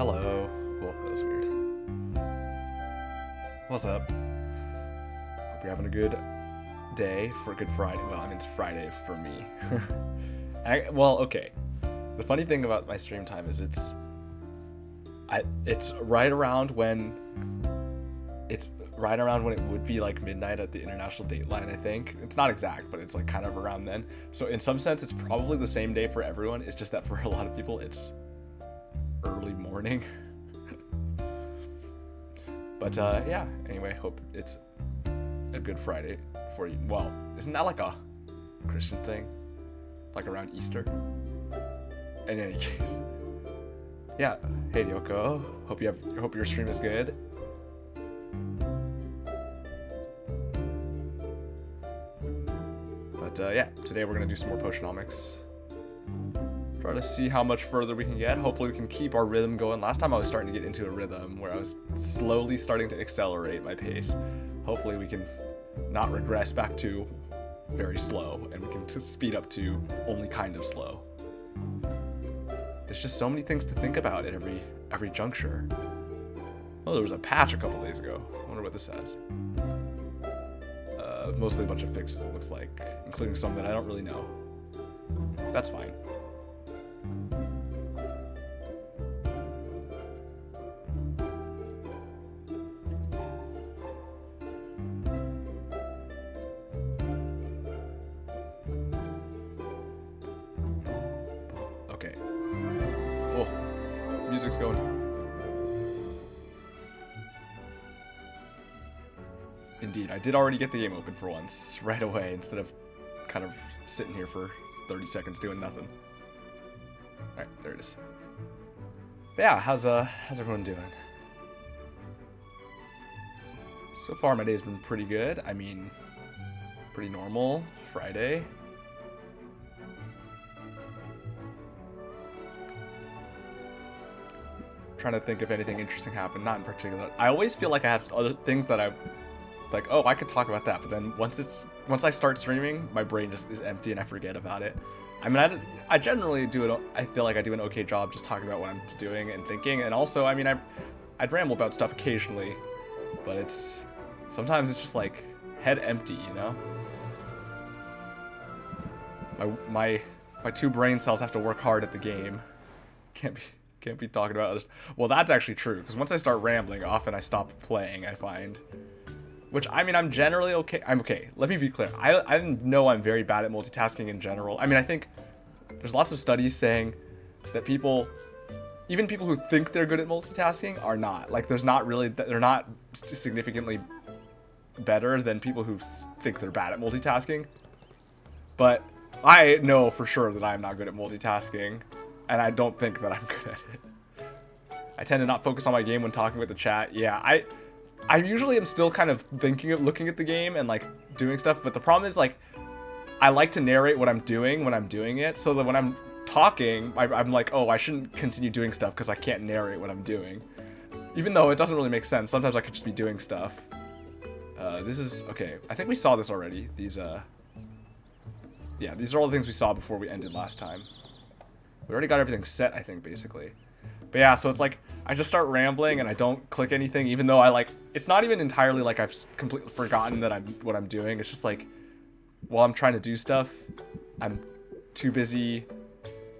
Hello. Whoa, that was weird. What's up? Hope you're having a good day for Good Friday. Well, I mean, it's Friday for me. Well, okay. The funny thing about my stream time is it's right around when it would be like midnight at the international dateline, I think. It's not exact, but it's like kind of around then. So in some sense, it's probably the same day for everyone. It's just that for a lot of people, it's early morning. But yeah, anyway, hope it's a good Friday for you. Well, isn't that like a Christian thing? Like around Easter? In any case. Yeah, hey Yoko. Hope your stream is good. But yeah, today we're gonna do some more Potionomics. Try to see how much further we can get. Hopefully we can keep our rhythm going. Last time I was starting to get into a rhythm where I was slowly starting to accelerate my pace. Hopefully we can not regress back to very slow, and we can speed up to only kind of slow. There's just so many things to think about at every juncture. Oh, there was a patch a couple days ago. I wonder what this says. Mostly a bunch of fixes, it looks like, including some that I don't really know. That's fine. Okay. Oh, music's going. Indeed, I did already get the game open for once, right away, instead of kind of sitting here for 30 seconds doing nothing. Alright, there it is. But yeah, how's everyone doing? So far my day's been pretty good. I mean, pretty normal. Friday. Trying to think if anything interesting happened. Not in particular. I always feel like I have other things that I like, oh, I could talk about that, but then once I start streaming, my brain just is empty and I forget about it. I mean, I generally do it. I feel like I do an okay job just talking about what I'm doing and thinking, and also, I mean, I'd ramble about stuff occasionally, but sometimes it's just like head empty, you know. My two brain cells have to work hard at the game. Can't be talking about others. Well, that's actually true, because once I start rambling, often I stop playing, I find. Which, I mean, I'm generally okay. I'm okay. Let me be clear. I know I'm very bad at multitasking in general. I mean, I think there's lots of studies saying that even people who think they're good at multitasking are not. Like, they're not significantly better than people who think they're bad at multitasking. But I know for sure that I'm not good at multitasking, and I don't think that I'm good at it. I tend to not focus on my game when talking with the chat. Yeah, I usually am still kind of looking at the game and like doing stuff, but the problem is like I like to narrate what I'm doing when I'm doing it, so that when I'm talking, I'm like, oh, I shouldn't continue doing stuff because I can't narrate what I'm doing. Even though it doesn't really make sense, sometimes I could just be doing stuff. This is, okay, I think we saw this already. Yeah, these are all the things we saw before we ended last time. We already got everything set, I think, basically. But yeah, so it's like, I just start rambling and I don't click anything, even though it's not even entirely like I've completely forgotten that what I'm doing. It's just like, while I'm trying to do stuff, I'm too busy.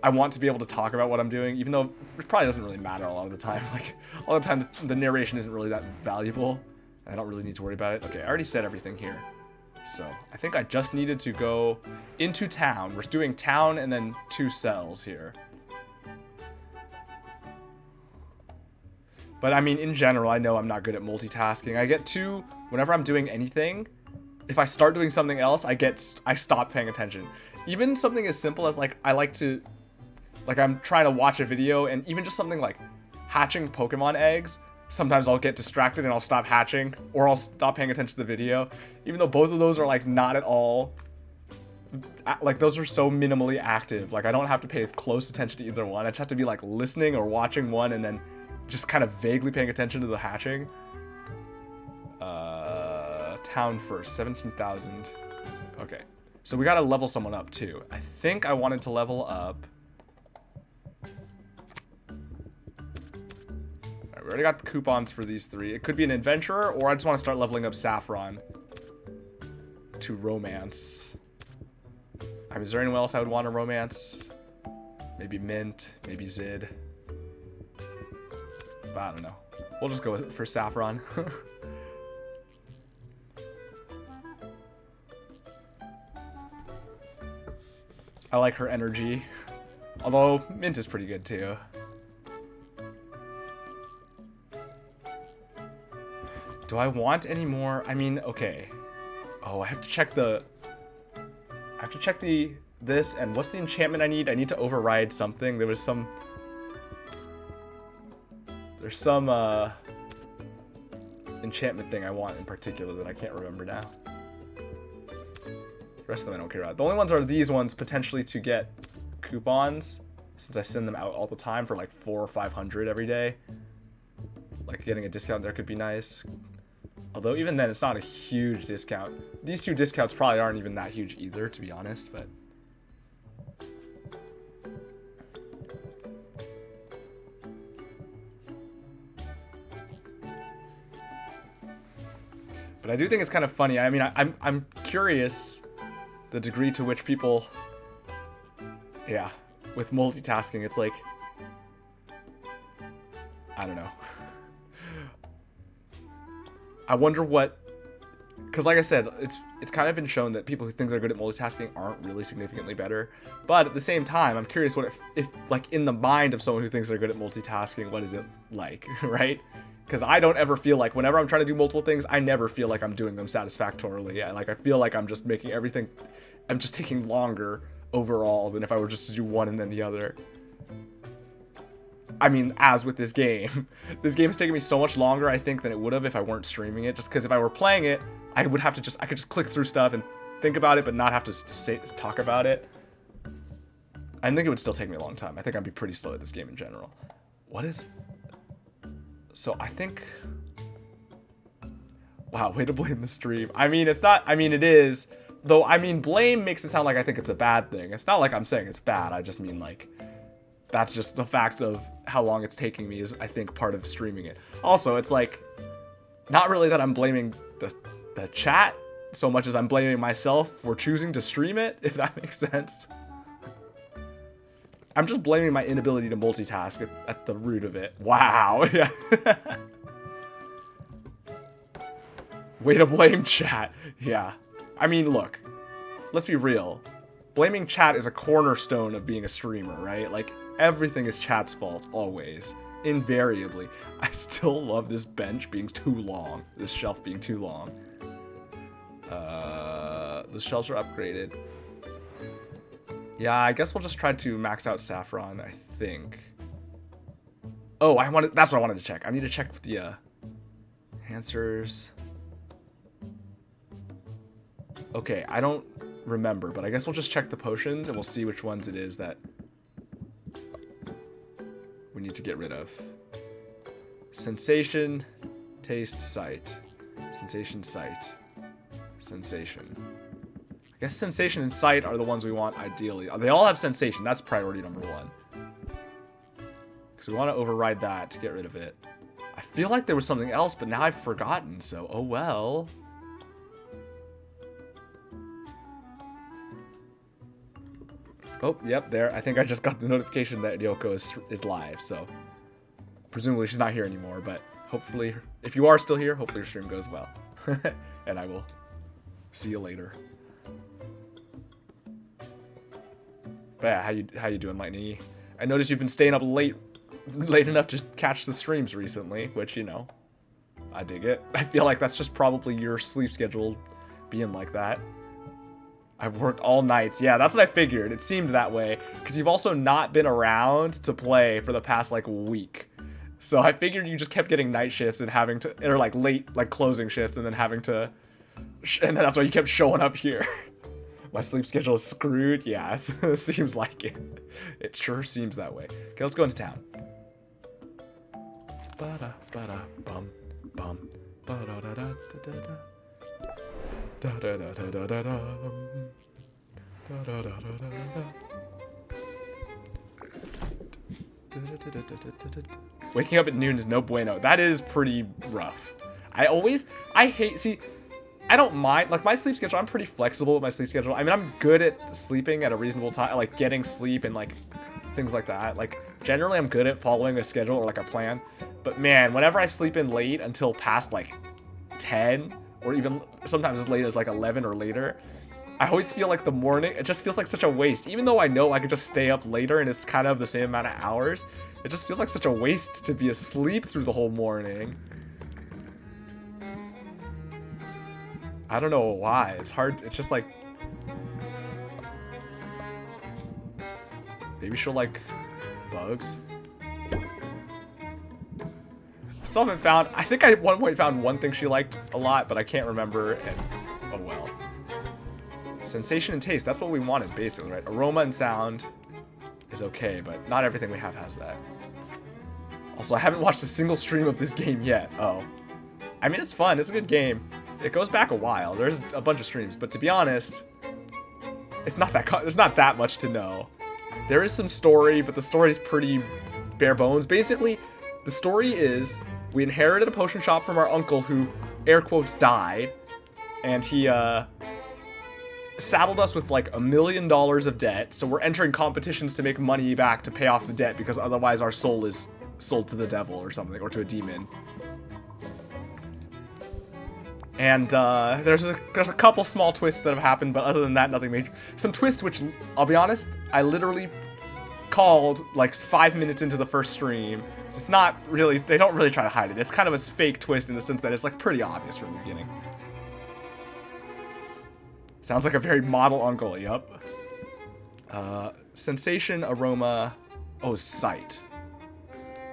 I want to be able to talk about what I'm doing, even though it probably doesn't really matter a lot of the time. Like, all the time, the narration isn't really that valuable. I don't really need to worry about it. Okay, I already said everything here. So, I think I just needed to go into town. We're doing town and then 2 cells here. But I mean, in general, I know I'm not good at multitasking. Whenever I'm doing anything, if I start doing something else, I stop paying attention. Even something as simple as like, I'm trying to watch a video, and even just something like hatching Pokemon eggs, sometimes I'll get distracted and I'll stop hatching, or I'll stop paying attention to the video. Even though both of those are like not at all, like those are so minimally active. Like I don't have to pay close attention to either one. I just have to be like listening or watching one and then just kind of vaguely paying attention to the hatching. Town first, 17,000. Okay, so we gotta level someone up too. I think I wanted to level up we already got the coupons for these 3. It could be an adventurer, or I just want to start leveling up Saffron to romance. I mean, is there anyone else I would want to romance? Maybe Mint, maybe Zid. But I don't know. We'll just go with it for Saffron. I like her energy. Although, Mint is pretty good too. Do I want any more? I mean, okay. Oh, I have to check the... I have to check this, and what's the enchantment I need? I need to override something. There was some... There's some, enchantment thing I want in particular that I can't remember now. The rest of them I don't care about. The only ones are these ones, potentially to get coupons, since I send them out all the time for like 400 or 500 every day. Like, getting a discount there could be nice. Although, even then, it's not a huge discount. These 2 discounts probably aren't even that huge either, to be honest, but... But I do think it's kind of funny. I mean, I'm curious the degree to which people... Yeah, with multitasking, it's like... I don't know. I wonder what... Because like I said, it's kind of been shown that people who think they're good at multitasking aren't really significantly better. But at the same time, I'm curious what if like, in the mind of someone who thinks they're good at multitasking, what is it like, right? Because I don't ever feel like, whenever I'm trying to do multiple things, I never feel like I'm doing them satisfactorily. I feel like I'm just making everything... I'm just taking longer overall than if I were just to do one and then the other. I mean, as with this game. This game has taken me so much longer, I think, than it would have if I weren't streaming it. Just because if I were playing it, I would have to I could just click through stuff and think about it, but not have to talk about it. I think it would still take me a long time. I think I'd be pretty slow at this game in general. What is... So, I think... Wow, way to blame the stream. I mean, it's not... I mean, it is. Though, I mean, blame makes it sound like I think it's a bad thing. It's not like I'm saying it's bad. I just mean, like... That's just the fact of how long it's taking me is, I think, part of streaming it. Also, it's like... Not really that I'm blaming the chat so much as I'm blaming myself for choosing to stream it, if that makes sense. I'm just blaming my inability to multitask at the root of it. Wow. Yeah. Way to blame chat. Yeah. I mean, look. Let's be real. Blaming chat is a cornerstone of being a streamer, right? Like, everything is chat's fault, always. Invariably. I still love this bench being too long. This shelf being too long. The shelves are upgraded. Yeah, I guess we'll just try to max out Saffron, I think. Oh, that's what I wanted to check. I need to check the answers. Okay, I don't remember, but I guess we'll just check the potions and we'll see which ones it is that we need to get rid of. Sensation, taste, sight. Sensation, sight. Sensation. I guess sensation and sight are the ones we want ideally. They all have sensation. That's priority number 1. Because we want to override that to get rid of it. I feel like there was something else, but now I've forgotten, so oh well. Oh, yep, there. I think I just got the notification that Yoko is live, so presumably she's not here anymore, but hopefully, if you are still here, hopefully your stream goes well. And I will see you later. But yeah, how you doing, Lightning? I noticed you've been staying up late enough to catch the streams recently, which, you know, I dig it. I feel like that's just probably your sleep schedule being like that. I've worked all nights. Yeah, that's what I figured. It seemed that way. Because you've also not been around to play for the past, like, week. So I figured you just kept getting night shifts and having to... Or, like, late, like, closing shifts and then having to... And then that's why you kept showing up here. My sleep schedule is screwed. Yeah, it seems like it. It sure seems that way. Okay, let's go into town. Ba-da-ba-da-bum, bum. Ba-da-da-da-da-da-da. Da-da-da-da-da-da-dum. Da-da-da-da-da-da. Waking up at noon is no bueno. That is pretty rough. I don't mind, like, my sleep schedule, I'm pretty flexible with my sleep schedule. I mean, I'm good at sleeping at a reasonable time, like, getting sleep and, like, things like that. Like, generally, I'm good at following a schedule or, like, a plan. But, man, whenever I sleep in late until past, like, 10, or even sometimes as late as, like, 11 or later, I always feel like the morning, it just feels like such a waste. Even though I know I could just stay up later and it's kind of the same amount of hours, it just feels like such a waste to be asleep through the whole morning. I don't know why. It's hard. It's just like... Maybe she'll like bugs. Still haven't found... I think I at one point found one thing she liked a lot, but I can't remember, and oh well. Sensation and taste. That's what we wanted, basically, right? Aroma and sound is okay, but not everything we have has that. Also, I haven't watched a single stream of this game yet. Oh. I mean, it's fun. It's a good game. It goes back a while. There's a bunch of streams, but to be honest, it's not that there's not that much to know. There is some story, but the story is pretty bare bones. Basically, the story is we inherited a potion shop from our uncle who, air quotes, died, and he saddled us with like $1 million of debt. So we're entering competitions to make money back to pay off the debt because otherwise our soul is sold to the devil or something, or to a demon. And there's a couple small twists that have happened, but other than that, nothing major. Some twists which, I'll be honest, I literally called like 5 minutes into the first stream. It's not really, they don't really try to hide it. It's kind of a fake twist in the sense that it's like pretty obvious from the beginning. Sounds like a very model uncle, yup. Sensation, aroma, oh, sight.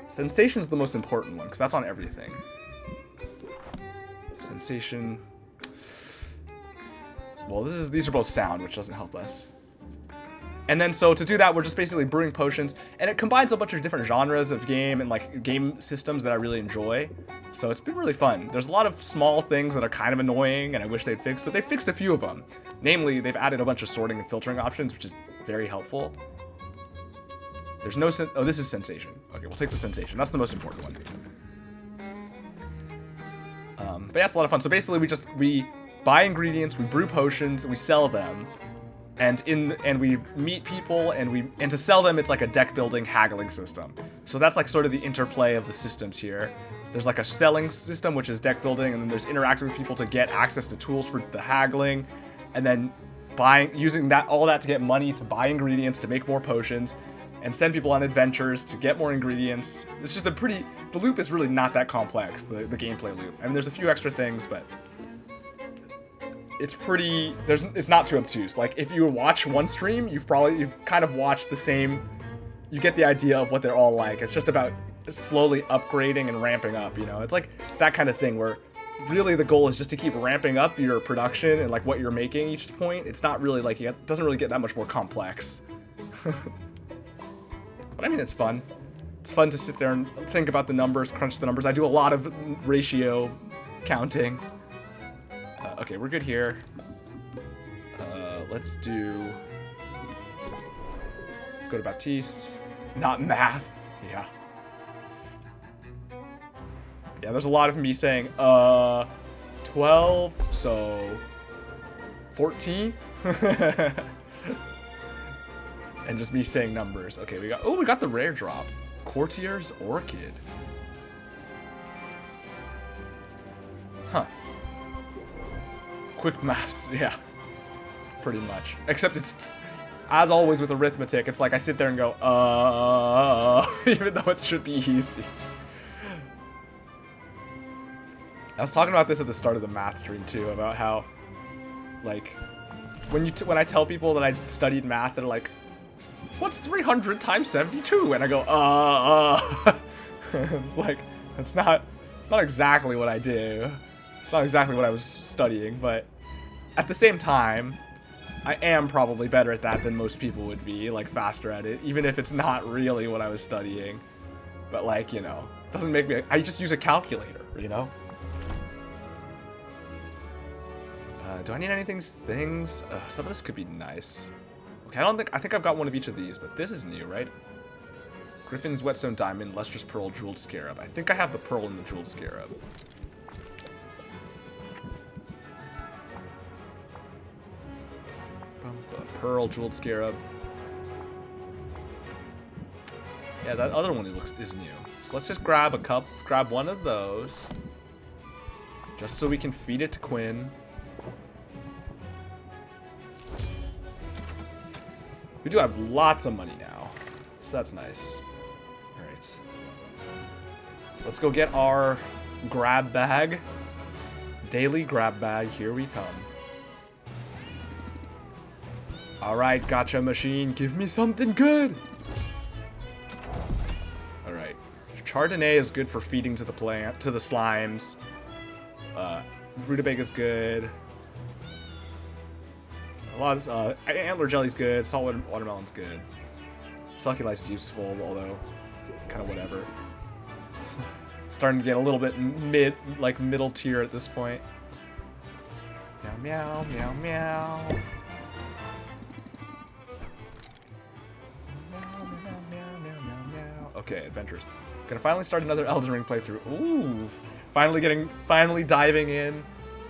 Sensation's the most important one, because that's on everything. Sensation. Well, these are both sound, which doesn't help us. And then, so to do that, we're just basically brewing potions, and it combines a bunch of different genres of game and like game systems that I really enjoy. So it's been really fun. There's a lot of small things that are kind of annoying, and I wish they'd fixed, but they fixed a few of them. Namely, they've added a bunch of sorting and filtering options, which is very helpful. There's no oh, this is sensation. Okay, we'll take the sensation. That's the most important one. But yeah, it's a lot of fun. So basically, we buy ingredients, we brew potions, we sell them, and we meet people, and to sell them, it's like a deck building haggling system. So that's like sort of the interplay of the systems here. There's like a selling system, which is deck building, and then there's interacting with people to get access to tools for the haggling, and then using all that to get money to buy ingredients to make more potions, and send people on adventures to get more ingredients. It's just the loop is really not that complex, the gameplay loop. I mean, there's a few extra things, but it's not too obtuse. Like, if you watch one stream, you've kind of watched the same, you get the idea of what they're all like. It's just about slowly upgrading and ramping up, you know? It's like that kind of thing where really the goal is just to keep ramping up your production and like what you're making each point. It's not really like, it doesn't really get that much more complex. But I mean, it's fun. It's fun to sit there and think about the numbers, crunch the numbers. I do a lot of ratio counting. Okay, we're good here. Let's go to Baptiste. Not math. Yeah. Yeah, there's a lot of me saying, 12, so 14? And just me saying numbers. Okay, we got the rare drop. Courtier's Orchid. Huh. Quick maths, yeah. Pretty much. Except it's, as always with arithmetic, it's like I sit there and go, even though it should be easy. I was talking about this at the start of the math stream too, about how, like, when I tell people that I studied math, they're like, what's 300 times 72? And I go, It's like, it's not exactly what I do. It's not exactly what I was studying, but at the same time, I am probably better at that than most people would be, like faster at it, even if it's not really what I was studying. But like, you know, doesn't make me, I just use a calculator, you know? Do I need things? Some of this could be nice. Okay, I think I've got one of each of these, but this is new, right? Griffin's Whetstone Diamond, Lustrous Pearl, Jeweled Scarab. I think I have the pearl in the Jeweled Scarab. Pearl, Jeweled Scarab. Yeah, that other one is new. So let's just grab grab one of those. Just so we can feed it to Quinn. We do have lots of money now. So that's nice. Alright. Let's go get our grab bag. Daily grab bag. Here we come. Alright, gotcha machine. Give me something good. Alright. Chardonnay is good for feeding to the plant, to the slimes. Rutabaga is good. A lot of antler jelly's good. Salt watermelon's good. Succulent's is useful, although kind of whatever. It's starting to get a little bit middle tier at this point. Meow, meow, meow, meow. Okay, adventures. Gonna finally start another Elden Ring playthrough. Ooh, finally diving in.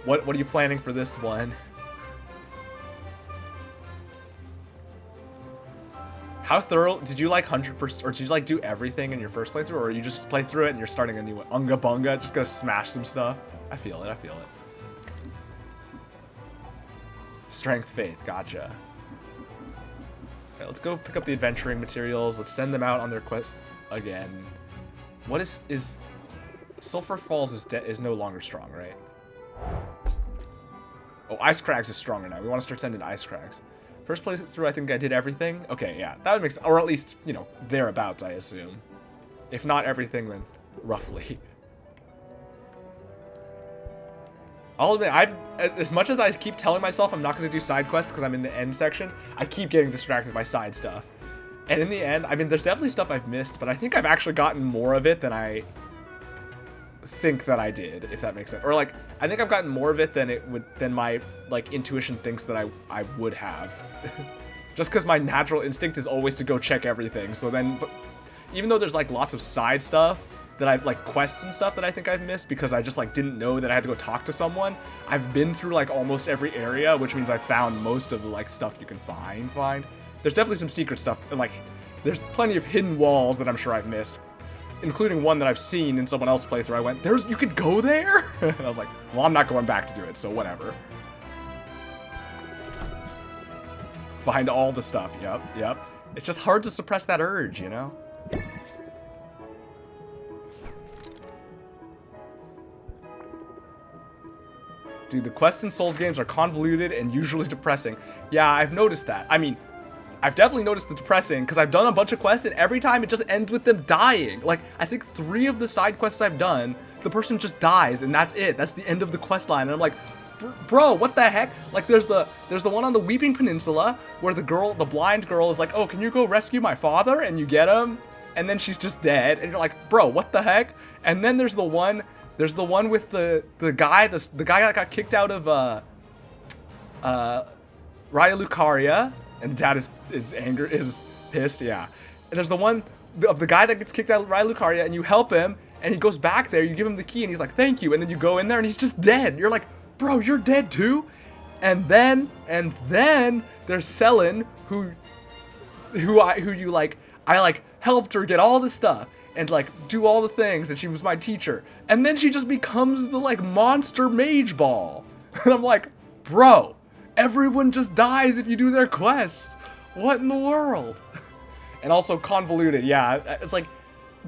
What are you planning for this one? How thorough did you like 100%, or did you like do everything in your first playthrough, or you just play through it and you're starting a new one? Unga bunga, just gonna smash some stuff. I feel it. Strength, faith, gotcha. Okay, let's go pick up the adventuring materials. Let's send them out on their quests again. What is Sulphur Falls is no longer strong, right? Oh, Ice Crags is stronger now. We want to start sending Ice Crags. First playthrough, I think I did everything. Okay, yeah, that would make sense. Or at least, you know, thereabouts, I assume. If not everything, then roughly. I'll admit, as much as I keep telling myself I'm not going to do side quests because I'm in the end section, I keep getting distracted by side stuff. And in the end, I mean, there's definitely stuff I've missed, but I think I've actually gotten more of it than I think that I did, if that makes sense. Or like, I think I've gotten more of it than my like intuition thinks that I would have. Just because my natural instinct is always to go check everything. So then, but even though there's like lots of side stuff that I've like quests and stuff that I think I've missed because I just like didn't know that I had to go talk to someone, I've been through like almost every area, which means I found most of the like stuff you can find. There's definitely some secret stuff, and like there's plenty of hidden walls that I'm sure I've missed, including one that I've seen in someone else's playthrough. I went, you could go there? And I was like, well, I'm not going back to do it, so whatever. Find all the stuff. Yep. It's just hard to suppress that urge, you know? Dude, the quests in Souls games are convoluted and usually depressing. Yeah, I've noticed that. I mean, I've definitely noticed the depressing, because I've done a bunch of quests, and every time it just ends with them dying. Like, I think 3 of the side quests I've done, the person just dies, and that's it. That's the end of the quest line. And I'm like, bro, what the heck? Like, there's the one on the Weeping Peninsula, where the blind girl is like, oh, can you go rescue my father? And you get him, and then she's just dead, and you're like, bro, what the heck? And then there's the one with the guy that got kicked out of Raya Lucaria, and dad is pissed, yeah. And there's the one of the guy that gets kicked out of Raya Lucaria, and you help him, and he goes back there, you give him the key, and he's like, thank you, and then you go in there, and he's just dead. You're like, bro, you're dead too? And then there's Selin, who I helped her get all this stuff, and like do all the things, and she was my teacher, and then she just becomes the like monster mage ball. And I'm like, bro, everyone just dies if you do their quests. What in the world? And also convoluted, yeah. It's like,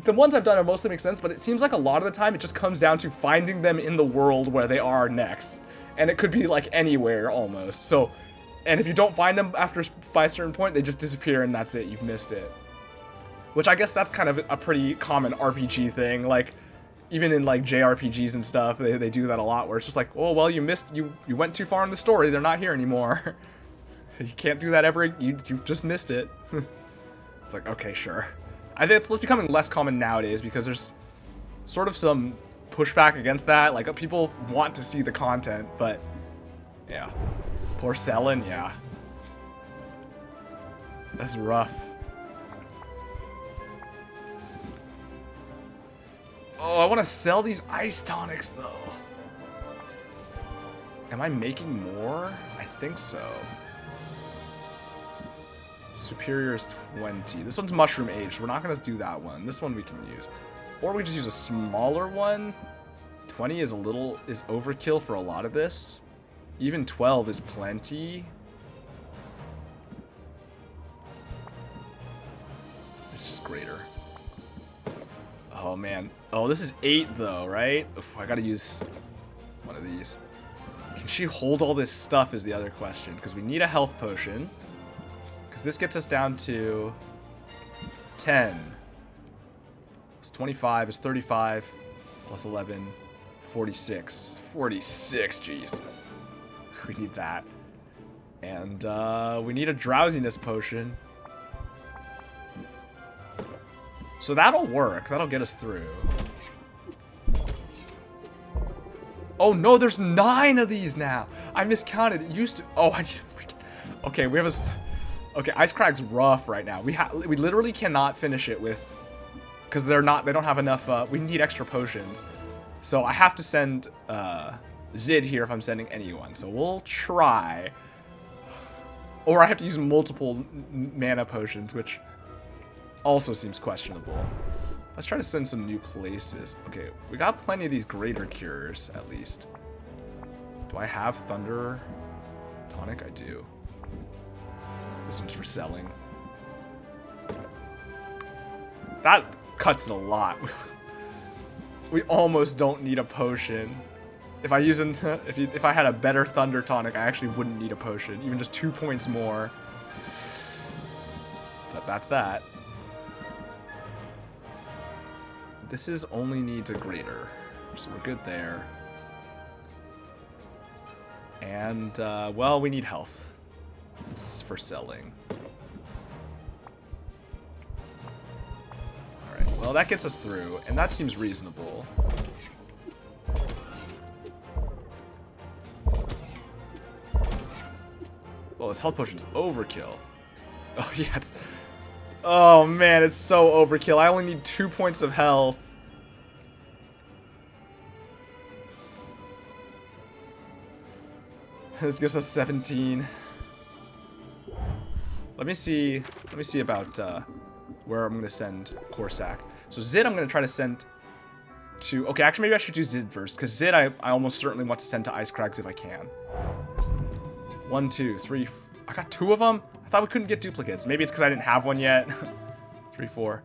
the ones I've done are mostly make sense, but it seems like a lot of the time it just comes down to finding them in the world where they are next. And it could be like anywhere almost. So, and if you don't find them by a certain point, they just disappear and that's it, you've missed it. Which I guess that's kind of a pretty common RPG thing. Like, even in like JRPGs and stuff, they do that a lot, where it's just like, oh, well, you went too far in the story, they're not here anymore. You can't do that ever, you've just missed it. It's like, okay, sure. I think it's becoming less common nowadays because there's sort of some pushback against that. Like, people want to see the content, but yeah. Poor Selin, yeah. That's rough. Oh, I want to sell these ice tonics, though. Am I making more? I think so. Superior is 20. This one's mushroom aged. We're not going to do that one. This one we can use. Or we just use a smaller one. 20 is overkill for a lot of this. Even 12 is plenty. It's just greater. Oh, man. Oh, this is 8, though, right? Oof, I gotta use one of these. Can she hold all this stuff is the other question. Because we need a health potion. Because this gets us down to 10. It's 25. It's 35. Plus 11. 46. 46, jeez. We need that. And we need a drowsiness potion. So that'll work. That'll get us through. Oh no, there's 9 of these now. I miscounted. It used to. Oh, I need to freaking. Okay, we have a. Okay, Ice Crag's rough right now. We literally cannot finish it with, because they don't have enough. We need extra potions, so I have to send Zid here if I'm sending anyone. So we'll try, or I have to use multiple mana potions, which also seems questionable. Let's try to send some new places. Okay, we got plenty of these greater cures, at least. Do I have Thunder Tonic? I do. This one's for selling. That cuts it a lot. We almost don't need a potion. If I if I had a better Thunder Tonic, I actually wouldn't need a potion. Even just 2 points more. But that's that. This only needs a greater, so we're good there. And, well, we need health. This is for selling. Alright, well, that gets us through, and that seems reasonable. Well, this health potion's overkill. Oh, yeah, it's... Oh, man, it's so overkill. I only need 2 points of health. This gives us 17. Let me see about where I'm going to send Corsac. So Zid I'm going to try to send to... Okay, actually, maybe I should do Zid first, because Zid I almost certainly want to send to Ice Crags if I can. 1, 2, 3... I got 2 of them? I thought we couldn't get duplicates. Maybe it's because I didn't have one yet. 3, 4.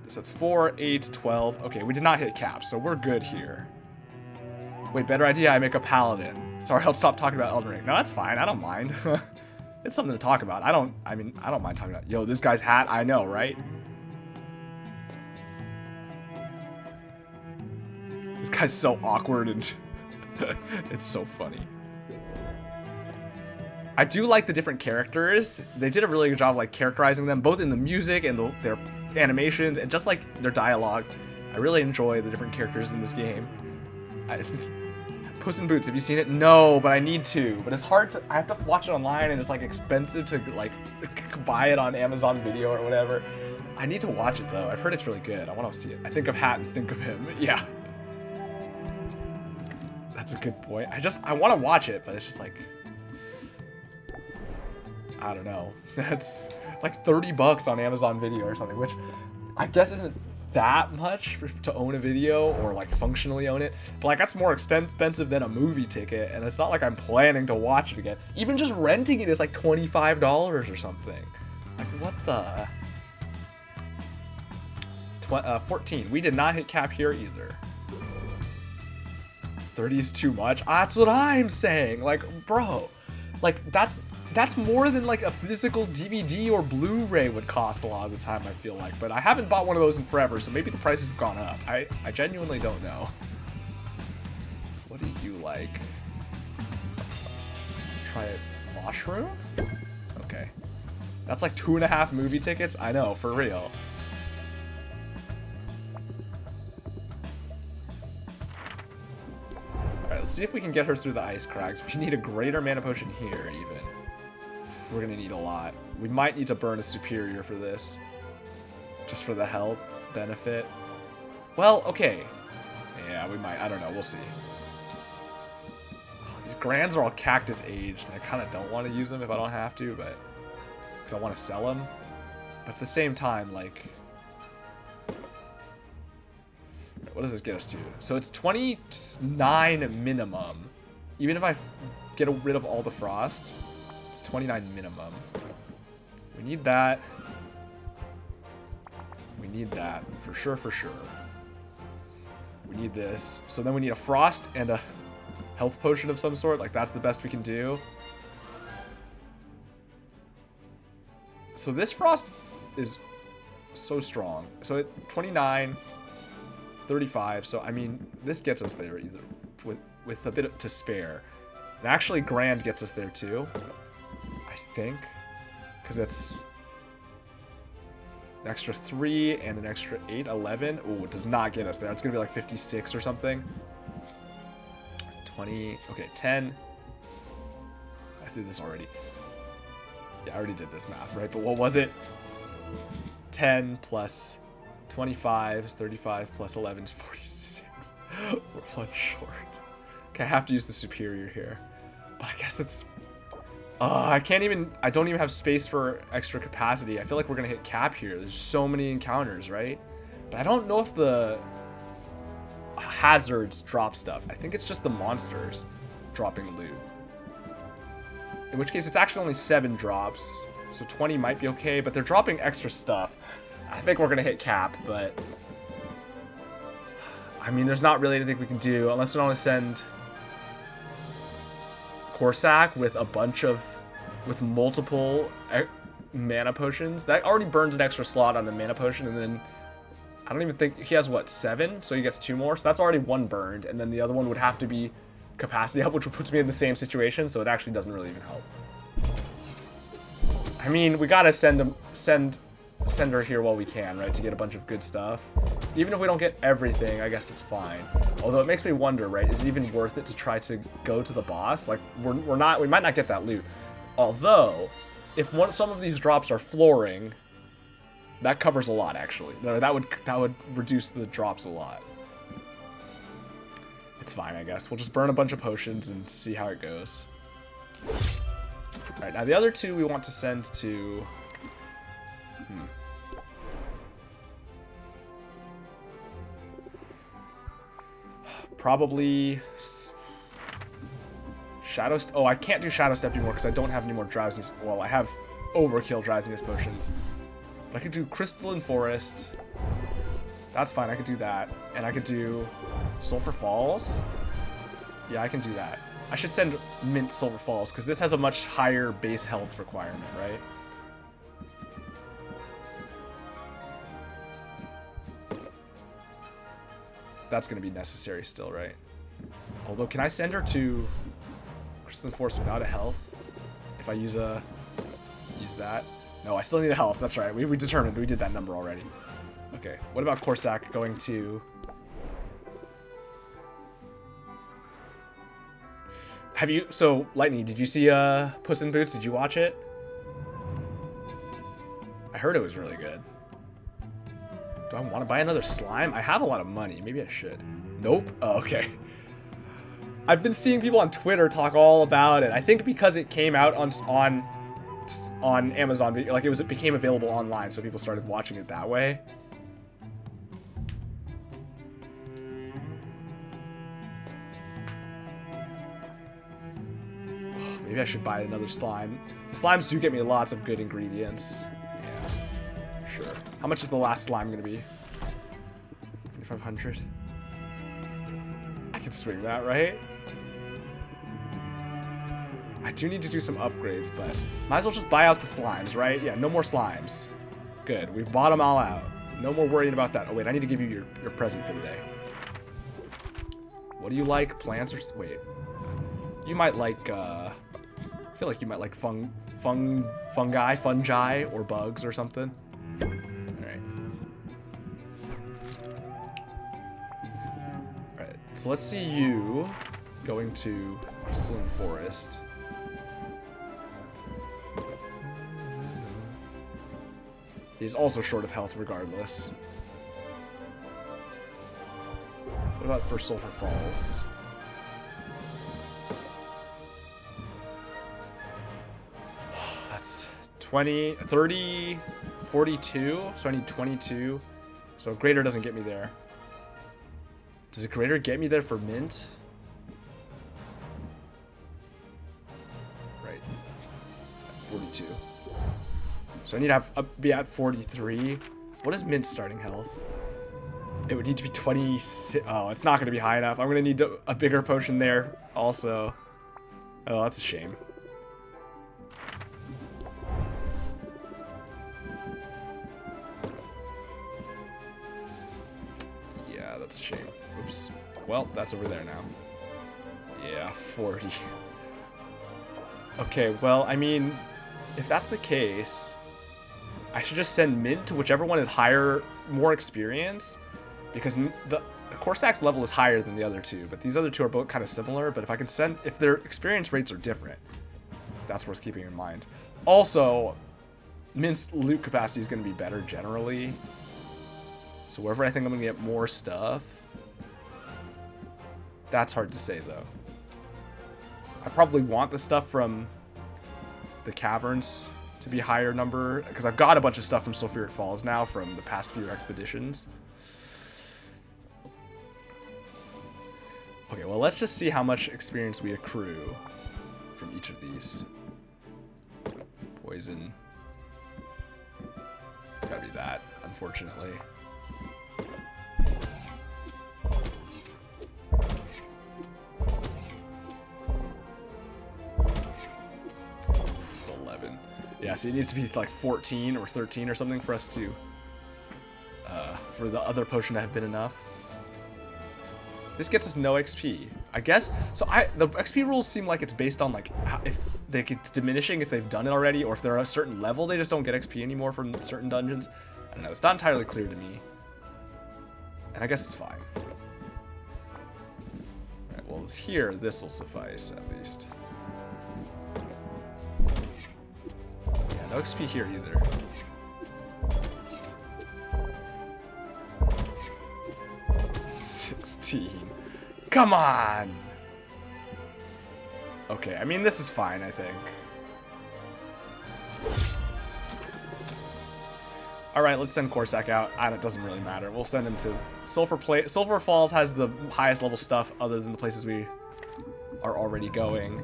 So that's 4, 8, 12. Okay, we did not hit cap, so we're good here. Wait, better idea, I make a paladin. Sorry, I'll stop talking about Elden Ring. No, that's fine, I don't mind. It's something to talk about. I don't mind talking about, yo, this guy's hat, I know, right? This guy's so awkward and it's so funny. I do like the different characters. They did a really good job of like characterizing them, both in the music and their animations, and just like their dialogue. I really enjoy the different characters in this game. Puss in Boots, have you seen it? No, but I need to. But it's hard to, I have to watch it online, and it's like expensive to like buy it on Amazon Video or whatever. I need to watch it though. I've heard it's really good. I want to see it. I think of Hat and think of him. Yeah. That's a good point. I want to watch it, but it's just like, I don't know. That's like $30 on Amazon Video or something, which I guess isn't that much to own a video or like functionally own it. But like that's more expensive than a movie ticket, and it's not like I'm planning to watch it again. Even just renting it is like $25 or something. Like what the? 14. We did not hit cap here either. 30 is too much. That's what I'm saying. Like, bro, like that's more than like a physical DVD or Blu-ray would cost a lot of the time, I feel like. But I haven't bought one of those in forever, so maybe the prices have gone up. I genuinely don't know. What do you like? Try it. Mushroom? Okay. That's like 2.5 movie tickets? I know, for real. Alright, let's see if we can get her through the ice cracks. We need a greater mana potion here, even. We're gonna need a lot. We might need to burn a superior for this. Just for the health benefit. Well, okay. Yeah, we might. I don't know. We'll see. These Grands are all cactus aged, and I kind of don't want to use them if I don't have to, but because I want to sell them. But at the same time, like, what does this get us to? So it's 29 minimum. Even if I get rid of all the frost, it's 29 minimum. We need that. We need that for sure, for sure. We need this. So then we need a frost and a health potion of some sort. Like, that's the best we can do. So this frost is so strong. So at 29, 35. So, I mean, this gets us there either with a bit to spare. And actually, Grand gets us there too, I think. Because it's an extra 3 and an extra 8, 11. Oh, it does not get us there. It's going to be like 56 or something. 20. Okay, 10. I did this already. Yeah, I already did this math, right? But what was it? 10 plus 25 is 35 plus 11 is 46. We're one short. Okay, I have to use the superior here. But I guess it's... I don't even have space for extra capacity. I feel like we're going to hit cap here. There's so many encounters, right? But I don't know if the hazards drop stuff. I think it's just the monsters dropping loot. In which case, it's actually only 7 drops. So 20 might be okay, but they're dropping extra stuff. I think we're going to hit cap, but... I mean, there's not really anything we can do unless we want to send Corsac with a bunch of... with multiple mana potions. That already burns an extra slot on the mana potion, and then... I don't even think... He has, what, 7? So he gets 2 more? So that's already 1 burned, and then the other one would have to be capacity up, which puts me in the same situation, so it actually doesn't really even help. I mean, we gotta send her here while we can, right, to get a bunch of good stuff. Even if we don't get everything, I guess it's fine. Although it makes me wonder, right, is it even worth it to try to go to the boss? Like, we might not get that loot. Although, if some of these drops are flooring, that covers a lot, actually. That would reduce the drops a lot. It's fine, I guess. We'll just burn a bunch of potions and see how it goes. Alright, now the other 2 we want to send to... Probably... Shadow... Oh, I can't do Shadow Step anymore because I don't have any more drowsiness... Well, I have overkill drowsiness potions. But I could do Crystalline Forest. That's fine, I could do that. And I could do Sulphur Falls. Yeah, I can do that. I should send Mint Sulphur Falls, because this has a much higher base health requirement, right? That's going to be necessary still, right? Although, can I send her to Crystalline Forest without a health? If I use that? No, I still need a health. That's right. We determined. We did that number already. Okay. What about Corsac going to... Have you... So, Lightning, did you see Puss in Boots? Did you watch it? I heard it was really good. Do I want to buy another slime? I have a lot of money. Maybe I should. Nope. Oh, okay. I've been seeing people on Twitter talk all about it. I think because it came out on Amazon, like it became available online, so people started watching it that way. Oh, maybe I should buy another slime. The slimes do get me lots of good ingredients. Yeah, sure. How much is the last slime gonna be? 2,500. I can swing that, right? I do need to do some upgrades, but might as well just buy out the slimes, right? Yeah, no more slimes. Good, we've bought them all out. No more worrying about that. Oh, wait, I need to give you your present for the day. What do you like? Plants or... Wait. You might like, I feel like you might like fungi, or bugs or something. Alright. Alright, so let's see you going to Crystalline Forest. He's also short of health regardless. What about for Sulphur Falls? That's 20, 30, 42. So I need 22. So greater doesn't get me there. Does a greater get me there for mint? Right. 42. So I need to have be at 43. What is mint starting health? It would need to be 26. Oh, it's not going to be high enough. I'm going to need a bigger potion there also. Oh, that's a shame. Yeah, that's a shame. Oops. Well, that's over there now. Yeah, 40. Okay, well, I mean, if that's the case, I should just send mint to whichever one is higher, more experience, because the Corsack's level is higher than the other two, but these other two are both kind of similar. But if I can send, if their experience rates are different, that's worth keeping in mind. Also, mint's loot capacity is going to be better generally. So wherever I think I'm going to get more stuff, that's hard to say though. I probably want the stuff from the caverns to be a higher number, because I've got a bunch of stuff from Sulphuric Falls now from the past few expeditions. Okay, well, let's just see how much experience we accrue from each of these. Poison. It's gotta be that, unfortunately. Yeah, so it needs to be like 14 or 13 or something for us to, for the other potion to have been enough. This gets us no XP, I guess. So the XP rules seem like it's based on like if it's diminishing if they've done it already, or if they're at a certain level they just don't get XP anymore from certain dungeons. I don't know. It's not entirely clear to me, and I guess it's fine. All right, well here this will suffice at least. Yeah, no XP here either. Come on! Okay, I mean, this is fine, I think. Alright, let's send Corsack out. It doesn't really matter. We'll send him to Sulphur Falls has the highest level stuff other than the places we are already going.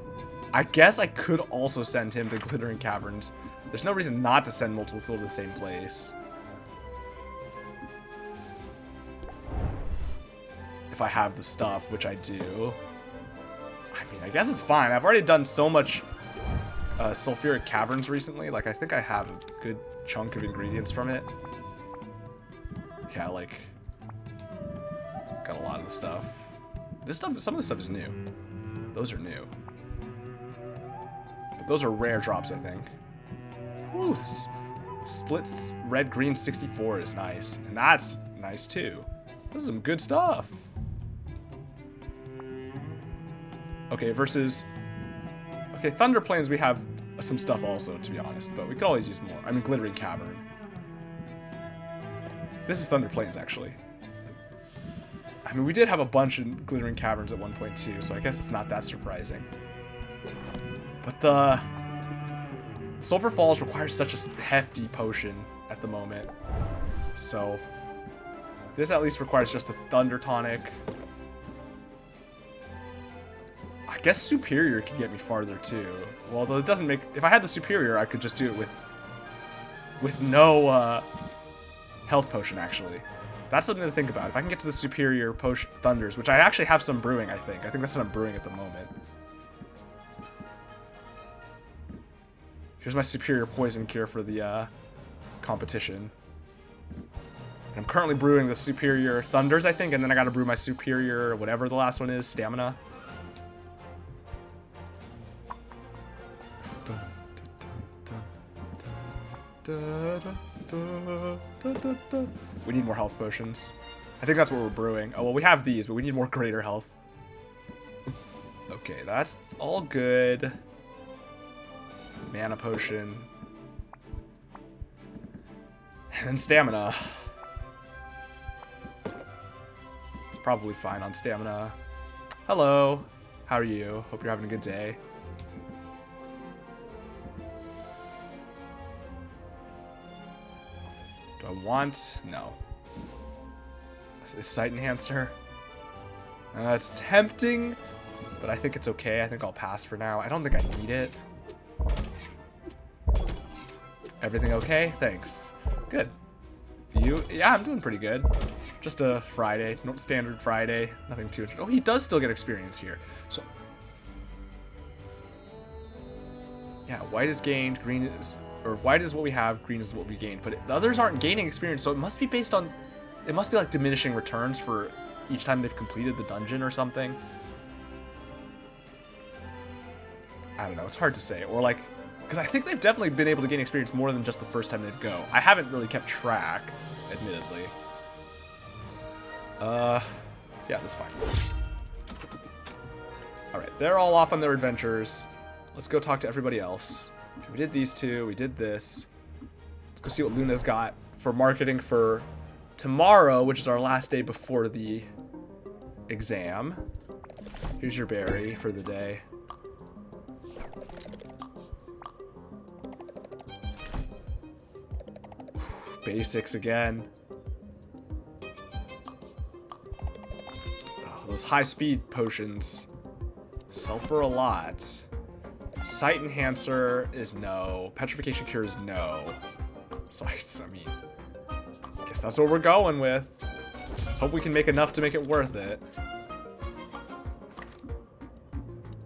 I guess I could also send him to Glittering Caverns. There's no reason not to send multiple people to the same place. If I have the stuff, which I do. I mean, I guess it's fine. I've already done so much Sulphuric Caverns recently. Like, I think I have a good chunk of ingredients from it. Yeah, like, got a lot of the stuff. This stuff, some of the stuff is new. Those are new. But those are rare drops, I think. Woo, split red-green 64 is nice. And that's nice, too. This is some good stuff. Okay, versus... Okay, Thunder Plains we have some stuff also, to be honest. But we could always use more. I mean, Glittering Cavern. This is Thunder Plains, actually. I mean, we did have a bunch of Glittering Caverns at one point, too. So I guess it's not that surprising. But the... Sulphur Falls requires such a hefty potion at the moment. So... This at least requires just a Thunder Tonic. I guess Superior could get me farther too. Well, though it doesn't make... If I had the Superior, I could just do it with no health potion, actually. That's something to think about. If I can get to the Superior potion Thunders, which I actually have some brewing, I think. I think that's what I'm brewing at the moment. Here's my Superior Poison Cure for the competition. I'm currently brewing the Superior Thunders, I think, and then I gotta brew my Superior, whatever the last one is, Stamina. We need more health potions. I think that's what we're brewing. Oh, well, we have these, but we need more greater health. Okay, that's all good. Mana potion. And then stamina. Let's probably fine on stamina. Hello. How are you? Hope you're having a good day. Do I want? No. Is sight enhancer? It's tempting, but I think it's okay. I think I'll pass for now. I don't think I need it. Everything okay? Thanks. Good. You? Yeah, I'm doing pretty good. Just a Friday. No standard Friday. Nothing too... Oh, he does still get experience here. So... Yeah, white is gained, green is... Or white is what we have, green is what we gain. But the others aren't gaining experience, so it must be based on... It must be like diminishing returns for each time they've completed the dungeon or something. I don't know, it's hard to say. Or like... Because I think they've definitely been able to gain experience more than just the first time they'd go. I haven't really kept track, admittedly. Yeah, that's fine. Alright, they're all off on their adventures. Let's go talk to everybody else. We did these two, we did this. Let's go see what Luna's got for marketing for tomorrow, which is our last day before the exam. Here's your berry for the day. Basics again. Oh, those high-speed potions sell for a lot. Sight enhancer is no. Petrification cure is no. So I mean, I guess that's what we're going with. Let's hope we can make enough to make it worth it.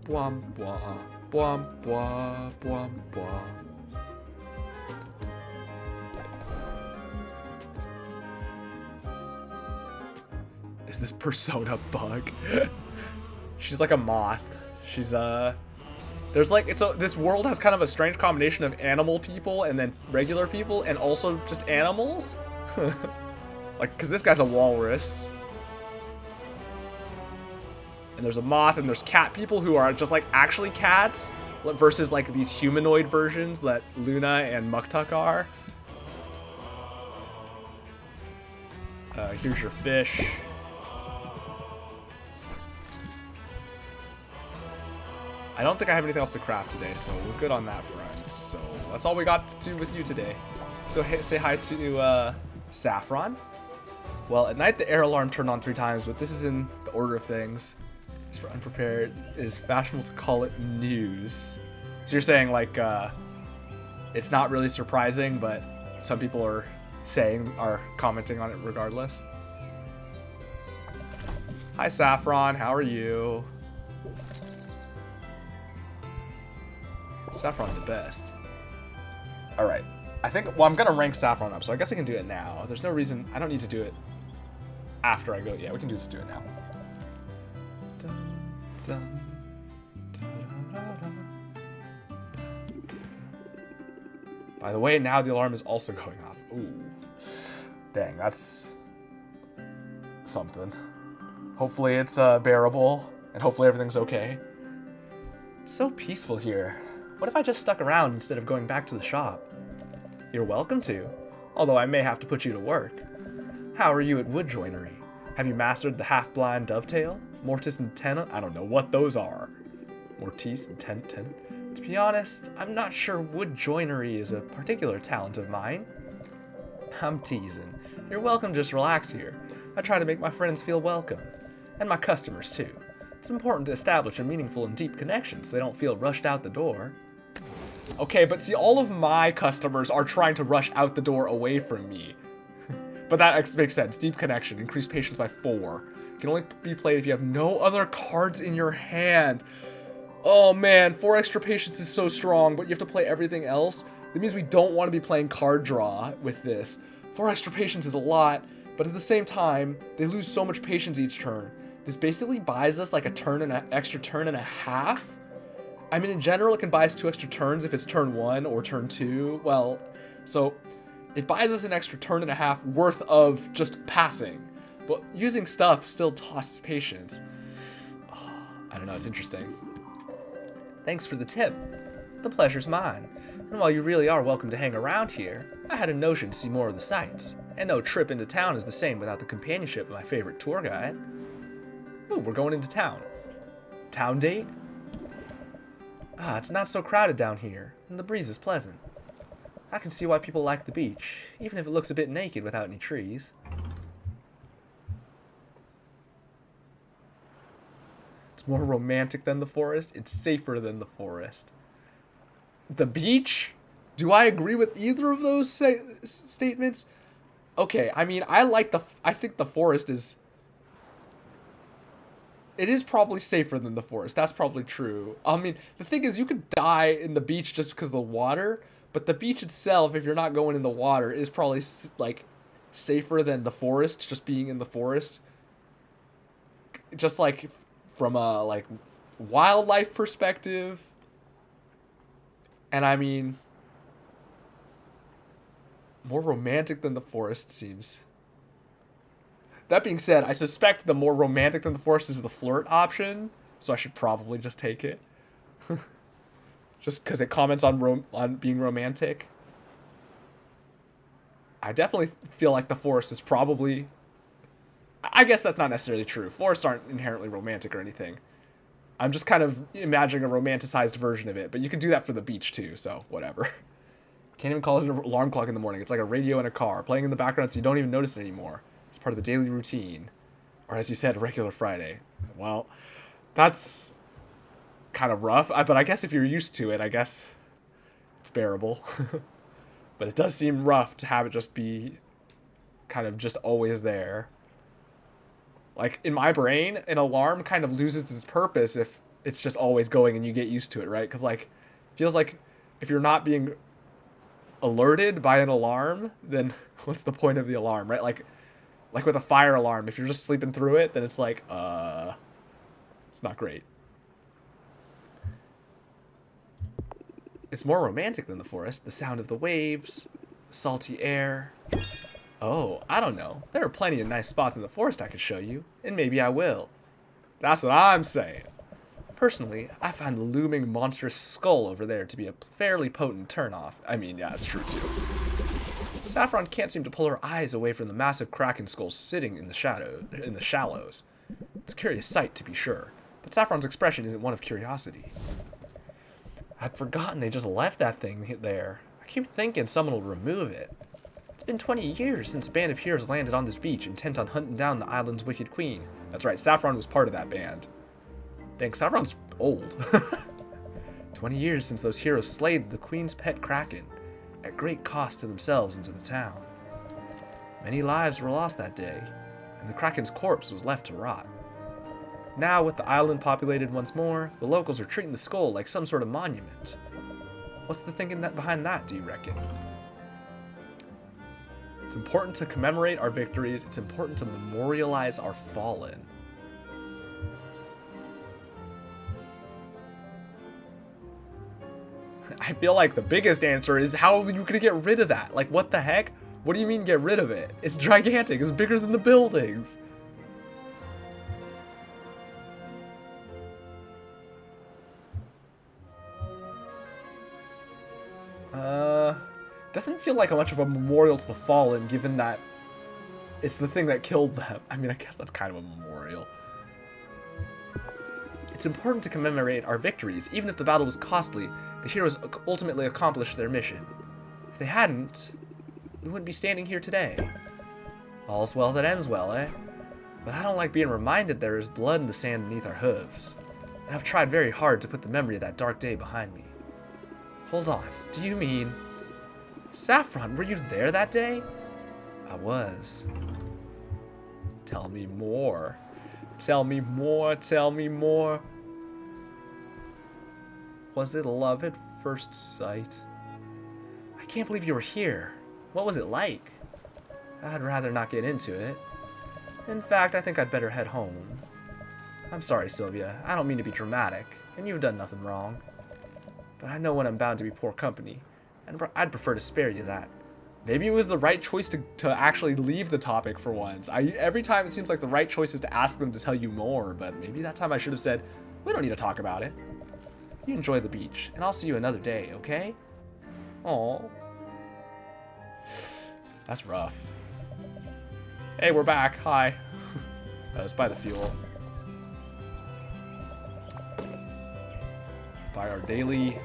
Bwam bwah, bwam bwah, bwam bwah. Is this Persona bug? She's like a moth. She's there's like this world has kind of a strange combination of animal people and then regular people and also just animals. Like, cause this guy's a walrus. And there's a moth and there's cat people who are just like actually cats versus like these humanoid versions that Luna and Muktuk are. Here's your fish. I don't think I have anything else to craft today, so we're good on that front. So that's all we got to do with you today. So say hi to Saffron. Well, at night the air alarm turned on 3 times, but this is in the order of things. As for unprepared, it is fashionable to call it news. So you're saying like it's not really surprising, but some people are commenting on it regardless. Hi Saffron, how are you? Saffron the best. Alright. I think, well, I'm going to rank Saffron up, so I guess I can do it now. There's no reason, I don't need to do it after I go. Yeah, we can just do it now. By the way, now the alarm is also going off. Ooh. Dang, that's something. Hopefully it's bearable, and hopefully everything's okay. It's so peaceful here. What if I just stuck around instead of going back to the shop? You're welcome to, although I may have to put you to work. How are you at wood joinery? Have you mastered the half-blind dovetail? Mortise and tenon? I don't know what those are. Mortise and tenon? To be honest, I'm not sure wood joinery is a particular talent of mine. I'm teasing. You're welcome to just relax here. I try to make my friends feel welcome. And my customers too. It's important to establish a meaningful and deep connection so they don't feel rushed out the door. Okay, but see, all of my customers are trying to rush out the door away from me. But that makes sense. Deep connection. Increase patience by 4. Can only be played if you have no other cards in your hand. Oh man, 4 extra patience is so strong, but you have to play everything else. That means we don't want to be playing card draw with this. 4 extra patience is a lot, but at the same time, they lose so much patience each turn. This basically buys us like a turn and an extra turn and a half. I mean, in general, it can buy us 2 extra turns if it's turn 1 or turn 2. Well, so it buys us an extra turn and a half worth of just passing. But using stuff still costs patience. Oh, I don't know, it's interesting. Thanks for the tip. The pleasure's mine. And while you really are welcome to hang around here, I had a notion to see more of the sights. And no trip into town is the same without the companionship of my favorite tour guide. Ooh, we're going into town. Town date? Ah, it's not so crowded down here, and the breeze is pleasant. I can see why people like the beach, even if it looks a bit naked without any trees. It's more romantic than the forest. It's safer than the forest. The beach? Do I agree with either of those statements? Okay, I mean, I think the forest is... It is probably safer than the forest. That's probably true. I mean, the thing is, you could die in the beach just because of the water, but the beach itself, if you're not going in the water, is probably, like, safer than the forest, just being in the forest. Just, like, from a, like, wildlife perspective. And, I mean, more romantic than the forest seems... That being said, I suspect the more romantic than the forest is the flirt option, so I should probably just take it. Just because it comments on being romantic. I definitely feel like the forest is probably... I guess that's not necessarily true. Forests aren't inherently romantic or anything. I'm just kind of imagining a romanticized version of it, but you can do that for the beach too, so whatever. Can't even call it an alarm clock in the morning. It's like a radio in a car, playing in the background so you don't even notice it anymore. It's part of the daily routine. Or as you said, regular Friday. Well, that's kind of rough. But I guess if you're used to it, I guess it's bearable. But it does seem rough to have it just be kind of just always there. Like, in my brain, an alarm kind of loses its purpose if it's just always going and you get used to it, right? Because, like, it feels like if you're not being alerted by an alarm, then what's the point of the alarm, right? Like with a fire alarm, if you're just sleeping through it, then it's like, it's not great. It's more romantic than the forest. The sound of the waves, the salty air. Oh, I don't know. There are plenty of nice spots in the forest I could show you, and maybe I will. That's what I'm saying. Personally, I find the looming monstrous skull over there to be a fairly potent turnoff. I mean, yeah, it's true too. Saffron can't seem to pull her eyes away from the massive kraken skull sitting in the shallows. It's a curious sight, to be sure, but Saffron's expression isn't one of curiosity. I'd forgotten they just left that thing there. I keep thinking someone will remove it. It's been 20 years since a band of heroes landed on this beach, intent on hunting down the island's wicked queen. That's right, Saffron was part of that band. Dang, Saffron's old. 20 years since those heroes slayed the queen's pet kraken, at great cost to themselves and to the town. Many lives were lost that day, and the kraken's corpse was left to rot. Now, with the island populated once more, the locals are treating the skull like some sort of monument. What's the thinking behind that, do you reckon? It's important to commemorate our victories. It's important to memorialize our fallen. I feel like the biggest answer is how are you going to get rid of that? Like, what the heck? What do you mean get rid of it? It's gigantic. It's bigger than the buildings. Doesn't feel like much of a memorial to the fallen, given that it's the thing that killed them. I mean, I guess that's kind of a memorial. It's important to commemorate our victories. Even if the battle was costly, the heroes ultimately accomplished their mission. If they hadn't, we wouldn't be standing here today. All's well that ends well, eh? But I don't like being reminded there is blood in the sand beneath our hooves. And I've tried very hard to put the memory of that dark day behind me. Hold on, do you mean... Saffron, were you there that day? I was. Tell me more. Tell me more, tell me more. Was it love at first sight? I can't believe you were here. What was it like? I'd rather not get into it. In fact, I think I'd better head home. I'm sorry, Sylvia. I don't mean to be dramatic, and you've done nothing wrong. But I know when I'm bound to be poor company, and I'd prefer to spare you that. Maybe it was the right choice to actually leave the topic for once. Every time it seems like the right choice is to ask them to tell you more, but maybe that time I should have said, we don't need to talk about it. You enjoy the beach, and I'll see you another day, okay? Aw. That's rough. Hey, we're back. Hi. Let's buy the fuel. Buy our daily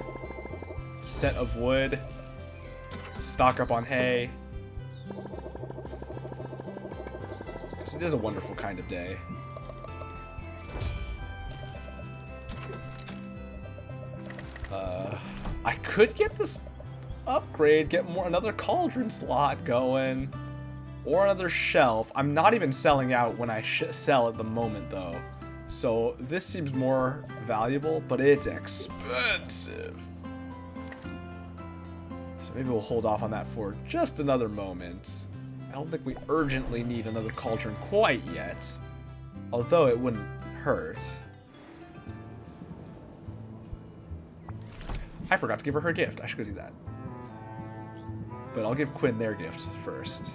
set of wood. Stock up on hay. Because it is a wonderful kind of day. I could get this upgrade, get another cauldron slot going, or another shelf. I'm not even selling out when I sell at the moment, though. So this seems more valuable, but it's expensive. So maybe we'll hold off on that for just another moment. I don't think we urgently need another cauldron quite yet, although it wouldn't hurt. I forgot to give her gift. I should go do that. But I'll give Quinn their gift first.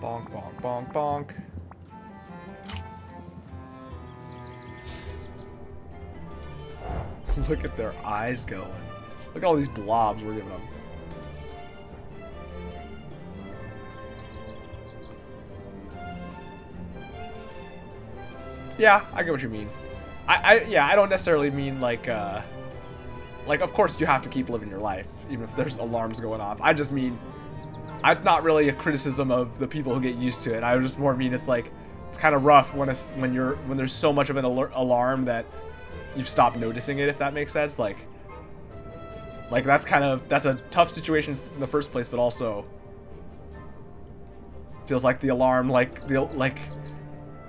Bonk, bonk, bonk, bonk. Look at their eyes going. Look at all these blobs we're giving them. Yeah, I get what you mean. Yeah, I don't necessarily mean like, of course you have to keep living your life, even if there's alarms going off. I just mean, it's not really a criticism of the people who get used to it. I just more mean it's like, it's kind of rough when there's so much of an alarm that you've stopped noticing it, if that makes sense. Like that's a tough situation in the first place, but also feels like the alarm,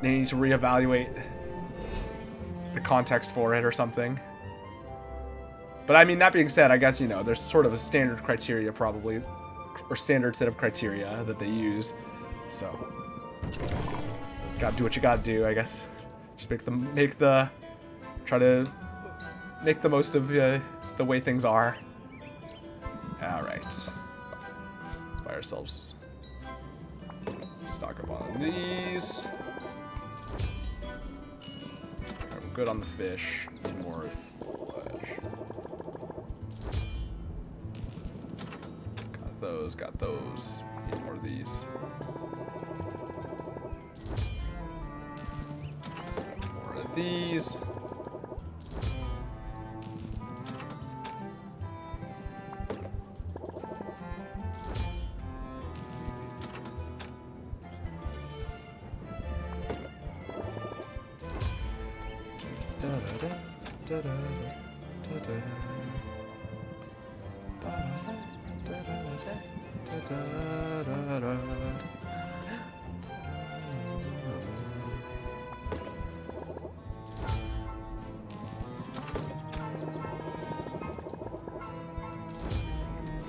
they need to reevaluate the context for it or something. But I mean, that being said, I guess, you know, there's sort of a standard criteria probably, or standard set of criteria that they use. So, gotta do what you gotta do, I guess. Just try to make the most of the way things are. Alright. Let's buy ourselves stock up on these. Good on the fish. Need more flesh. Got those. Need more of these. More of these.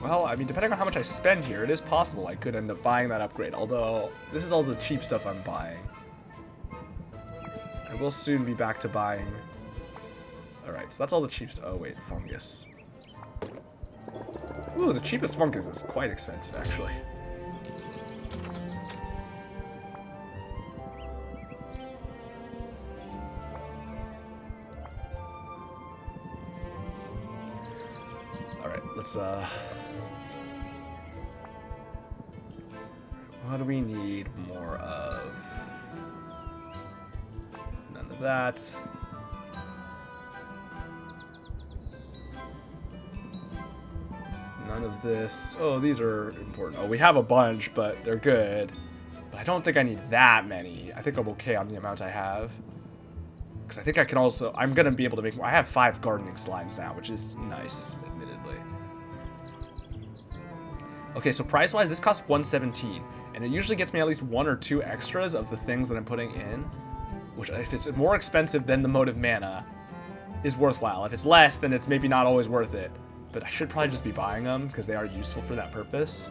Well, I mean, depending on how much I spend here, it is possible I could end up buying that upgrade, although this is all the cheap stuff I'm buying. I will soon be back to buying. Alright, so that's all the cheap stuff. Oh, wait, fungus. Ooh, the cheapest fungus is quite expensive, actually. Alright, let's, what do we need more of? None of that. None of this. Oh, these are important. Oh, we have a bunch, but they're good. But I don't think I need that many. I think I'm okay on the amount I have. Because I think I can also... I'm going to be able to make more. I have 5 gardening slimes now, which is nice, admittedly. Okay, so price-wise, this costs $117. And it usually gets me at least 1 or 2 extras of the things that I'm putting in. Which, if it's more expensive than the motive mana, is worthwhile. If it's less, then it's maybe not always worth it. But I should probably just be buying them, because they are useful for that purpose.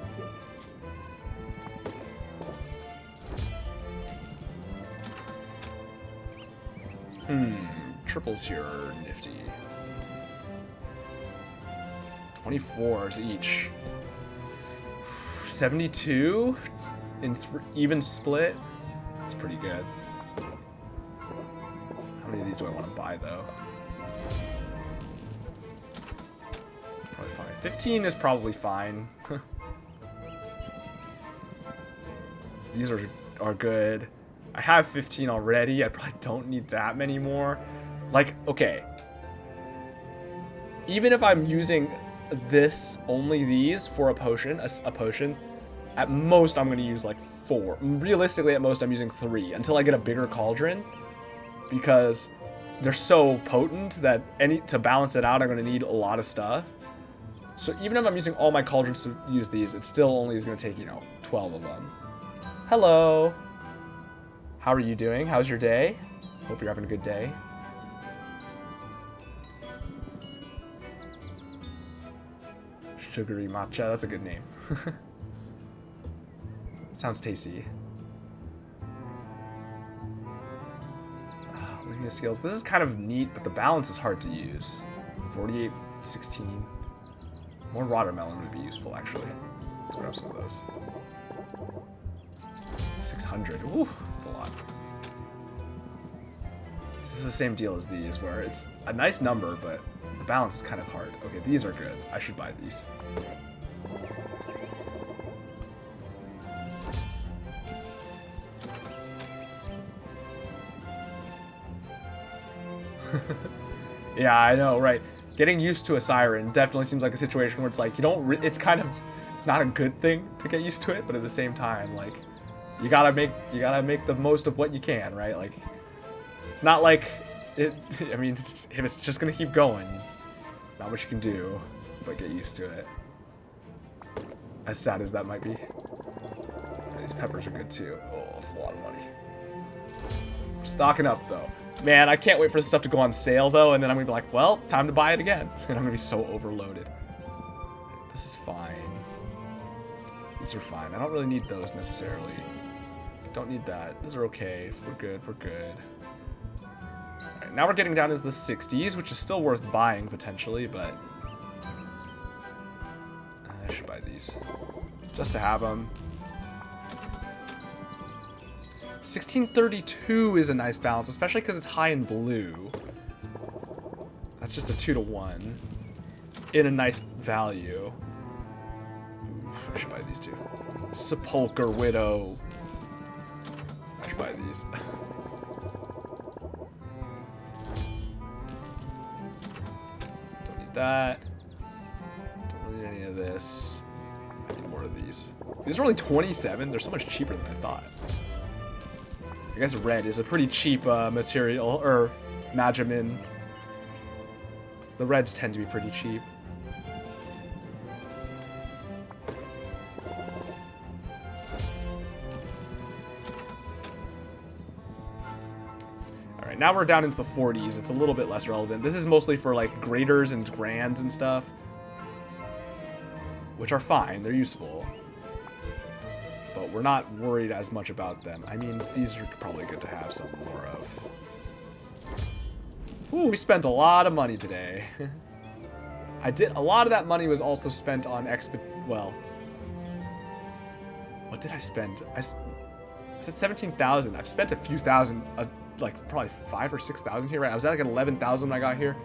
Triples here are nifty. 24s each. 72 in even split. It's pretty good. How many of these do I want to buy, though? Probably fine. 15 is probably fine. These are are good. I have 15 already. I probably don't need that many more. Like, okay. Even if I'm using this, only these for a potion, at most I'm going to use like 4. Realistically, at most I'm using 3 until I get a bigger cauldron, because they're so potent that to balance it out, I'm going to need a lot of stuff. So even if I'm using all my cauldrons to use these, it still only is going to take, 12 of them. Hello. How are you doing? How's your day? Hope you're having a good day. Sugary matcha, that's a good name. Sounds tasty. Looking at skills. This is kind of neat, but the balance is hard to use. 48, 16. More watermelon would be useful, actually. Let's grab some of those. 600. Ooh, that's a lot. This is the same deal as these, where it's a nice number, but the balance is kind of hard. Okay, these are good. I should buy these. Yeah, I know, right? Getting used to a siren definitely seems like a situation where it's like, you don't, it's not a good thing to get used to it, but at the same time, like, you gotta make the most of what you can, right? Like, it's not like I mean, if it's just gonna keep going, it's not much you can do but get used to it. As sad as that might be. These peppers are good too. Oh, it's a lot of money. We're stocking up though. Man, I can't wait for this stuff to go on sale though, and then I'm gonna be like, well, time to buy it again. And I'm gonna be so overloaded. This is fine. These are fine. I don't really need those necessarily. Don't need that. These are okay. We're good. We're good. Alright, now we're getting down into the 60s, which is still worth buying potentially, but I should buy these just to have them. 1632 is a nice balance, especially because it's high in blue. That's just a 2-to-1 in a nice value. Oof, I should buy these two. Sepulchre Widow. I should buy these. Don't need that. Don't need any of this. I need more of these. These are only 27. They're so much cheaper than I thought. I guess red is a pretty cheap material, or Majamin. The reds tend to be pretty cheap. Alright, now we're down into the 40s. It's a little bit less relevant. This is mostly for like graders and grands and stuff, which are fine. They're useful. But we're not worried as much about them. I mean, these are probably good to have some more of. Ooh, we spent a lot of money today. A lot of that money was also spent on well, what did I spend? I said 17,000. I've spent a few thousand, like probably 5,000 or 6,000 here, right? I was at like 11,000 when I got here.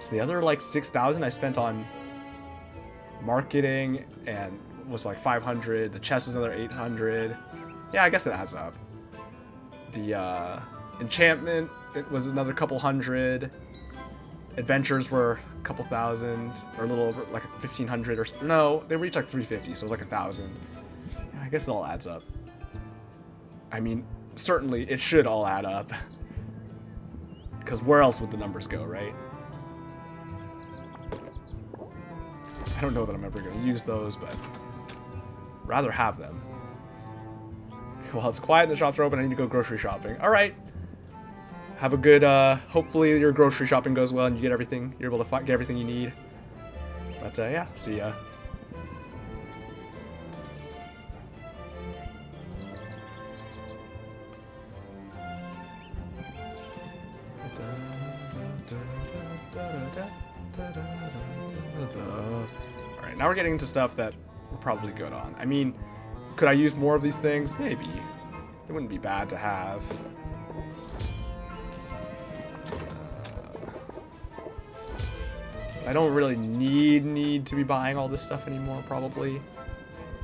So the other like 6,000 I spent on marketing and was like 500. The chest was another 800. Yeah, I guess that adds up. The enchantment, it was another couple hundred. Adventures were a couple thousand, or a little over, like 1,500 or no, they reached like 350, so it was like 1,000. Yeah, I guess it all adds up. I mean, certainly it should all add up, because where else would the numbers go, right? I don't know that I'm ever going to use those, but rather have them. Well, it's quiet and the shops are open. I need to go grocery shopping. All right. Have a good, hopefully your grocery shopping goes well and you get everything, you're able to get everything you need. But, yeah, see ya. Alright, now we're getting into stuff that we're probably good on. I mean, could I use more of these things? Maybe. They wouldn't be bad to have. I don't really need to be buying all this stuff anymore, probably.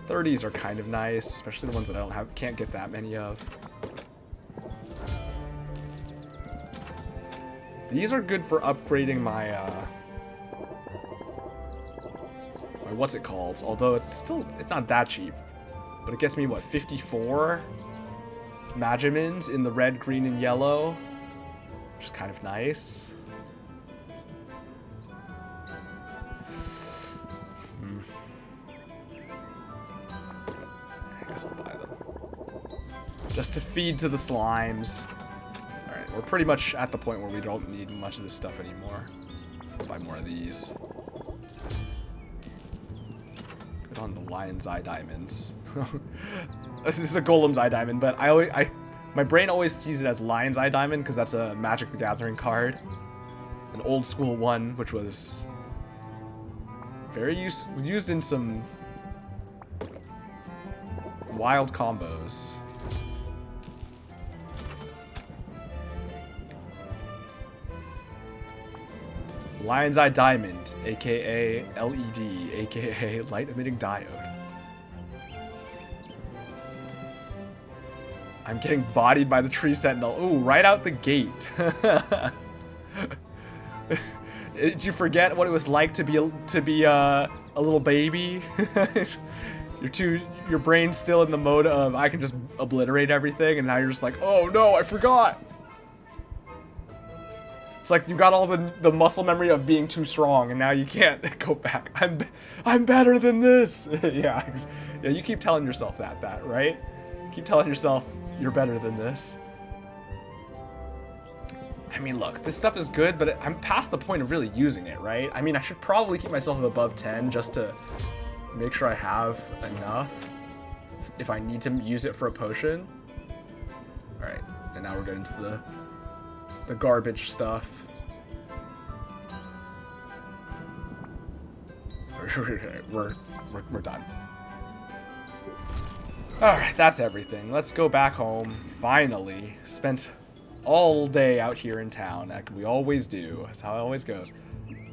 30s are kind of nice, especially the ones that I can't get that many of. These are good for upgrading my, my what's it called? Although it's not that cheap. But it gets me, what, 54 Magimins in the red, green, and yellow? Which is kind of nice. I guess I'll buy them. Just to feed to the slimes. Alright, we're pretty much at the point where we don't need much of this stuff anymore. Let's buy more of these. Good on the lion's eye diamonds. This is a golem's eye diamond, but my brain always sees it as lion's eye diamond because that's a Magic the Gathering card. An old school one, which was very used in some wild combos. Lion's Eye Diamond, aka LED, aka Light Emitting Diode. I'm getting bodied by the Tree Sentinel. Ooh, right out the gate. Did you forget what it was like to be a little baby? Your brain's still in the mode of I can just obliterate everything, and now you're just like, oh no, I forgot. It's like you got all the muscle memory of being too strong, and now you can't go back. I'm better than this. Yeah, you keep telling yourself that, right? Keep telling yourself you're better than this. I mean, look, this stuff is good, but I'm past the point of really using it, right? I mean, I should probably keep myself above 10 just to make sure I have enough if I need to use it for a potion. Alright, and now we're getting to the garbage stuff. We're done. Alright, that's everything. Let's go back home. Finally. Spent all day out here in town, like we always do. That's how it always goes.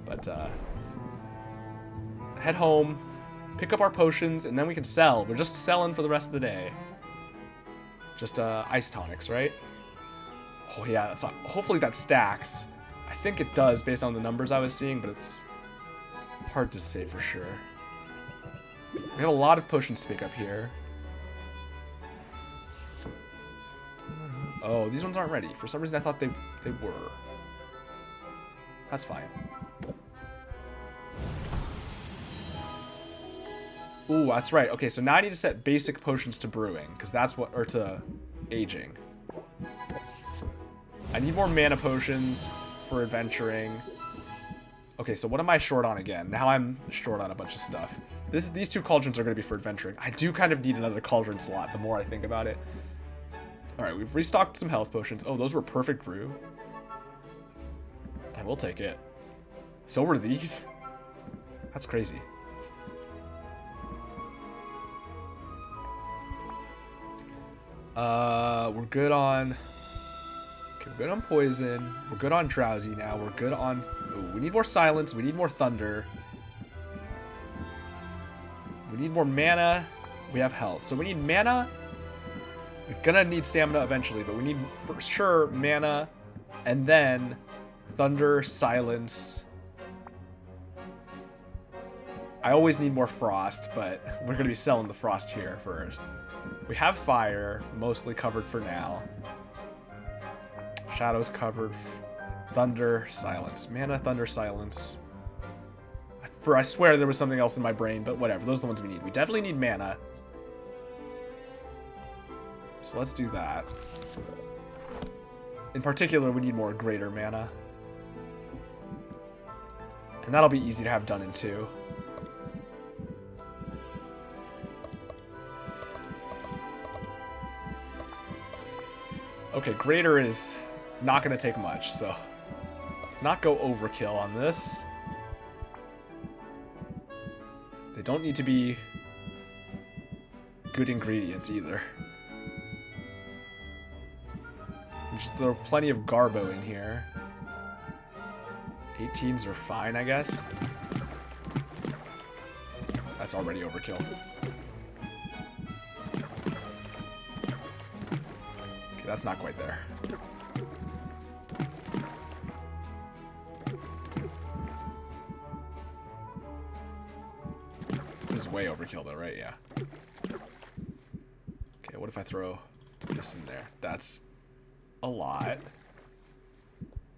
But, head home, pick up our potions, and then we can sell. We're just selling for the rest of the day. Just, ice tonics, right? Oh, yeah, that's not, hopefully that stacks. I think it does based on the numbers I was seeing, but it's hard to say for sure. We have a lot of potions to pick up here. Oh, these ones aren't ready. For some reason, I thought they were. That's fine. Ooh, that's right. Okay, so now I need to set basic potions to brewing, because that's what, or to aging. I need more mana potions for adventuring. Okay, so what am I short on again? Now I'm short on a bunch of stuff. These two cauldrons are going to be for adventuring. I do kind of need another cauldron slot the more I think about it. Alright, we've restocked some health potions. Oh, those were perfect brew. I will take it. So were these. That's crazy. We're good on... Okay, we're good on poison. We're good on drowsy now. We're good on... Ooh, we need more silence. We need more thunder. We need more mana. We have health. So we need mana... We're gonna need stamina eventually, but we need, for sure, mana, and then thunder, silence. I always need more frost, but we're gonna be selling the frost here first. We have fire, mostly covered for now. Shadows covered. Thunder, silence. Mana, thunder, silence. I swear there was something else in my brain, but whatever. Those are the ones we need. We definitely need mana. So let's do that. In particular, we need more greater mana. And that'll be easy to have done in 2. Okay, greater is not going to take much, so let's not go overkill on this. They don't need to be good ingredients either. Just throw plenty of Garbo in here. 18s are fine, I guess. That's already overkill. That's not quite there. This is way overkill though, right? Yeah. Okay, what if I throw this in there? That's a lot.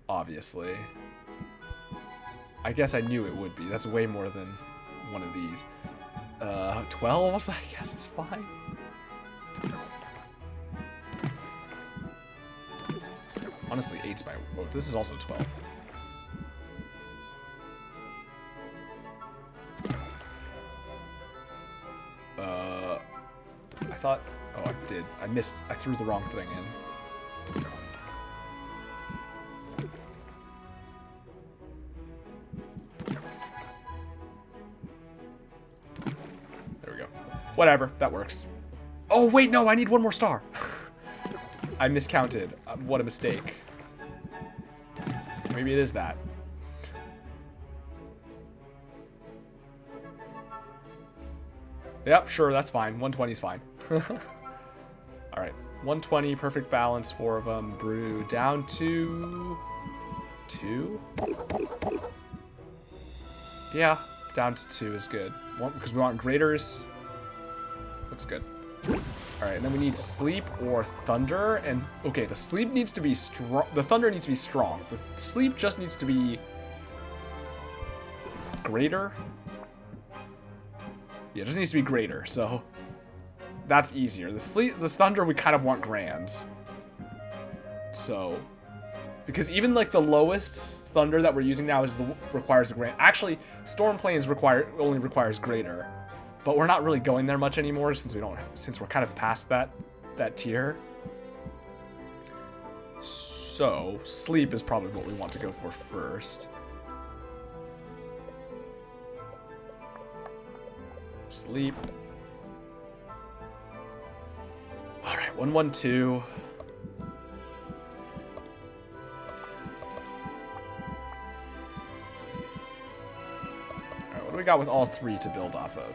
Obviously. I guess I knew it would be. That's way more than one of these. 12, I guess is fine. Honestly, 8's my... Oh, this is also 12. I thought... Oh, I did. I missed. I threw the wrong thing in. There we go. Whatever. That works. Oh, wait, no. I need one more star. I miscounted. What a mistake. Maybe it is that. Yep, sure, that's fine. 120 is fine. Alright, 120, perfect balance, 4 of them. Brew down to... 2? Yeah, down to 2 is good. Because we want graders. Looks good. Alright, and then we need sleep or thunder. And, okay, the sleep needs to be strong. The thunder needs to be strong. The sleep just needs to be... greater? Yeah, it just needs to be greater, so... that's easier. The thunder, we kind of want grands. So... because even, like, the lowest thunder that we're using now requires a grand. Actually, storm planes only requires greater. But we're not really going there much anymore since we're kind of past that tier. So, sleep is probably what we want to go for first. Sleep. Alright, 112. Alright, what do we got with all 3 to build off of?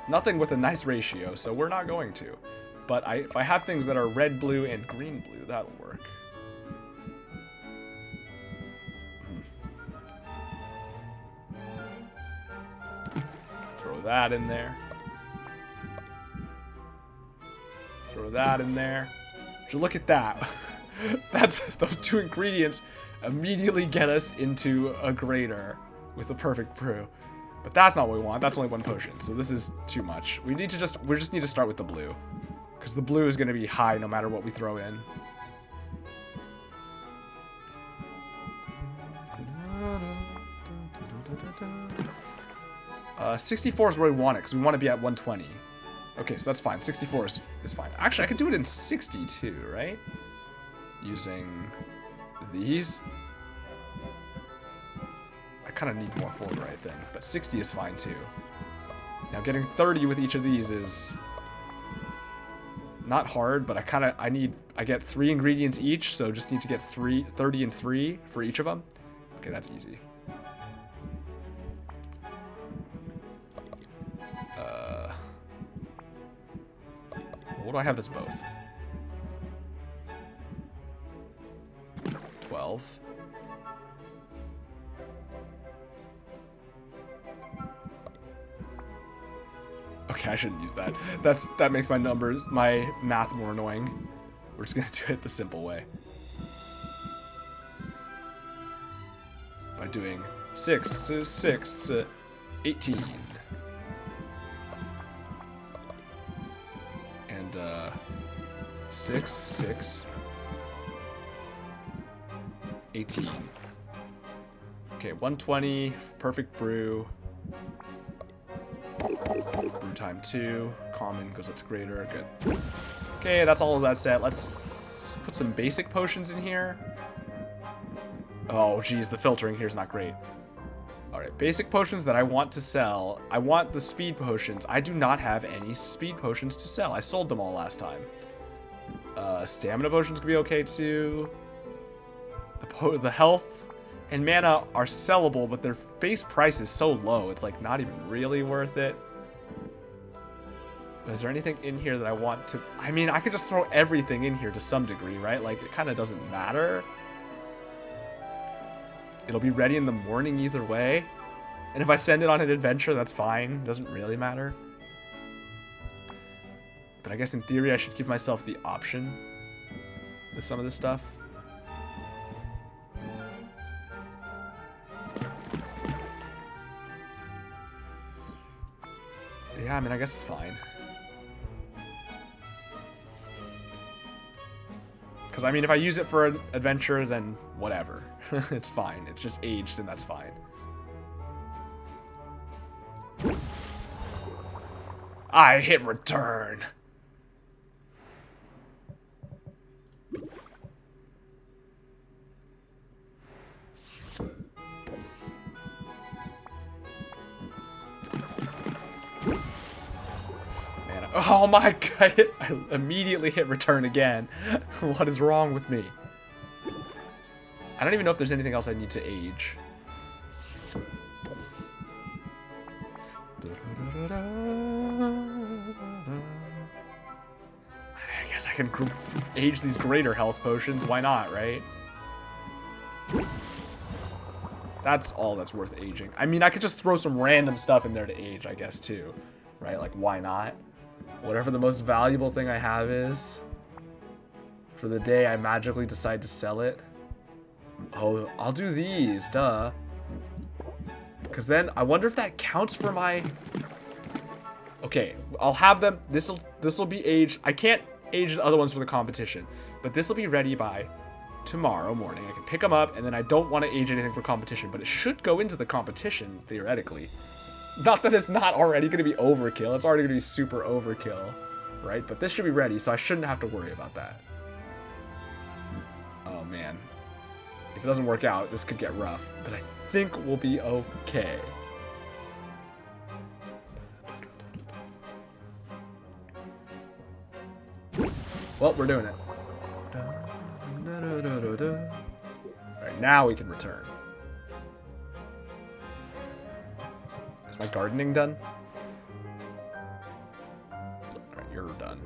Nothing with a nice ratio, so we're not going to. But if I have things that are red, blue, and green, blue, that'll work. Throw that in there. Throw that in there. So look at that. Those 2 ingredients immediately get us into a grader with a perfect brew. But that's not what we want. That's only 1 potion, so this is too much. We just need to start with the blue, because the blue is going to be high no matter what we throw in. 64 is where we want it, because we want to be at 120. Okay, so that's fine. 64 is fine. Actually, I could do it in 62, right? Using these. I kind of need more forward right then, but 60 is fine too. Now getting 30 with each of these is not hard, but I get 3 ingredients each, so just need to get 30 and 3 for each of them. Okay, that's easy. What do I have that's both? 12. Okay, I shouldn't use that. That makes my math more annoying. We're just gonna do it the simple way. By doing 6 to 6 to 18. And 6, 6, 18. Okay, 120, perfect brew. Brew time 2, common goes up to greater, good. Okay, that's all of that set. Let's put some basic potions in here. Oh, geez, the filtering here is not great. Alright, basic potions that I want to sell. I want the speed potions. I do not have any speed potions to sell. I sold them all last time. Stamina potions could be okay too. The health and mana are sellable, but their base price is so low, it's like not even really worth it. But is there anything in here that I want to... I mean, I could just throw everything in here to some degree, right? Like, it kind of doesn't matter. It'll be ready in the morning either way. And if I send it on an adventure, that's fine. Doesn't really matter. But I guess in theory, I should give myself the option with some of this stuff. Yeah, I mean, I guess it's fine. Because, I mean, if I use it for an adventure, then whatever. It's fine. It's just aged, and that's fine. I hit return. Man, oh my god, I immediately hit return again. What is wrong with me? I don't even know if there's anything else I need to age. I guess I can age these greater health potions. Why not, right? That's all that's worth aging. I mean, I could just throw some random stuff in there to age, I guess, too. Right? Like, why not? Whatever the most valuable thing I have is, for the day I magically decide to sell it. Oh, I'll do these, duh. Because then, I wonder if that counts for my... Okay, I'll have them... This'll be aged... I can't age the other ones for the competition. But this'll be ready by tomorrow morning. I can pick them up, and then I don't want to age anything for competition. But it should go into the competition, theoretically. Not that it's not already going to be overkill. It's already going to be super overkill, right? But this should be ready, so I shouldn't have to worry about that. Oh, man. If it doesn't work out, this could get rough. But I think we'll be okay. Well, we're doing it. Alright, now we can return. Is my gardening done? Alright, you're done.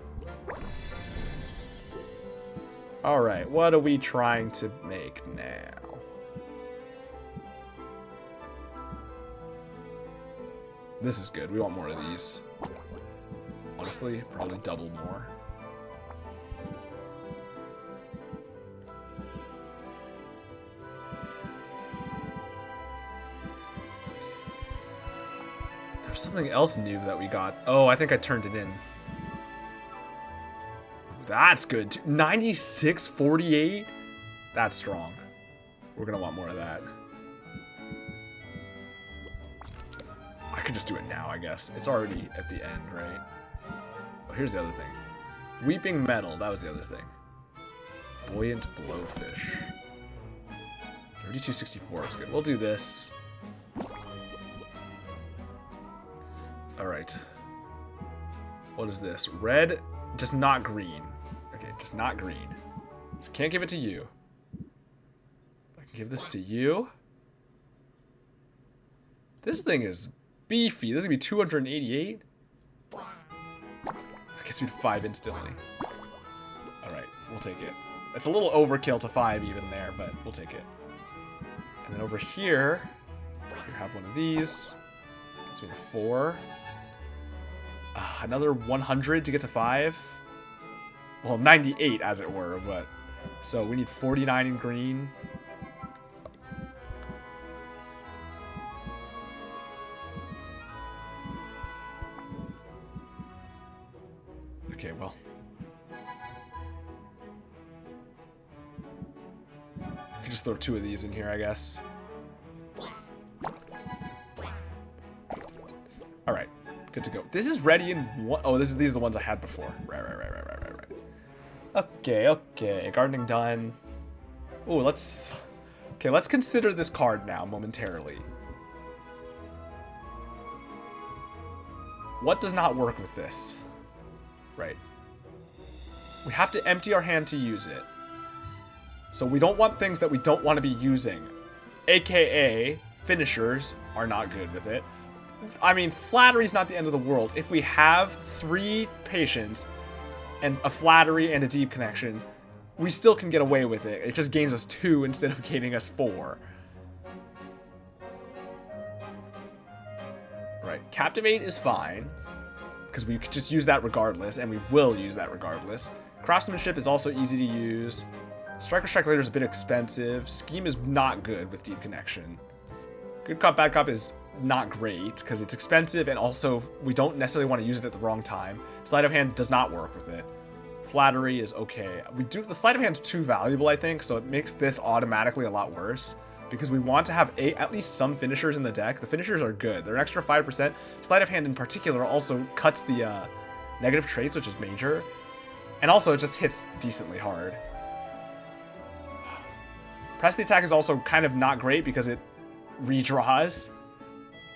Alright, what are we trying to make now? This is good. We want more of these. Honestly, probably double more. There's something else new that we got. Oh, I think I turned it in. That's good too. 96.48? That's strong. We're gonna want more of that. I could just do it now, I guess. It's already at the end, right? Oh, here's the other thing. Weeping Metal, that was the other thing. Buoyant Blowfish. 32.64 is good. We'll do this. Alright. What is this? Red, just not green. Okay, just not green. So can't give it to you. I can give this to you. This thing is beefy. This is gonna be 288. It gets me to 5 instantly. Alright, we'll take it. It's a little overkill to 5 even there, but we'll take it. And then over here, you have one of these. Gets me to 4. Another 100 to get to 5. Well, 98 as it were, but... So we need 49 in green. Okay, well. I can just throw 2 of these in here, I guess. Alright. Good to go. This is ready in one... Oh, these are the ones I had before. Right. Okay. Gardening done. Ooh, let's... Okay, let's consider this card now, momentarily. What does not work with this? Right. We have to empty our hand to use it. So we don't want things that we don't want to be using. AKA, finishers are not good with it. I mean, flattery's not the end of the world. If we have 3 patience and a flattery and a deep connection, we still can get away with it. It just gains us 2 instead of gaining us 4. Right, Captivate is fine, because we could just use that regardless, and we will use that regardless. Craftsmanship is also easy to use. Striker Strike Later is a bit expensive. Scheme is not good with Deep Connection. Good Cop, Bad Cop is not great, because it's expensive, and also we don't necessarily want to use it at the wrong time. Sleight of Hand does not work with it. Flattery is okay. The Sleight of Hand's too valuable, I think, so it makes this automatically a lot worse. Because we want to have at least some finishers in the deck. The finishers are good. They're an extra 5%. Sleight of Hand in particular also cuts the negative traits, which is major. And also it just hits decently hard. Press the Attack is also kind of not great because it redraws.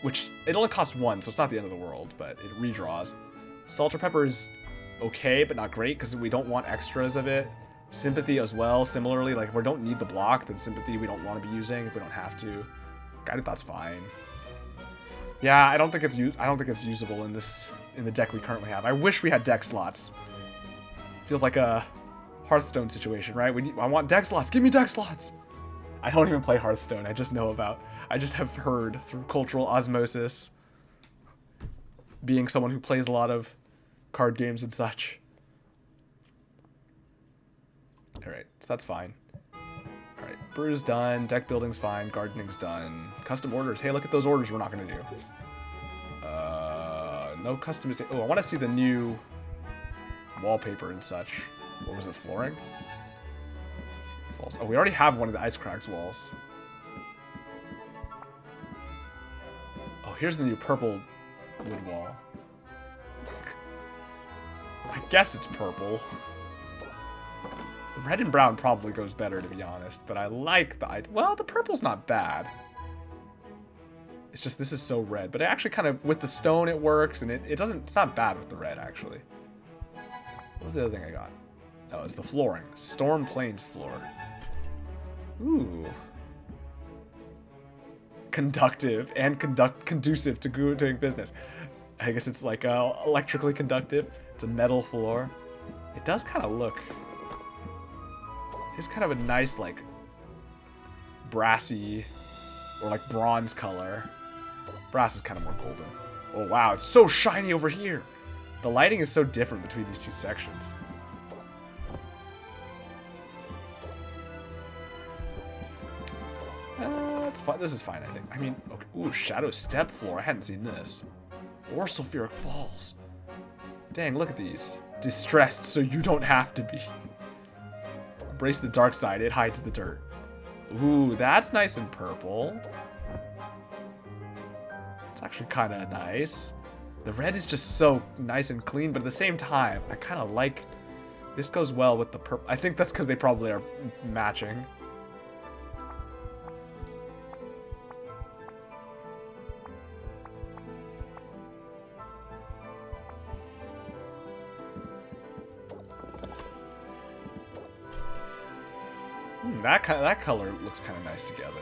Which, it only costs 1, so it's not the end of the world, but it redraws. Salt or Pepper is okay, but not great because we don't want extras of it. Sympathy as well, similarly, like if we don't need the block, then Sympathy we don't want to be using if we don't have to. Guided Thought's fine. Yeah, I don't think it's usable in the deck we currently have. I wish we had deck slots. Feels like a Hearthstone situation, right? I want deck slots. Give me deck slots. I don't even play Hearthstone. I just have heard through cultural osmosis, being someone who plays a lot of card games and such. Alright, so that's fine. Alright, brew's done, deck building's fine, gardening's done. Custom orders. Hey, look at those orders we're not going to do. No customization. Oh, I want to see the new wallpaper and such. What was it, flooring? Falls. Oh, we already have one of the Ice Cracks walls. Oh, here's the new purple wood wall. I guess it's purple. The red and brown probably goes better, to be honest, but I like well, the purple's not bad. It's just this is so red, but it actually kind of, with the stone it works, and it's not bad with the red, actually. What was the other thing I got? Oh, it's the flooring. Storm Plains floor. Ooh. Conductive and conducive to doing business. I guess it's like electrically conductive. It's a metal floor. It does kind of look... It's kind of a nice, like, brassy or like bronze color. Brass is kind of more golden. Oh wow, it's so shiny over here. The lighting is so different between these two sections. It's fine. This is fine, I think. I mean, okay. Ooh, Shadow Step floor. I hadn't seen this. Or Sulfuric Falls. Dang, look at these. Distressed, so you don't have to be. Embrace the dark side. It hides the dirt. Ooh, that's nice and purple. It's actually kind of nice. The red is just so nice and clean, but at the same time, I kind of like... This goes well with the purple. I think that's because they probably are matching. That color looks kind of nice together.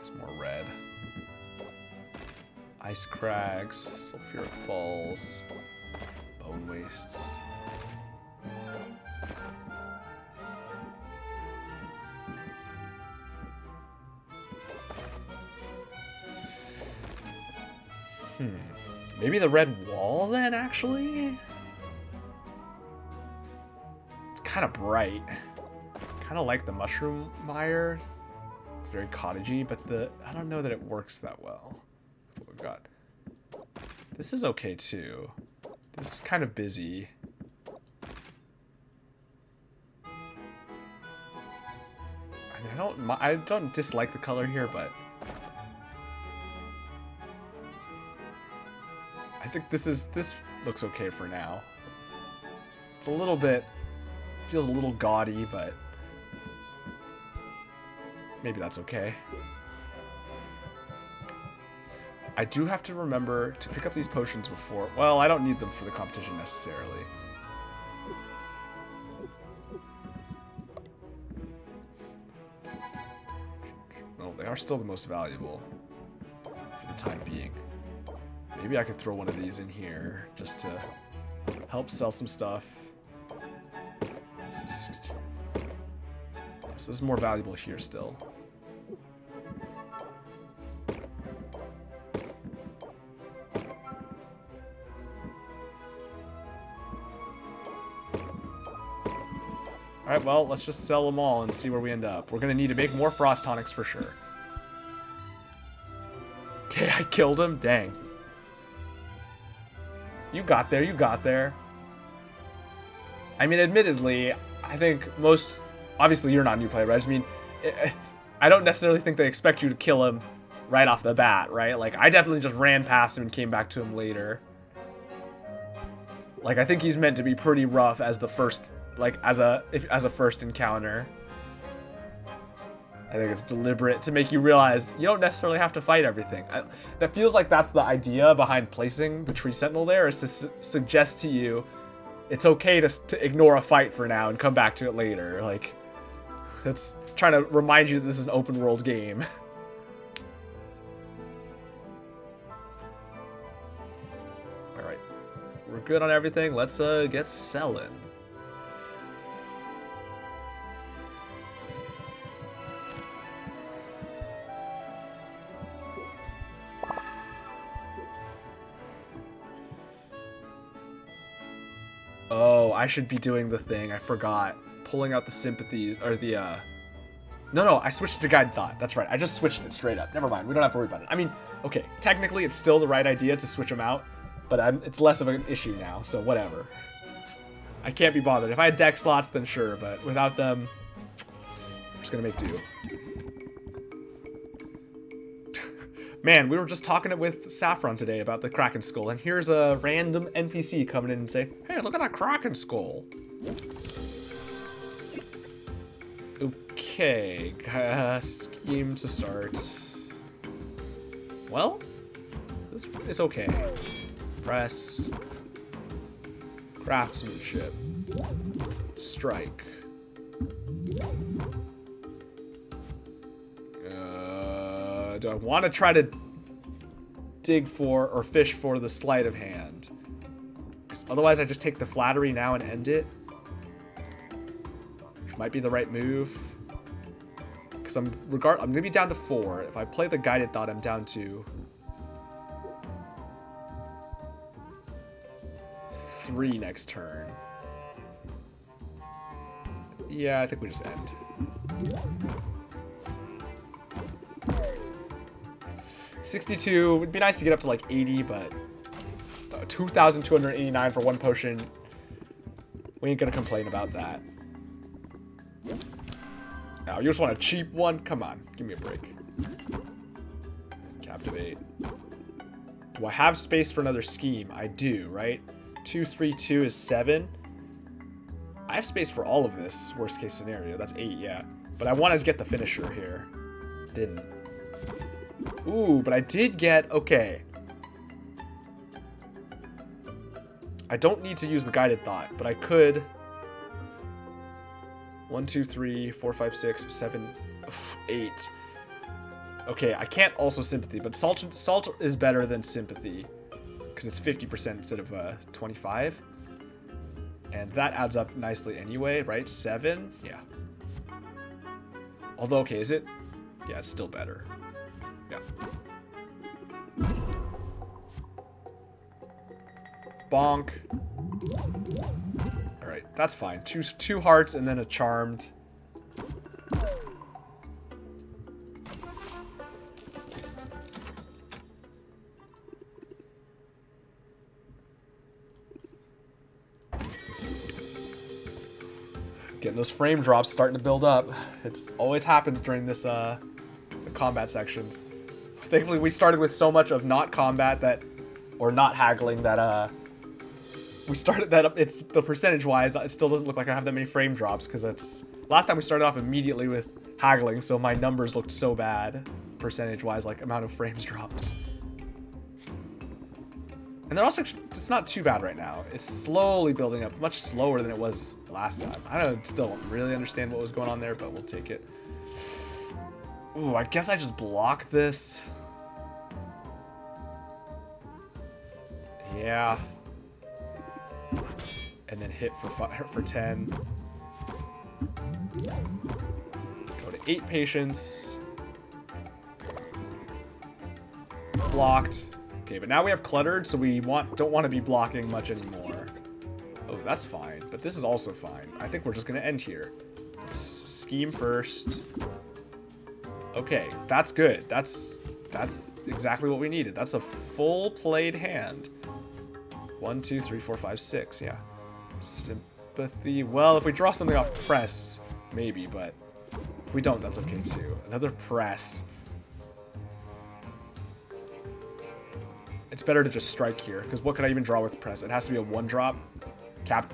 Some more red. Ice Crags, Sulfuric Falls, Bone Wastes. Maybe the red wall then, actually? It's kind of bright. Kind of like the mushroom mire. It's very cottagey, but I don't know that it works that well. That's what we've got. This is okay too. This is kind of busy. I mean, I don't dislike the color here, but I think this looks okay for now. It's a little bit, feels a little gaudy, but maybe that's okay. I do have to remember to pick up these potions before. Well, I don't need them for the competition necessarily. they are still the most valuable for the time being. Maybe I could throw one of these in here just to help sell some stuff. This is 16. So this is more valuable here still. Alright, well, let's just sell them all and see where we end up. We're going to need to make more frost tonics for sure. Okay, I killed him. Dang. You got there, you got there. I mean, admittedly, I think most... Obviously, you're not a new player, but I just mean... I don't necessarily think they expect you to kill him right off the bat, right? Like, I definitely just ran past him and came back to him later. Like, I think he's meant to be pretty rough as the first... Like, as a first encounter. I think it's deliberate to make you realize you don't necessarily have to fight everything. That feels like that's the idea behind placing the Tree Sentinel there, is to suggest to you it's okay to ignore a fight for now and come back to it later. Like, it's trying to remind you that this is an open world game. Alright. We're good on everything. Let's get selling. Oh, I should be doing the thing. I forgot. Pulling out the sympathies, or the, No, I switched to Guided Thought. That's right. I just switched it straight up. Never mind. We don't have to worry about it. I mean, okay, technically it's still the right idea to switch them out, but it's less of an issue now, so whatever. I can't be bothered. If I had deck slots, then sure, but without them, I'm just gonna make do. Man, we were just talking with Saffron today about the Kraken Skull, and here's a random NPC coming in and say, hey, look at that Kraken Skull. Okay, scheme to start. Well, this is okay. Press. Craftsmanship. Strike. Do I want to try to dig for or fish for the sleight of hand? Otherwise, I just take the flattery now and end it. Which might be the right move. Because I'm going to be down to 4. If I play the Guided Thought, I'm down to 3 next turn. Yeah, I think we just end. 62 would be nice to get up to like 80, but 2,289 for 1 potion. We ain't gonna complain about that. Now, you just want a cheap one? Come on, give me a break. Captivate. Do I have space for another scheme? I do, right? 2, 3, 2 is 7. I have space for all of this, worst case scenario. That's 8, yeah. But I wanted to get the finisher here. Didn't. Ooh, but I did get... Okay. I don't need to use the Guided Thought, but I could... 1, 2, 3, 4, 5, 6, 7, 8. Okay, I can't also Sympathy, but Salt is better than Sympathy. Because it's 50% instead of 25. And that adds up nicely anyway, right? 7? Yeah. Although, okay, is it? Yeah, it's still better. Yeah. Bonk. Alright, that's fine. Two hearts and then a charmed. Getting those frame drops starting to build up. It's always happens during this the combat sections. Thankfully, we started with so much of not combat that, or not haggling that we started that. It's the percentage wise, it still doesn't look like I have that many frame drops because that's last time we started off immediately with haggling, so my numbers looked so bad percentage wise, like amount of frames dropped. And they're also, it's not too bad right now. It's slowly building up, much slower than it was last time. I still don't really understand what was going on there, but we'll take it. Ooh, I guess I just block this. Yeah. And then hit for 10. Go to 8 patients. Blocked. Okay, but now we have cluttered, so we don't want to be blocking much anymore. Oh, that's fine, but this is also fine. I think we're just gonna end here. Let's scheme first. Okay, that's good. That's exactly what we needed. That's a full played hand. 1, 2, 3, 4, 5, 6. Yeah. Sympathy. Well, if we draw something off press, maybe, but if we don't, that's okay too. Another press. It's better to just strike here, because what could I even draw with press? It has to be a 1-drop.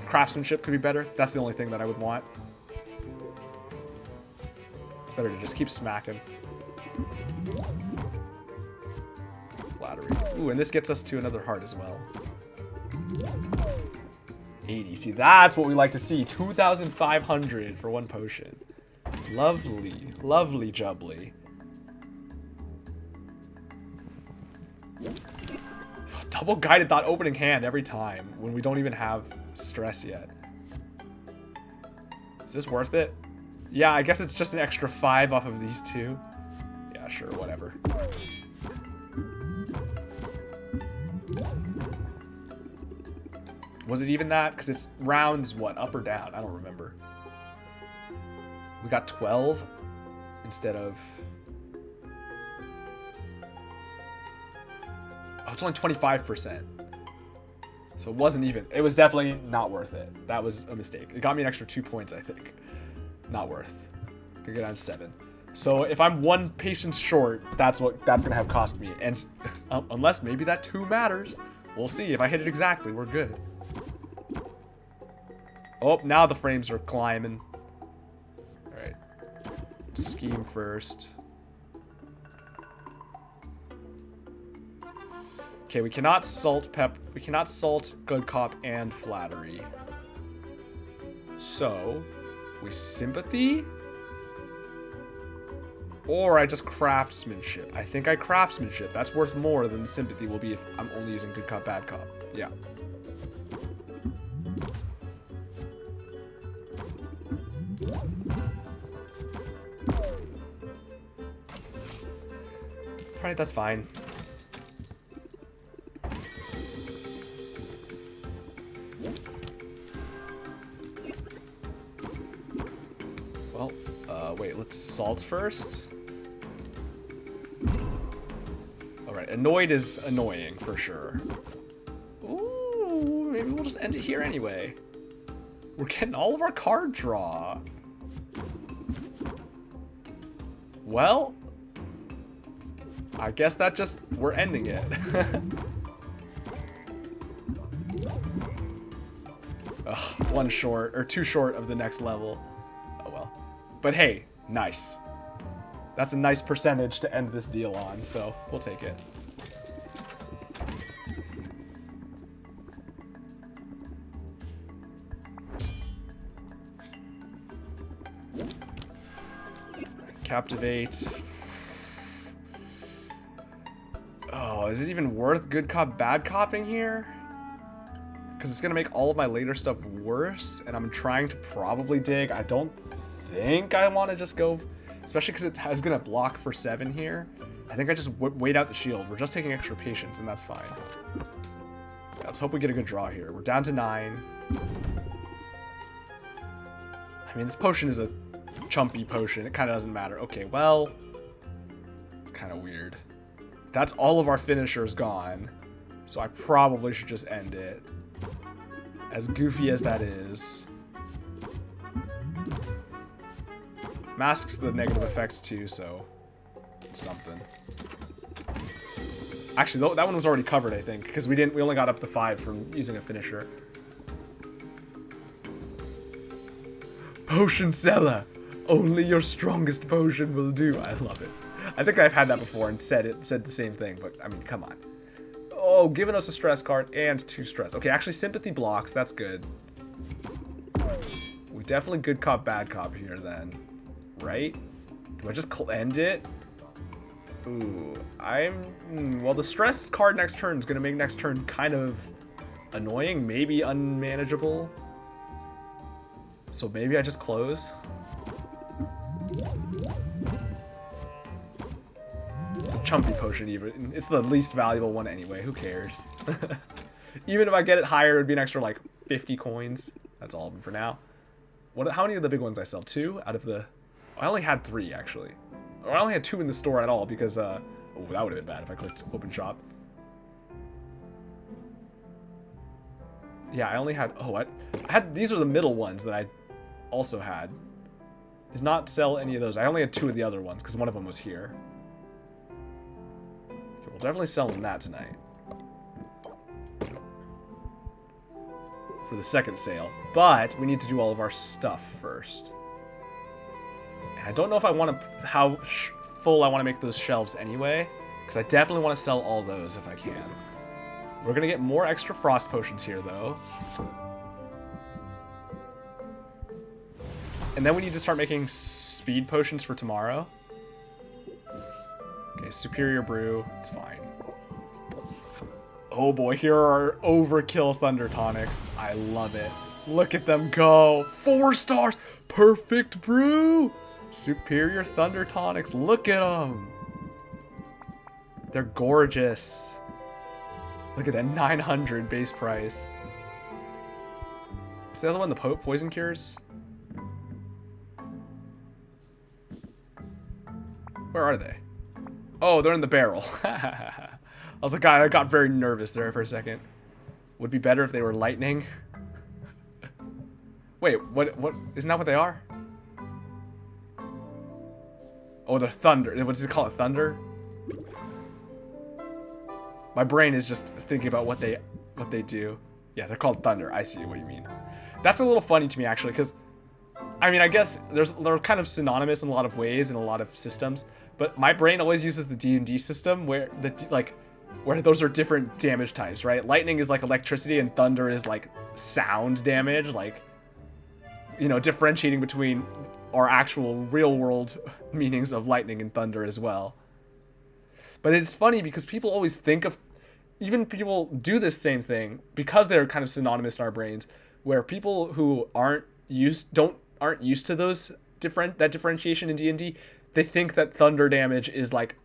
Craftsmanship could be better. That's the only thing that I would want. It's better to just keep smacking. Flattery. Ooh, and this gets us to another heart as well. 80. See, that's what we like to see. 2,500 for 1 potion. Lovely. Lovely jubbly. Double guided thought opening hand every time when we don't even have stress yet. Is this worth it? Yeah, I guess it's just an extra 5 off of these 2. Yeah, sure, whatever. Was it even that? Because it's rounds, what, up or down? I don't remember. We got 12 instead of... Oh, it's only 25%. So it wasn't even. It was definitely not worth it. That was a mistake. It got me an extra 2 points, I think. Not worth. Could get on 7. So if I'm 1 patience short, that's gonna have cost me. And unless maybe that 2 matters. We'll see. If I hit it exactly, we're good. Oh, now the frames are climbing. Alright. Scheme first. Okay, we cannot salt we cannot salt good cop and flattery. So, we sympathy? Or I just craftsmanship. I think I craftsmanship. That's worth more than the sympathy will be if I'm only using good cop, bad cop. Yeah. Alright, that's fine. Well, wait, let's salt first. Alright, annoyed is annoying for sure. Ooh, maybe we'll just end it here anyway. We're getting all of our card draw. Well, I guess that just, we're ending it. Ugh, 1 short, or 2 short of the next level. Oh well. But hey, nice. That's a nice percentage to end this deal on, so we'll take it. Captivate. Oh, is it even worth good cop, bad copping here? Because it's going to make all of my later stuff worse, and I'm trying to probably dig. I don't think I want to just go, especially because it is going to block for 7 here. I think I just wait out the shield. We're just taking extra patience, and that's fine. Yeah, let's hope we get a good draw here. We're down to 9. I mean, this potion is a chumpy potion. It kind of doesn't matter. Okay, well, it's kind of weird. That's all of our finishers gone, so I probably should just end it. As goofy as that is. Masks the negative effects too, so it's something. Actually, that one was already covered, I think, because we only got up to 5 from using a finisher. Potion seller. Only your strongest potion will do. I love it. I think I've had that before and said the same thing, but I mean, come on. Oh, giving us a stress card and 2 stress. Okay, actually sympathy blocks, that's good. We definitely good cop, bad cop here then, right? Do I just end it? Ooh, well, the stress card next turn is going to make next turn kind of annoying, maybe unmanageable. So maybe I just close. It's a chumpy potion, even. It's the least valuable one anyway. Who cares? Even if I get it higher, it would be an extra, like, 50 coins. That's all of them for now. How many of the big ones I sell? 2 out of the... I only had 3, actually. Or I only had 2 in the store at all because, oh, that would have been bad if I clicked open shop. Yeah, I only had... Oh, I had... These are the middle ones that I also had. Did not sell any of those. I only had 2 of the other ones because one of them was here. So we'll definitely sell them that tonight. For the second sale. But we need to do all of our stuff first. And I don't know if I want to... How full I want to make those shelves anyway. Because I definitely want to sell all those if I can. We're going to get more extra frost potions here, though. And then we need to start making speed potions for tomorrow. Okay, superior brew. It's fine. Oh boy, here are our overkill thunder tonics. I love it. Look at them go. 4 stars. Perfect brew. Superior thunder tonics. Look at them. They're gorgeous. Look at that, 900 base price. Is the other one the poison cures? Where are they? Oh, they're in the barrel. I was like, I got very nervous there for a second. Would be better if they were lightning. Wait, what? Isn't that what they are? Oh, they're thunder. What does it call it? Thunder? My brain is just thinking about what they do. Yeah, they're called thunder. I see what you mean. That's a little funny to me, actually, because I mean, I guess they're kind of synonymous in a lot of ways in a lot of systems, but my brain always uses the D&D system where where those are different damage types, right? Lightning is like electricity and thunder is like sound damage, like, you know, differentiating between our actual real world meanings of lightning and thunder as well. But it's funny because people always think of, even people do this same thing because they're kind of synonymous in our brains, where people who aren't used to those that differentiation in D&D, they think that thunder damage is like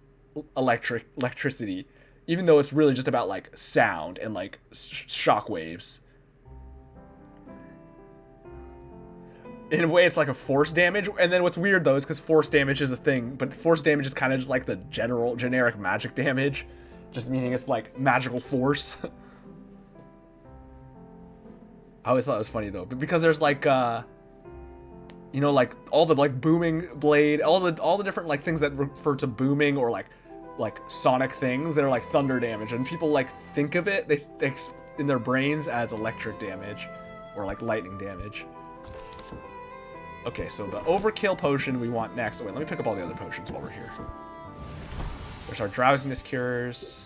electricity, even though it's really just about like sound and like shock waves. In a way, it's like a force damage, and then what's weird though is because force damage is a thing, but force damage is kind of just like the generic magic damage, just meaning it's like magical force. I always thought it was funny though, but because there's like you know, like all the like booming blade, all the different like things that refer to booming or like sonic things, they're like thunder damage, and people like think of it they in their brains as electric damage or like lightning damage. Okay, so the overkill potion we want next. Oh, wait, let me pick up all the other potions while we're here. There's our drowsiness cures.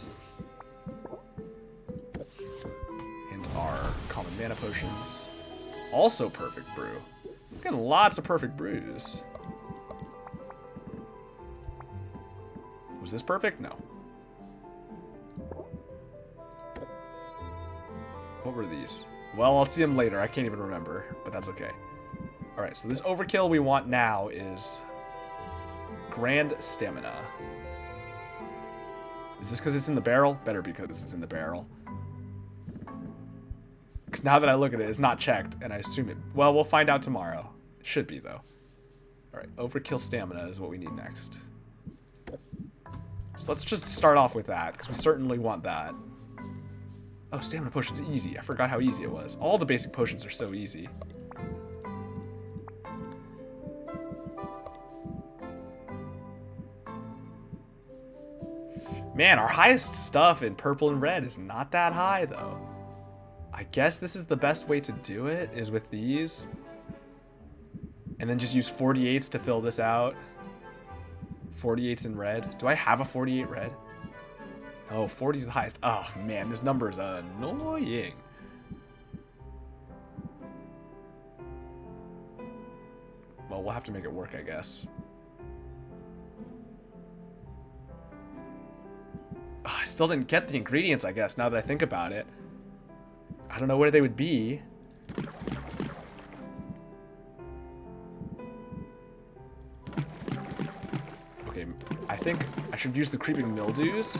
And our common mana potions. Also perfect brew. We're getting lots of perfect brews. Was this perfect? No. What were these? Well, I'll see them later. I can't even remember, but that's okay. Alright, so this overkill we want now is Grand Stamina. Is this because it's in the barrel? Better because it's in the barrel. Because now that I look at it, it's not checked, and I assume it... Well, we'll find out tomorrow. It should be, though. Alright, overkill stamina is what we need next. So let's just start off with that, because we certainly want that. Oh, stamina potion's easy. I forgot how easy it was. All the basic potions are so easy. Man, our highest stuff in purple and red is not that high, though. I guess this is the best way to do it, is with these. And then just use 48s to fill this out. 48s in red. Do I have a 48 red? Oh, 40 is the highest. Oh, man, this number is annoying. Well, we'll have to make it work, I guess. still didn't get the ingredients, I guess, now that I think about it. I don't know where they would be. Okay, I think I should use the creeping mildews.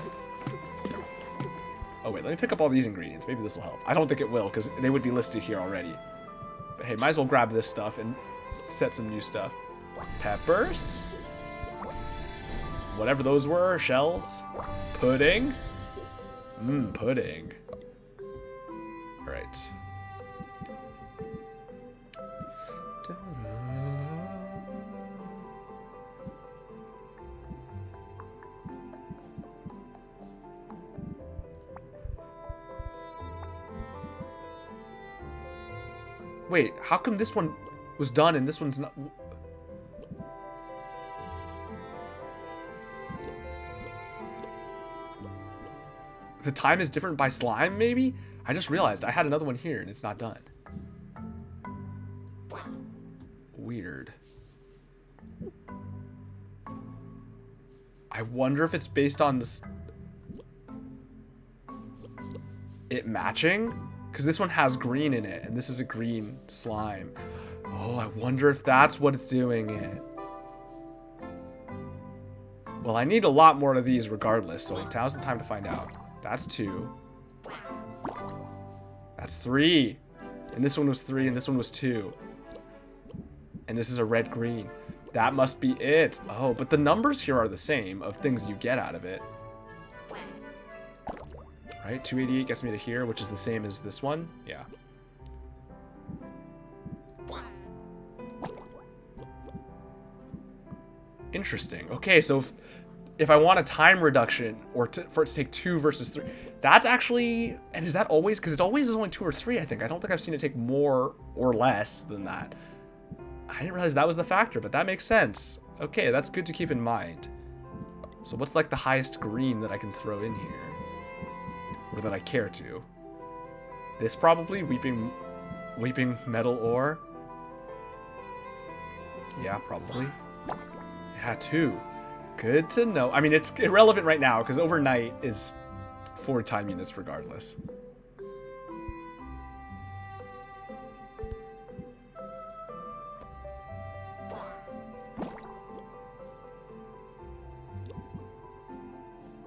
Oh wait, let me pick up all these ingredients. Maybe this will help. I don't think it will, because they would be listed here already. But hey, might as well grab this stuff and set some new stuff. Peppers. Whatever those were, shells. Pudding. Pudding. Alright. Wait, how come this one was done and this one's not? The time is different by slime, maybe? I just realized I had another one here and it's not done. Weird. I wonder if it's based on this... it matching? Because this one has green in it, and this is a green slime. Oh, I wonder if that's what it's doing it. Well, I need a lot more of these regardless, so now's the time to find out. That's 2. That's 3. And this one was 3, and this one was 2. And this is a red-green. That must be it. Oh, but the numbers here are the same of things you get out of it. Right, 288 gets me to here, which is the same as this one. Yeah. Interesting. Okay, so if I want a time reduction, or for it to take 2 versus 3, that's actually... and is that always? Because it always is only 2 or 3, I think. I don't think I've seen it take more or less than that. I didn't realize that was the factor, but that makes sense. Okay, that's good to keep in mind. So what's like the highest green that I can throw in here? Or that I care to? This probably? Weeping metal ore? Yeah, probably. Yeah, 2. Good to know. I mean, it's irrelevant right now, because overnight is 4 time units regardless.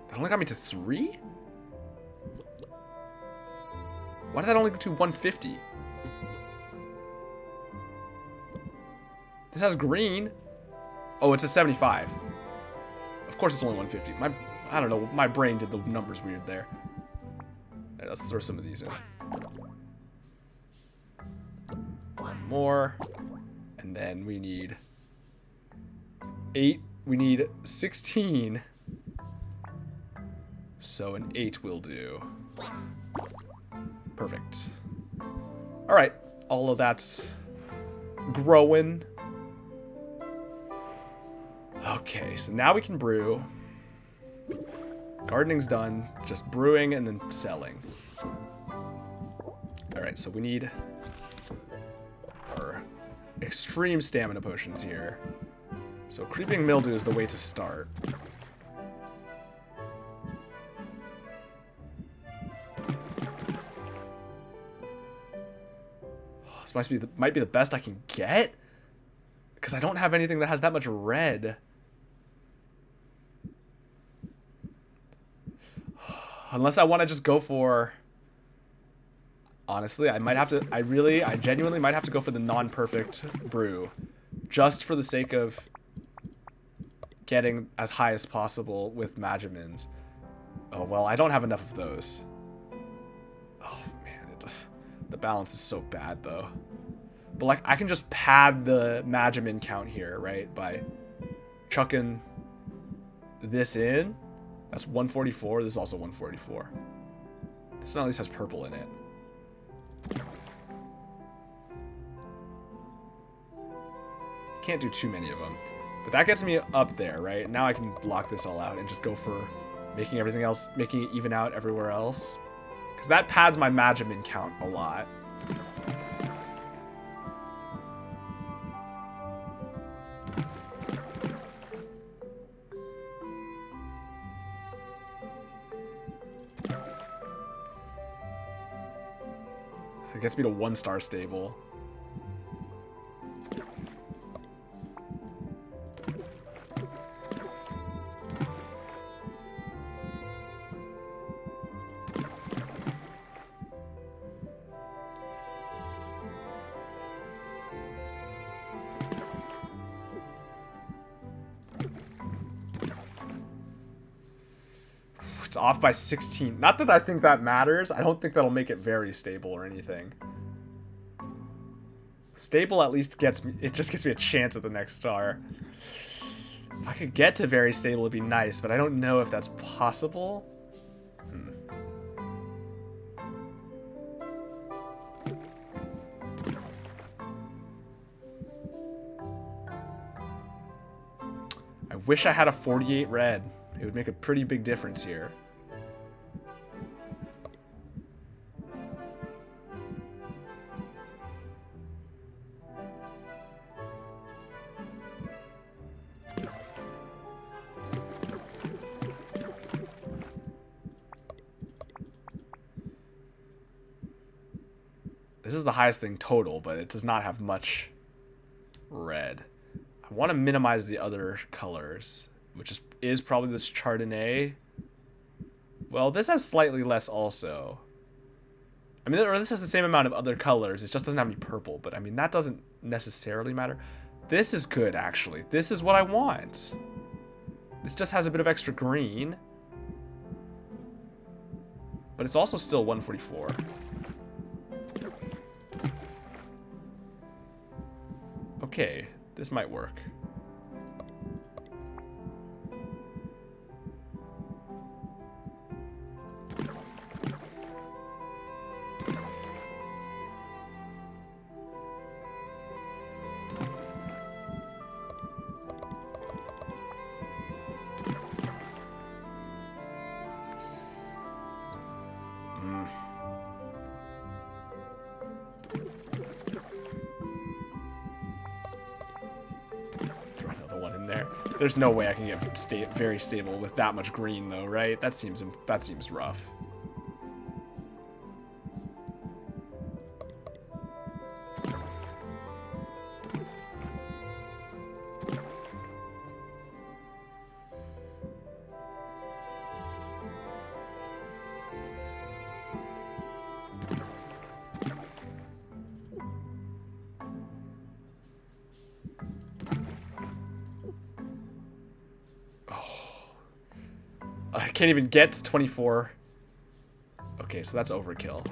That only got me to 3? Why did that only go to 150? This has green. Oh, it's a 75. Of course it's only 150. I don't know, my brain did the numbers weird there. Right, let's throw some of these in. One more. And then we need 8. We need 16. So an 8 will do. Perfect. All right, all of that's growing. Okay, so now we can brew. Gardening's done. Just brewing and then selling. All right, so we need our extreme stamina potions here. So creeping mildew is the way to start. This might be the best I can get, because I don't have anything that has that much red. Unless I want to just go for... honestly, I genuinely might have to go for the non-perfect brew, just for the sake of getting as high as possible with Magimins. Oh well, I don't have enough of those. Oh man, the balance is so bad though. But like, I can just pad the Magimin count here, right? By chucking this in. That's 144. This is also 144. This one at least has purple in it. Can't do too many of them. But that gets me up there, right? Now I can block this all out and just go for making everything else, making it even out everywhere else. Because that pads my Magimin count a lot. It gets me to 1-star stable. It's off by 16. Not that I think that matters. I don't think that'll make it very stable or anything. Stable at least gets me... It just gives me a chance at the next star. If I could get to very stable, it'd be nice, but I don't know if that's possible. I wish I had a 48 red. It would make a pretty big difference here. This is the highest thing total, but it does not have much red. I want to minimize the other colors, which is probably this Chardonnay. Well, this has slightly less also. I mean, or this has the same amount of other colors. It just doesn't have any purple, but I mean, that doesn't necessarily matter. This is good, actually. This is what I want. This just has a bit of extra green. But it's also still 144. Okay, this might work. There's no way I can get very stable with that much green, though, right? That seems rough. I can't even get to 24. Okay, so that's overkill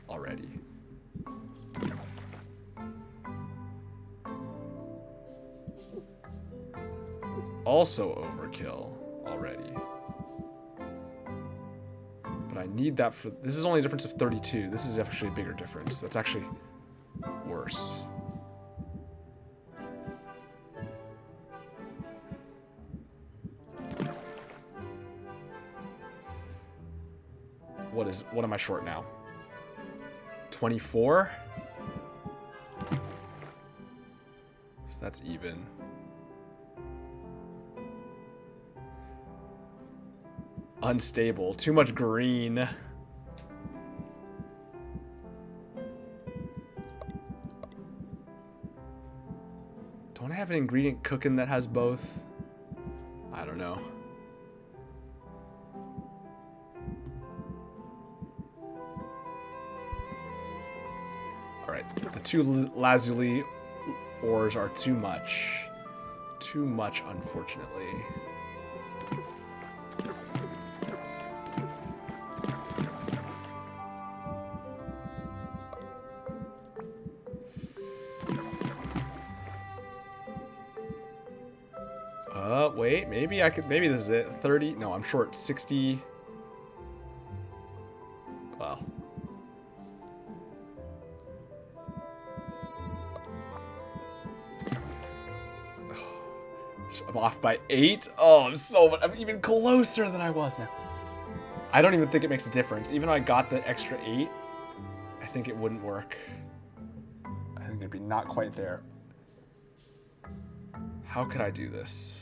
already. Also overkill already. But I need that for... This is only a difference of 32. This is actually a bigger difference. That's actually worse. What am I short now? 24? So that's even. Unstable. Too much green. Don't I have an ingredient cooking that has both? I don't know. The two lazuli ores are too much. Too much, unfortunately. Wait, maybe I could, maybe this is it. 30, no, I'm short 60. Well. I'm off by 8. Oh, I'm even closer than I was now. I don't even think it makes a difference. Even though I got the extra 8, I think it wouldn't work. I think it'd be not quite there. How could I do this?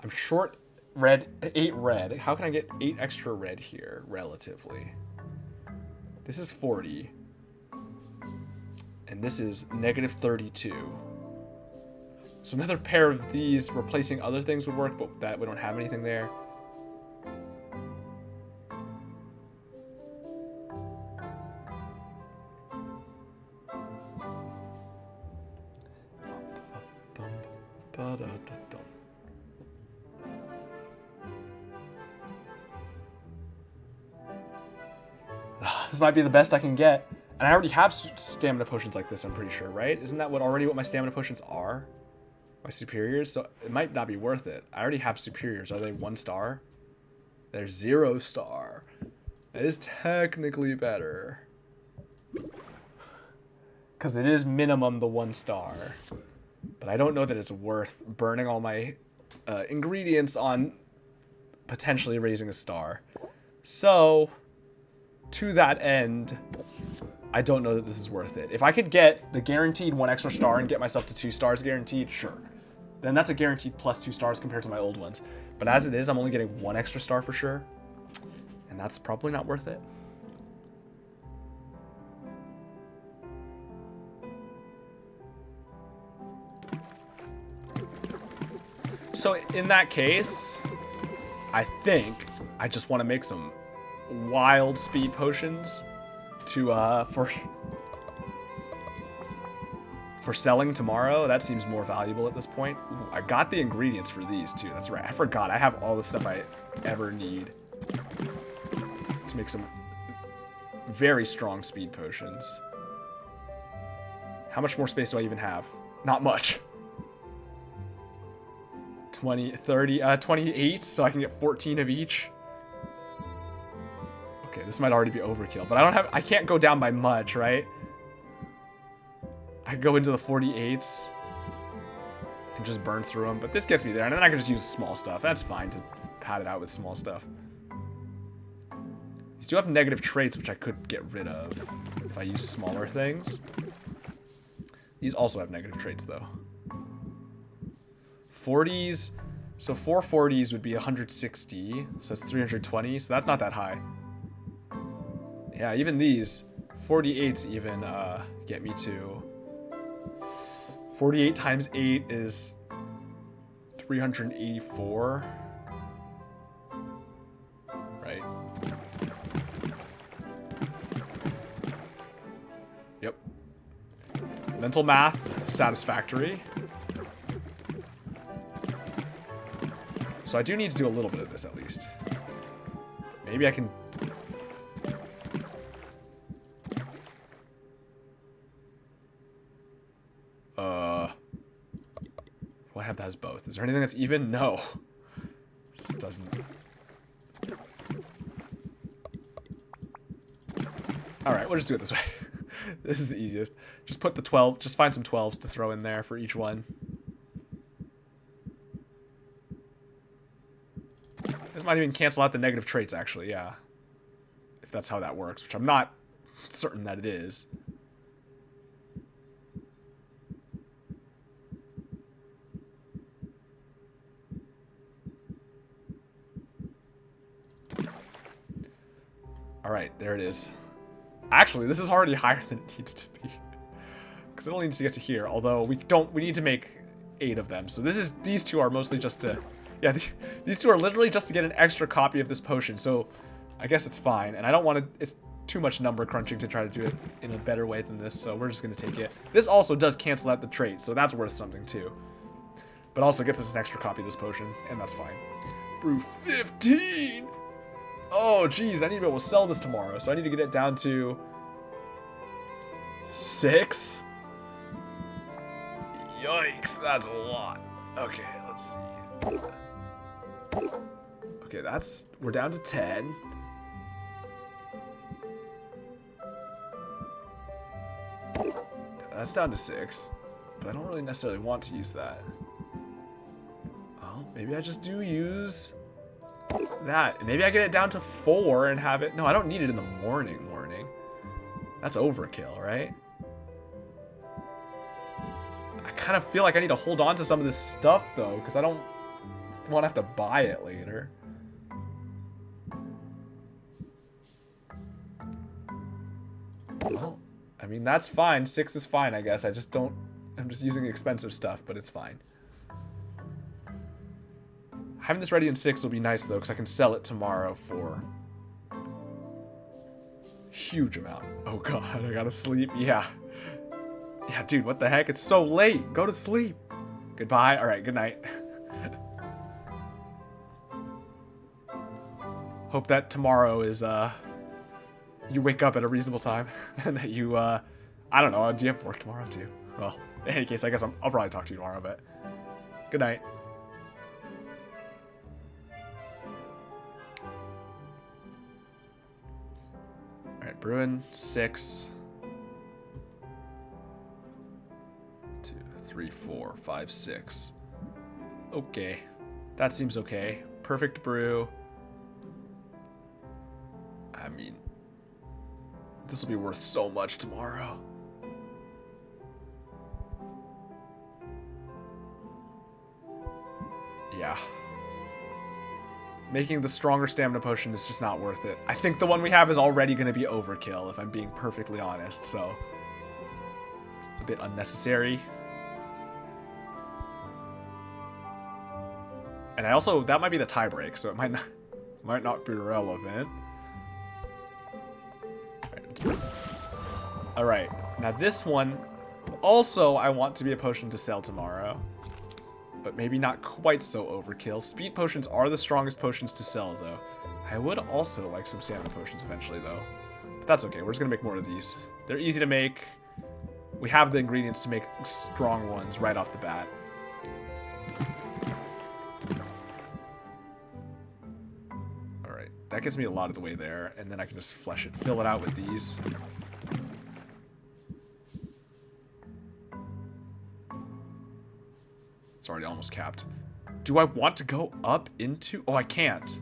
I'm short red, 8 red. How can I get 8 extra red here, relatively? This is 40. And this is negative 32. So another pair of these replacing other things would work, but that we don't have anything there. This might be the best I can get. And I already have stamina potions like this, I'm pretty sure, right? Isn't that already what my stamina potions are? My superiors? So it might not be worth it. I already have superiors. Are they 1 star? They're 0 star. That is technically better. Because it is minimum the 1 star. But I don't know that it's worth burning all my ingredients on potentially raising a star. So, to that end, I don't know that this is worth it. If I could get the guaranteed 1 extra star and get myself to 2 stars guaranteed, sure. Then that's a guaranteed plus 2 stars compared to my old ones. But as it is, I'm only getting 1 extra star for sure. And that's probably not worth it. So in that case, I think I just want to make some wild speed potions to for selling tomorrow. That seems more valuable at this point. Ooh, I got the ingredients for these too. That's right. I forgot. I have all the stuff I ever need to make some very strong speed potions. How much more space do I even have? Not much. 20, 30, 28, so I can get 14 of each. Okay, this might already be overkill, but I can't go down by much, right? I can go into the 48s and just burn through them, but this gets me there, and then I can just use small stuff. That's fine to pad it out with small stuff. These do have negative traits, which I could get rid of if I use smaller things. These also have negative traits, though. 40s, so 4 40s would be 160, so that's 320, so that's not that high. Yeah, even these 48s even get me to 48 times 8 is 384, right? Yep. Mental math, satisfactory. So I do need to do a little bit of this at least. Maybe I can... Do I have that as both? Is there anything that's even? No. This doesn't... Alright, we'll just do it this way. This is the easiest. Just put the 12, just find some 12s to throw in there for each one. This might even cancel out the negative traits, actually, yeah. If that's how that works, which I'm not certain that it is. Alright, there it is. Actually, this is already higher than it needs to be. Because it only needs to get to here, although we need to make 8 of them. So these two are mostly just to... Yeah, these two are literally just to get an extra copy of this potion, so I guess it's fine. And I don't want to... It's too much number crunching to try to do it in a better way than this, so we're just going to take it. This also does cancel out the trait, so that's worth something too. But also gets us an extra copy of this potion, and that's fine. Brew 15! Oh, geez, I need to be able to sell this tomorrow, so I need to get it down to... 6? Yikes, that's a lot. Okay, let's see. Okay, we're down to 10. That's down to 6, but I don't really necessarily want to use that. Well, maybe I just do use that. And maybe I get it down to 4 and have it... No, I don't need it in the morning. That's overkill, right? I kind of feel like I need to hold on to some of this stuff, though, because I don't want to have to buy it later. Well, I mean, that's fine. 6 is fine, I guess. I just don't... I'm just using expensive stuff, but it's fine. Having this ready in 6 will be nice, though, because I can sell it tomorrow for... huge amount. Oh, God. I gotta sleep. Yeah. Yeah, dude, what the heck? It's so late. Go to sleep. Goodbye. All right, good night. Hope that tomorrow is, you wake up at a reasonable time. And that you, I don't know. Do you have work tomorrow, too? Well, in any case, I guess I'll probably talk to you tomorrow, but... Good night. Alright, Bruin, 6. 2, 3, 4, 5, 6. Okay. That seems okay. Perfect brew. I mean... This will be worth so much tomorrow. Yeah. Making the stronger stamina potion is just not worth it. I think the one we have is already going to be overkill, if I'm being perfectly honest, so... It's a bit unnecessary. And I also... That might be the tie break, so it might not be relevant. Alright, now this one... Also, I want to be a potion to sell tomorrow. But maybe not quite so overkill. Speed potions are the strongest potions to sell, though. I would also like some stamina potions eventually, though. But that's okay. We're just going to make more of these. They're easy to make. We have the ingredients to make strong ones right off the bat. Alright. That gets me a lot of the way there. And then I can just fill it out with these. It's already almost capped. Do I want to go up into... Oh, I can't.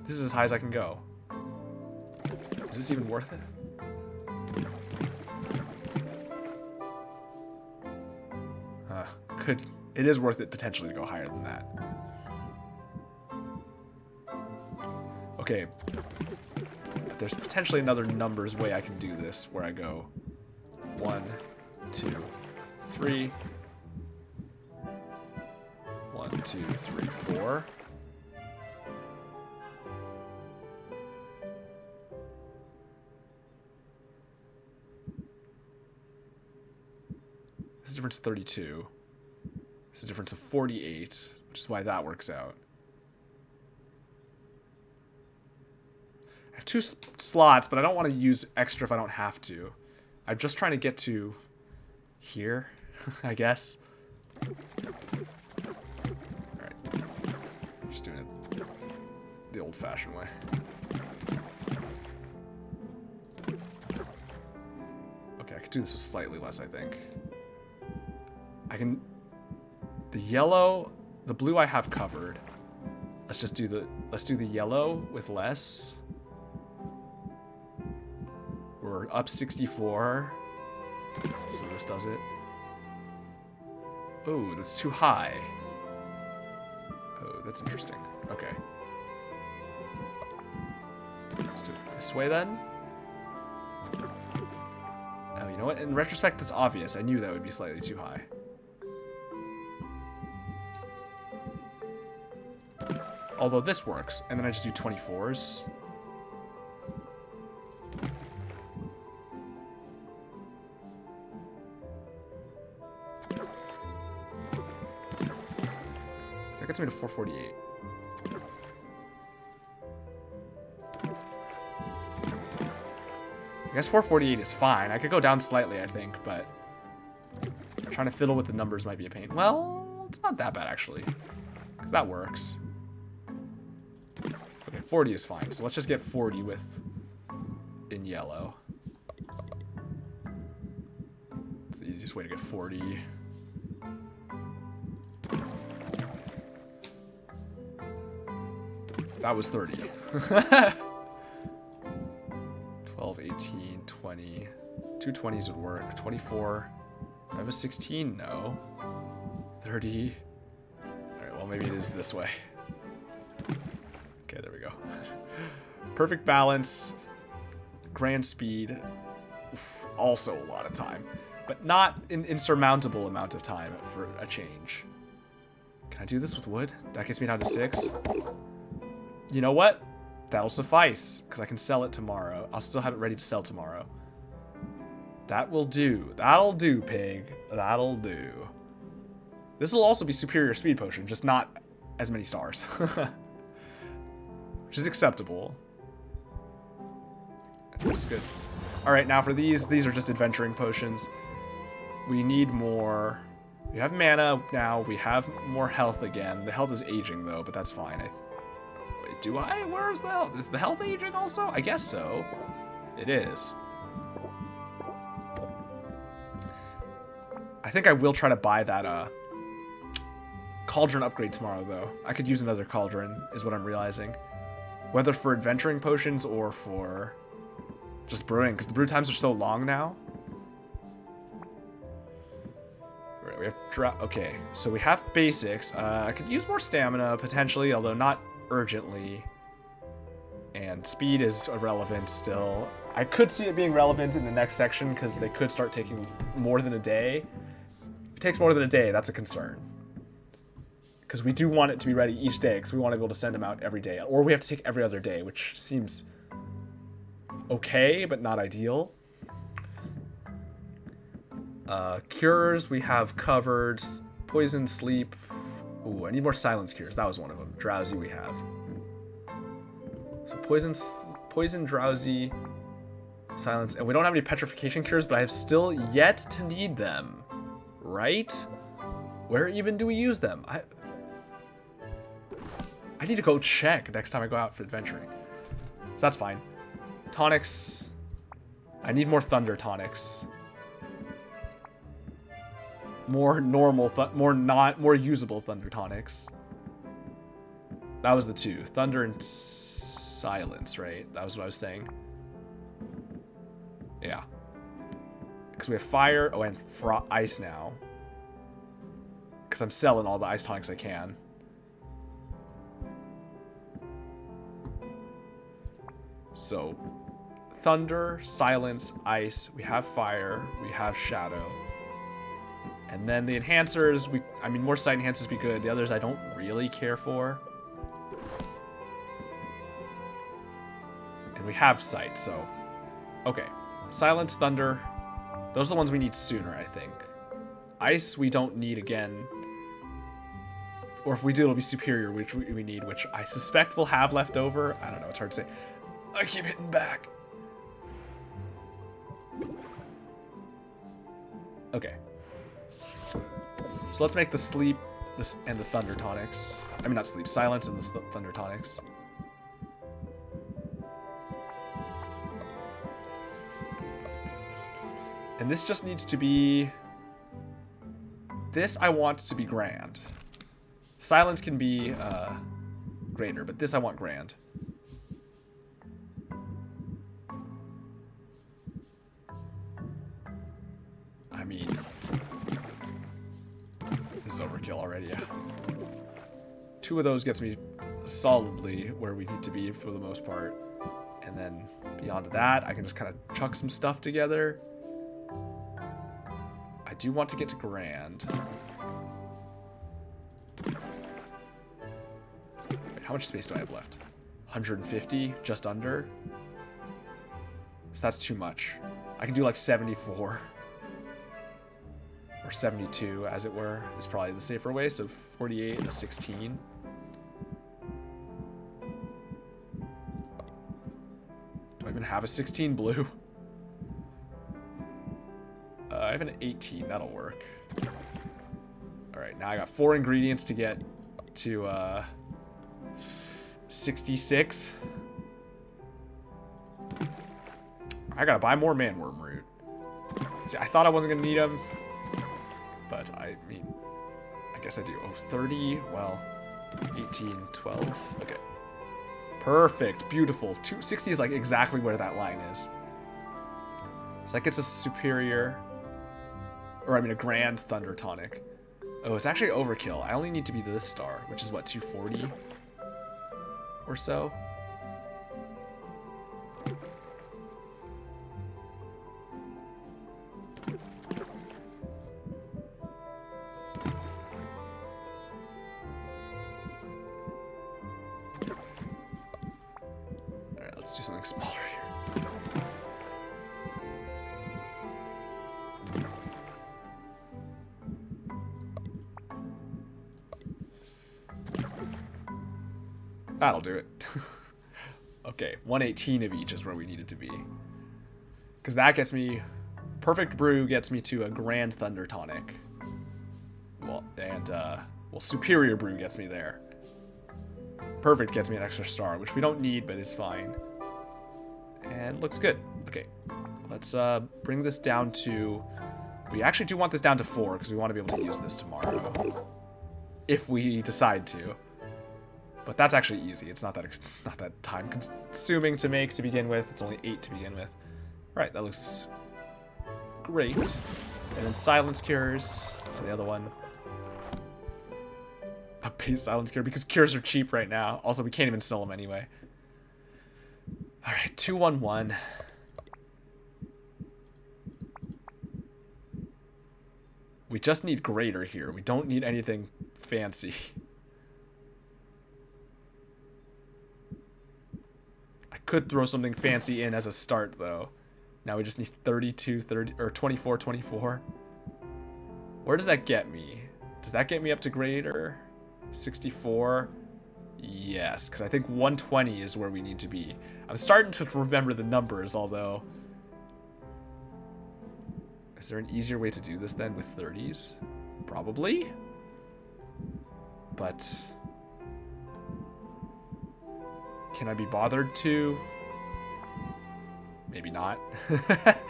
This is as high as I can go. Is this even worth it? It is worth it potentially to go higher than that. Okay. But there's potentially another numbers way I can do this, where I go 1, 2, 3... 1, 2, 3, 4. This is a difference of 32. This is a difference of 48, which is why that works out. I have 2 slots, but I don't want to use extra if I don't have to. I'm just trying to get to here, I guess. Just doing it the old-fashioned way. Okay, I could do this with slightly less, I think. I can... The yellow... The blue I have covered. Let's do the yellow with less. We're up 64. So this does it. Oh, that's too high. Oh, that's interesting. Okay. Let's do it this way then. Oh, you know what? In retrospect, that's obvious. I knew that would be slightly too high. Although this works, and then I just do 24s. That gets me to 448. I guess 448 is fine. I could go down slightly, I think, but trying to fiddle with the numbers might be a pain. Well, it's not that bad, actually, because that works. Okay, 40 is fine, so let's just get 40 with in yellow. It's the easiest way to get 40. That was 30. 12, 18, 20. 2 20s would work. 24. Do I have a 16? No. 30. Alright, well maybe it is this way. Okay, there we go. Perfect balance. Grand speed. also a lot of time. But not an insurmountable amount of time for a change. Can I do this with wood? That gets me down to 6. You know what? That'll suffice, because I can sell it tomorrow. I'll still have it ready to sell tomorrow. That will do. That'll do, pig. That'll do. This will also be superior speed potion, just not as many stars. Which is acceptable. That's good. Alright, now for these are just adventuring potions. We need more. We have mana now. We have more health again. The health is aging, though, but that's fine. Wait, do I? Where is the health? Is the health aging also? I guess so. It is. I think I will try to buy that cauldron upgrade tomorrow, though. I could use another cauldron, is what I'm realizing. Whether for adventuring potions or for just brewing, because the brew times are so long now. Right, we have okay, so we have basics. I could use more stamina potentially, although not urgently. And speed is irrelevant still. I could see it being relevant in the next section because they could start taking more than a day. If it takes more than a day, that's a concern. Because we do want it to be ready each day, because we want to be able to send them out every day. Or we have to take every other day, which seems okay, but not ideal. Cures we have covered. Poison, sleep. Ooh, I need more silence cures. That was one of them. Drowsy we have. So poison, drowsy, silence. And we don't have any petrification cures, but I have still yet to need them. Right? Where even do we use them? I need to go check next time I go out for adventuring. So that's fine. Tonics. I need more thunder tonics. More normal, more usable thunder tonics. That was the 2. Thunder and silence, right? That was what I was saying. Yeah. Because we have fire. Oh, and ice now. Because I'm selling all the ice tonics I can. So, thunder, silence, ice. We have fire. We have shadow. And then the enhancers, I mean, more sight enhancers be good. The others I don't really care for. And we have sight, so. Okay. Silence, thunder. Those are the ones we need sooner, I think. Ice, we don't need again. Or if we do, it'll be superior, which we need, which I suspect we'll have left over. I don't know, it's hard to say. I keep hitting back. Okay. So let's make the sleep and the thunder tonics. I mean, not sleep, silence and the thunder tonics. And this just needs to be... This I want to be grand. Silence can be greater, but this I want grand. I mean... This is overkill already, yeah. 2 of those gets me solidly where we need to be for the most part. And then beyond that, I can just kind of chuck some stuff together. I do want to get to grand. Wait, how much space do I have left? 150? Just under? So that's too much. I can do like 74. Or 72, as it were, is probably the safer way. So 48 and a 16. Do I even have a 16 blue? I have an 18. That'll work. Alright, now I got 4 ingredients to get to 66. I gotta buy more manworm root. See, I thought I wasn't gonna need them. But, I mean, I guess I do. Oh, 30, well, 18, 12. Okay. Perfect. Beautiful. 260 is like exactly where that line is. So that gets us a superior, or I mean a grand thunder tonic. Oh, it's actually overkill. I only need to be this star, which is what, 240 or so? do something smaller here. That'll do it. Okay, 118 of each is where we need it to be. Because that gets me... Perfect Brew gets me to a Grand Thunder Tonic. Well, and, well, Superior Brew gets me there. Perfect gets me an extra star, which we don't need, but is fine. And looks good. Okay, let's bring this down to... We actually do want this down to 4, because we want to be able to use this tomorrow. If we decide to. But that's actually easy. It's not that time consuming to make to begin with. It's only 8 to begin with. Right, that looks great. And then silence cures for the other one. A base silence cure because cures are cheap right now. Also, we can't even sell them anyway. All right, 211. We just need greater here. We don't need anything fancy. Could throw something fancy in as a start though. Now we just need 32, 30, or 24, 24. Where does that get me? Does that get me up to greater? 64? Yes, because I think 120 is where we need to be. I'm starting to remember the numbers, although... Is there an easier way to do this then with 30s? Probably. But... Can I be bothered to? Maybe not. Right,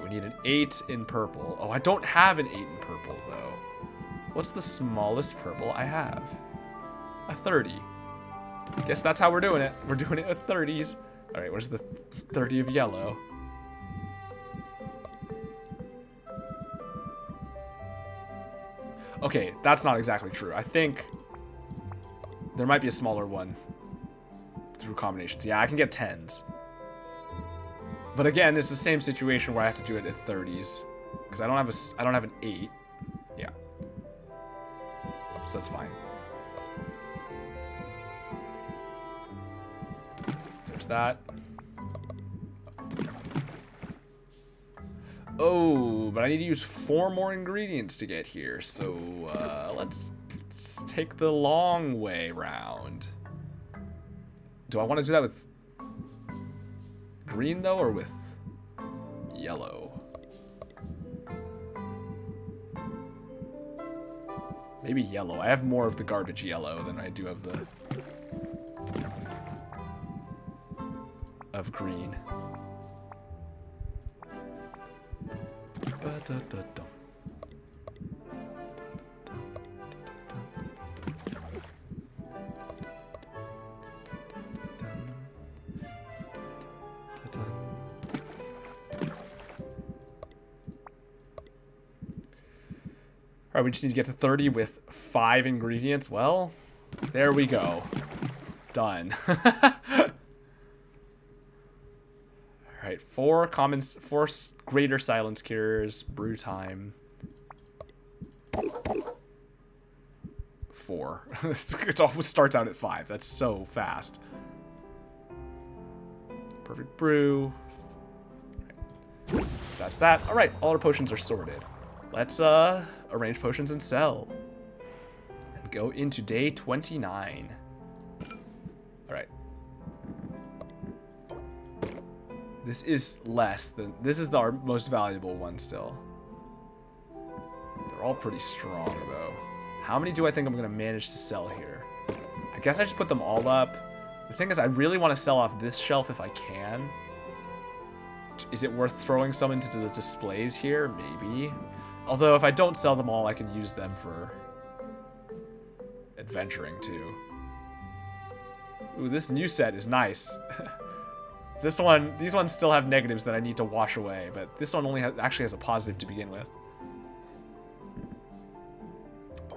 we need an 8 in purple. Oh, I don't have an 8 in purple, though. What's the smallest purple I have? A 30. Guess that's how we're doing it. We're doing it with 30s. All right, where's the 30 of yellow? Okay, that's not exactly true. I think there might be a smaller one through combinations. Yeah, I can get 10s. But again, it's the same situation where I have to do it at 30s because I don't have an 8. Yeah. So that's fine. There's that. Oh, but I need to use 4 more ingredients to get here. So let's take the long way round. Do I want to do that with green, though, or with yellow? Maybe yellow. I have more of the garbage yellow than I do of the... of green. Ba-da-da-da. Alright, we just need to get to 30 with 5 ingredients. Well, there we go. Done. Alright, 4 greater silence cures, brew time. 4. It always starts out at 5. That's so fast. Perfect brew. Right. That's that. Alright, all our potions are sorted. Let's arrange potions and sell. And go into day 29. Alright. This is less than... This is our most valuable one still. They're all pretty strong, though. How many do I think I'm going to manage to sell here? I guess I just put them all up. The thing is, I really want to sell off this shelf if I can. Is it worth throwing some into the displays here? Maybe. Although, if I don't sell them all, I can use them for adventuring, too. Ooh, this new set is nice. These ones still have negatives that I need to wash away, but this one only actually has a positive to begin with.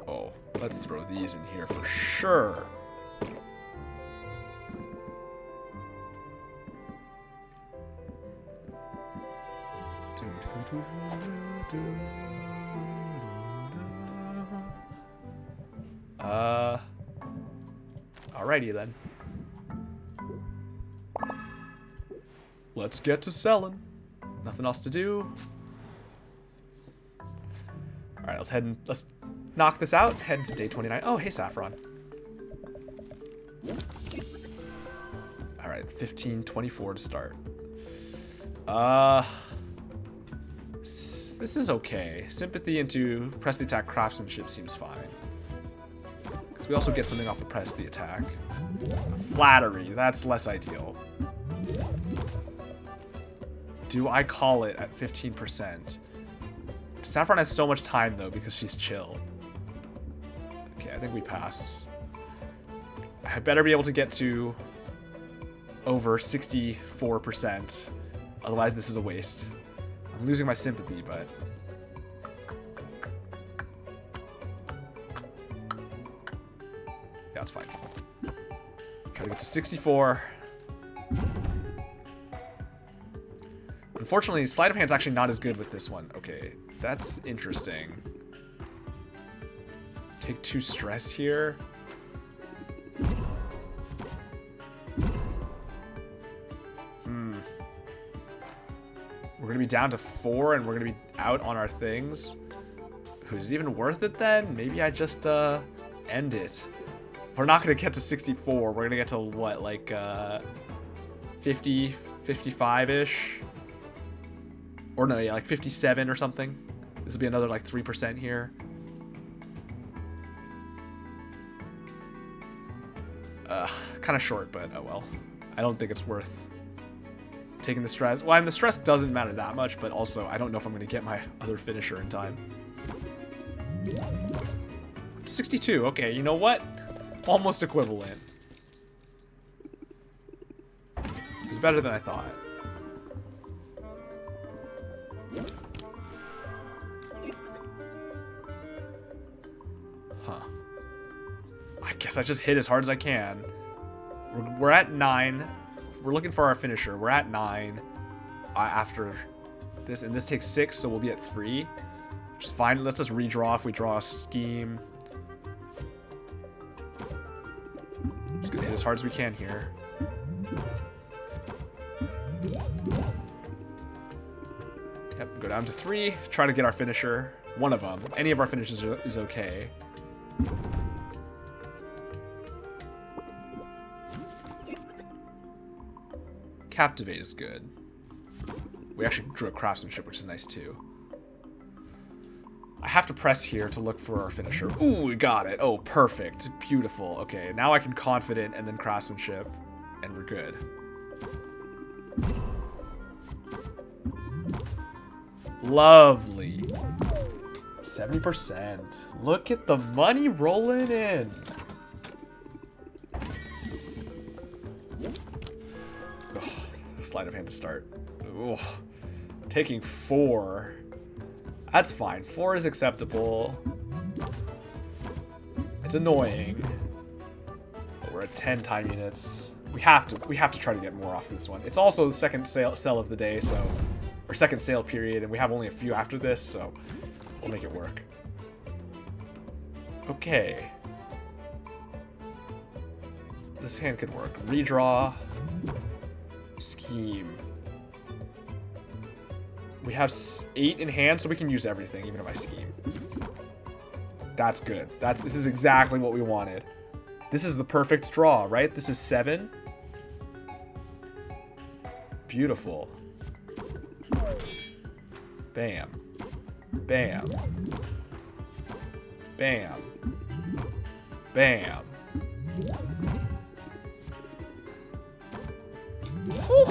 Oh, let's throw these in here for sure. Alrighty then. Let's get to selling. Nothing else to do. Alright, let's knock this out. Head into day 29. Oh, hey, Saffron. Alright, 15:24 to start. This is okay. Sympathy into press the attack craftsmanship seems fine. Because we also get something off the press the attack. Flattery, that's less ideal. Do I call it at 15%? Saffron has so much time though because she's chill. Okay, I think we pass. I better be able to get to over 64%. Otherwise this is a waste. I'm losing my sympathy, but... yeah, it's fine. Try to get to 64. Unfortunately, sleight of hand's actually not as good with this one. Okay, that's interesting. Take 2 stress here. We're going to be down to 4 and we're going to be out on our things. Is it even worth it then? Maybe I just end it. We're not going to get to 64. We're going to get to what, like 50, 55-ish? Or no, yeah, like 57 or something. This will be another like 3% here. Kind of short, but oh well. I don't think it's worth taking the stress. Well, and the stress doesn't matter that much, but also I don't know if I'm going to get my other finisher in time. 62. Okay, you know what? Almost equivalent. It's better than I thought. Huh. I guess I just hit as hard as I can. We're at 9. We're looking for our finisher. We're at 9 after this, and this takes 6, so we'll be at 3. Just fine. Let's just redraw if we draw a scheme. Just gonna hit as hard as we can here. Yep, go down to 3. Try to get our finisher. One of them. Any of our finishes is okay. Captivate is good. We actually drew a craftsmanship, which is nice too. I have to press here to look for our finisher. Ooh, we got it. Oh, perfect. Beautiful. Okay, now I can confident and then craftsmanship, and we're good. Lovely. 70%. Look at the money rolling in. Sleight of hand to start. Ugh. Taking 4. That's fine. 4 is acceptable. It's annoying. But we're at 10 time units. We have to try to get more off this one. It's also the second sale of the day, so or second sale period, and we have only a few after this, so we'll make it work. Okay. This hand could work. Redraw. Scheme. We have 8 in hand, so we can use everything, even if I scheme. That's good. This is exactly what we wanted. This is the perfect draw, right? This is 7. Beautiful. Bam. Bam. Bam. Bam. Whew.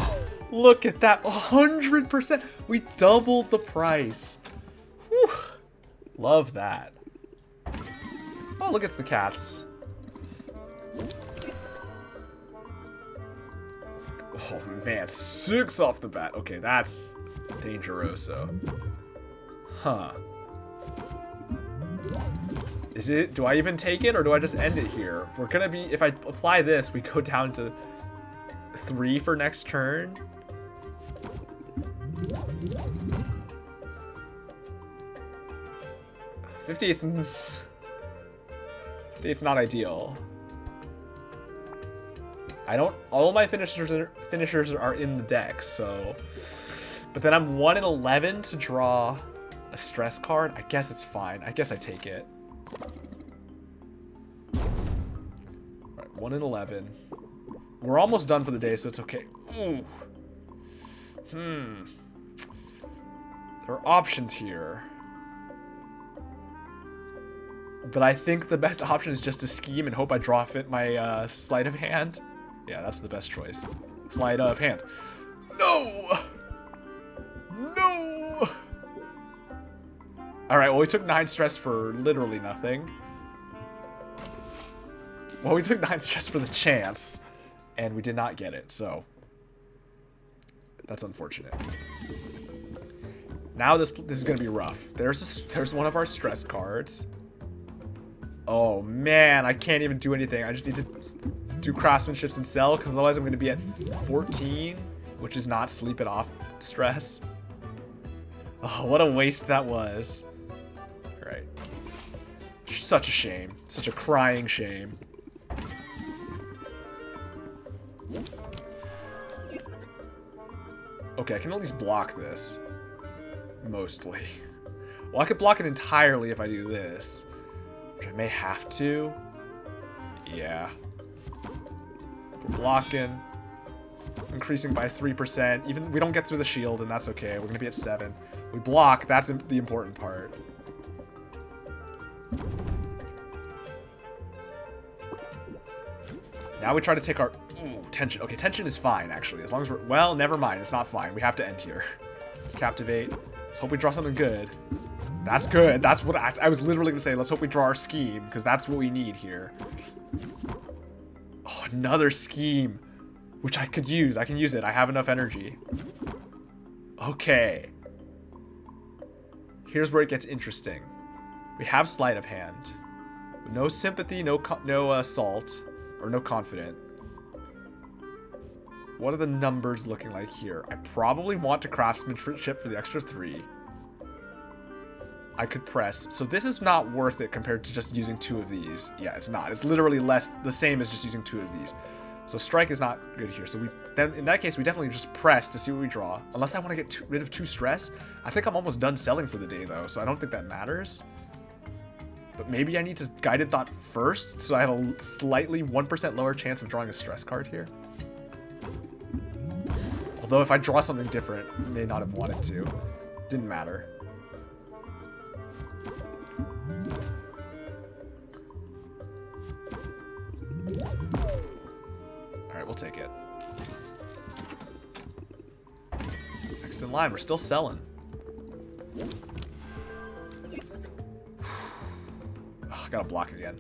Look at that, 100%. We doubled the price. Whew. Love that. Oh, look at the cats. Oh man, 6 off the bat. Okay, that's dangeroso. Huh. Is it, do I even take it or do I just end it here? We're gonna be, if I apply this, we go down to 3 for next turn. It's not ideal. I don't. All my finishers are in the deck, so. But then I'm 1 in 11 to draw a stress card. I guess it's fine. I guess I take it. Alright, 1 in 11. We're almost done for the day, so it's okay. Ooh. There are options here. But I think the best option is just to scheme and hope I draw fit my sleight of hand. Yeah, that's the best choice. Sleight of hand. No! No! Alright, well, we took 9 stress for literally nothing. Well, we took 9 stress for the chance, and we did not get it, so that's unfortunate. Now this is going to be rough. There's one of our stress cards. Oh, man, I can't even do anything. I just need to do craftsmanships and sell, because otherwise I'm going to be at 14, which is not sleep it off stress. Oh, what a waste that was. All right. Such a shame. Such a crying shame. Okay, I can at least block this. Mostly. Well, I could block it entirely if I do this. Which I may have to. Yeah. We're blocking. Increasing by 3%. Even we don't get through the shield, and that's okay. We're going to be at 7. We block. That's the important part. Now we try to take our... Ooh, tension. Okay, tension is fine, actually. As long as we're... Well, never mind. It's not fine. We have to end here. Let's captivate. Let's hope we draw something good. That's good. That's what I was literally going to say. Let's hope we draw our scheme, because that's what we need here. Oh, another scheme, which I could use. I can use it. I have enough energy. Okay. Here's where it gets interesting. We have sleight of hand. No sympathy, no assault, or no confident. What are the numbers looking like here? I probably want to craftsmanship for the extra 3. I could press. So this is not worth it compared to just using 2 of these. Yeah, it's not. It's literally the same as just using 2 of these. So strike is not good here. So then in that case, we definitely just press to see what we draw. Unless I want to get rid of 2 stress. I think I'm almost done selling for the day, though, so I don't think that matters. But maybe I need to Guided Thought first, so I have a slightly 1% lower chance of drawing a stress card here. Although if I draw something different, I may not have wanted to. Didn't matter. Alright, we'll take it. Next in line, we're still selling. Oh, I gotta block again.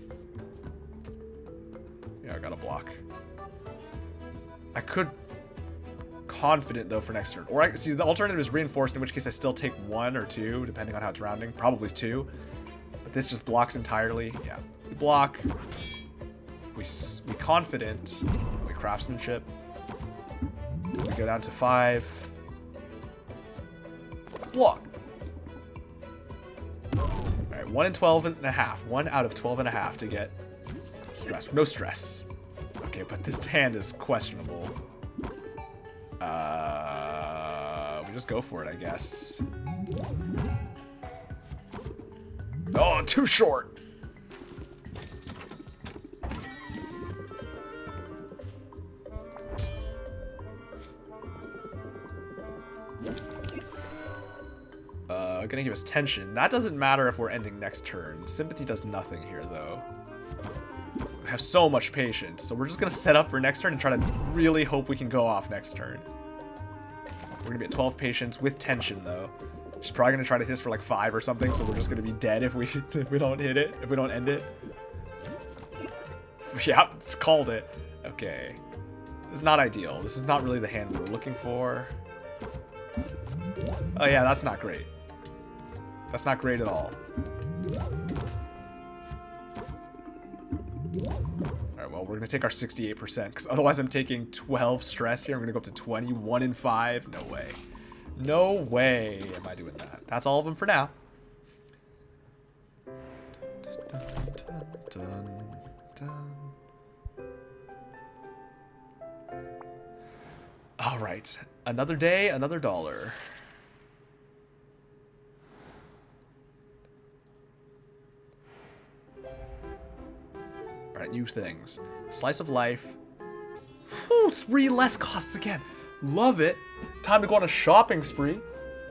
Yeah, I gotta block. I could confident though for next turn. Or I see the alternative is reinforced, in which case I still take 1 or 2, depending on how it's rounding. Probably 2. But this just blocks entirely. Yeah. We block. We confident. We craftsmanship. We go down to 5. Block. Alright, 1 in 12 and a half. 1 out of 12 and a half to get stress. No stress. Okay, but this hand is questionable. We just go for it, I guess. Oh, too short. Gonna give us tension. That doesn't matter if we're ending next turn. Sympathy does nothing here, though. We have so much patience, so we're just gonna set up for next turn and try to really hope we can go off next turn. We're gonna be at 12 patience with tension, though. She's probably gonna try to hit us for like 5 or something, so we're just gonna be dead if we don't hit it, if we don't end it. Yeah, it's called it. Okay. This is not ideal. This is not really the hand we were looking for. Oh yeah, that's not great. That's not great at all. Alright, well, we're going to take our 68%, because otherwise I'm taking 12 stress here. I'm going to go up to 20, 1 in 5. No way. No way am I doing that. That's all of them for now. All right. Another day, another dollar. All right, new things. Slice of life. Whew, 3 less costs again. Love it. Time to go on a shopping spree.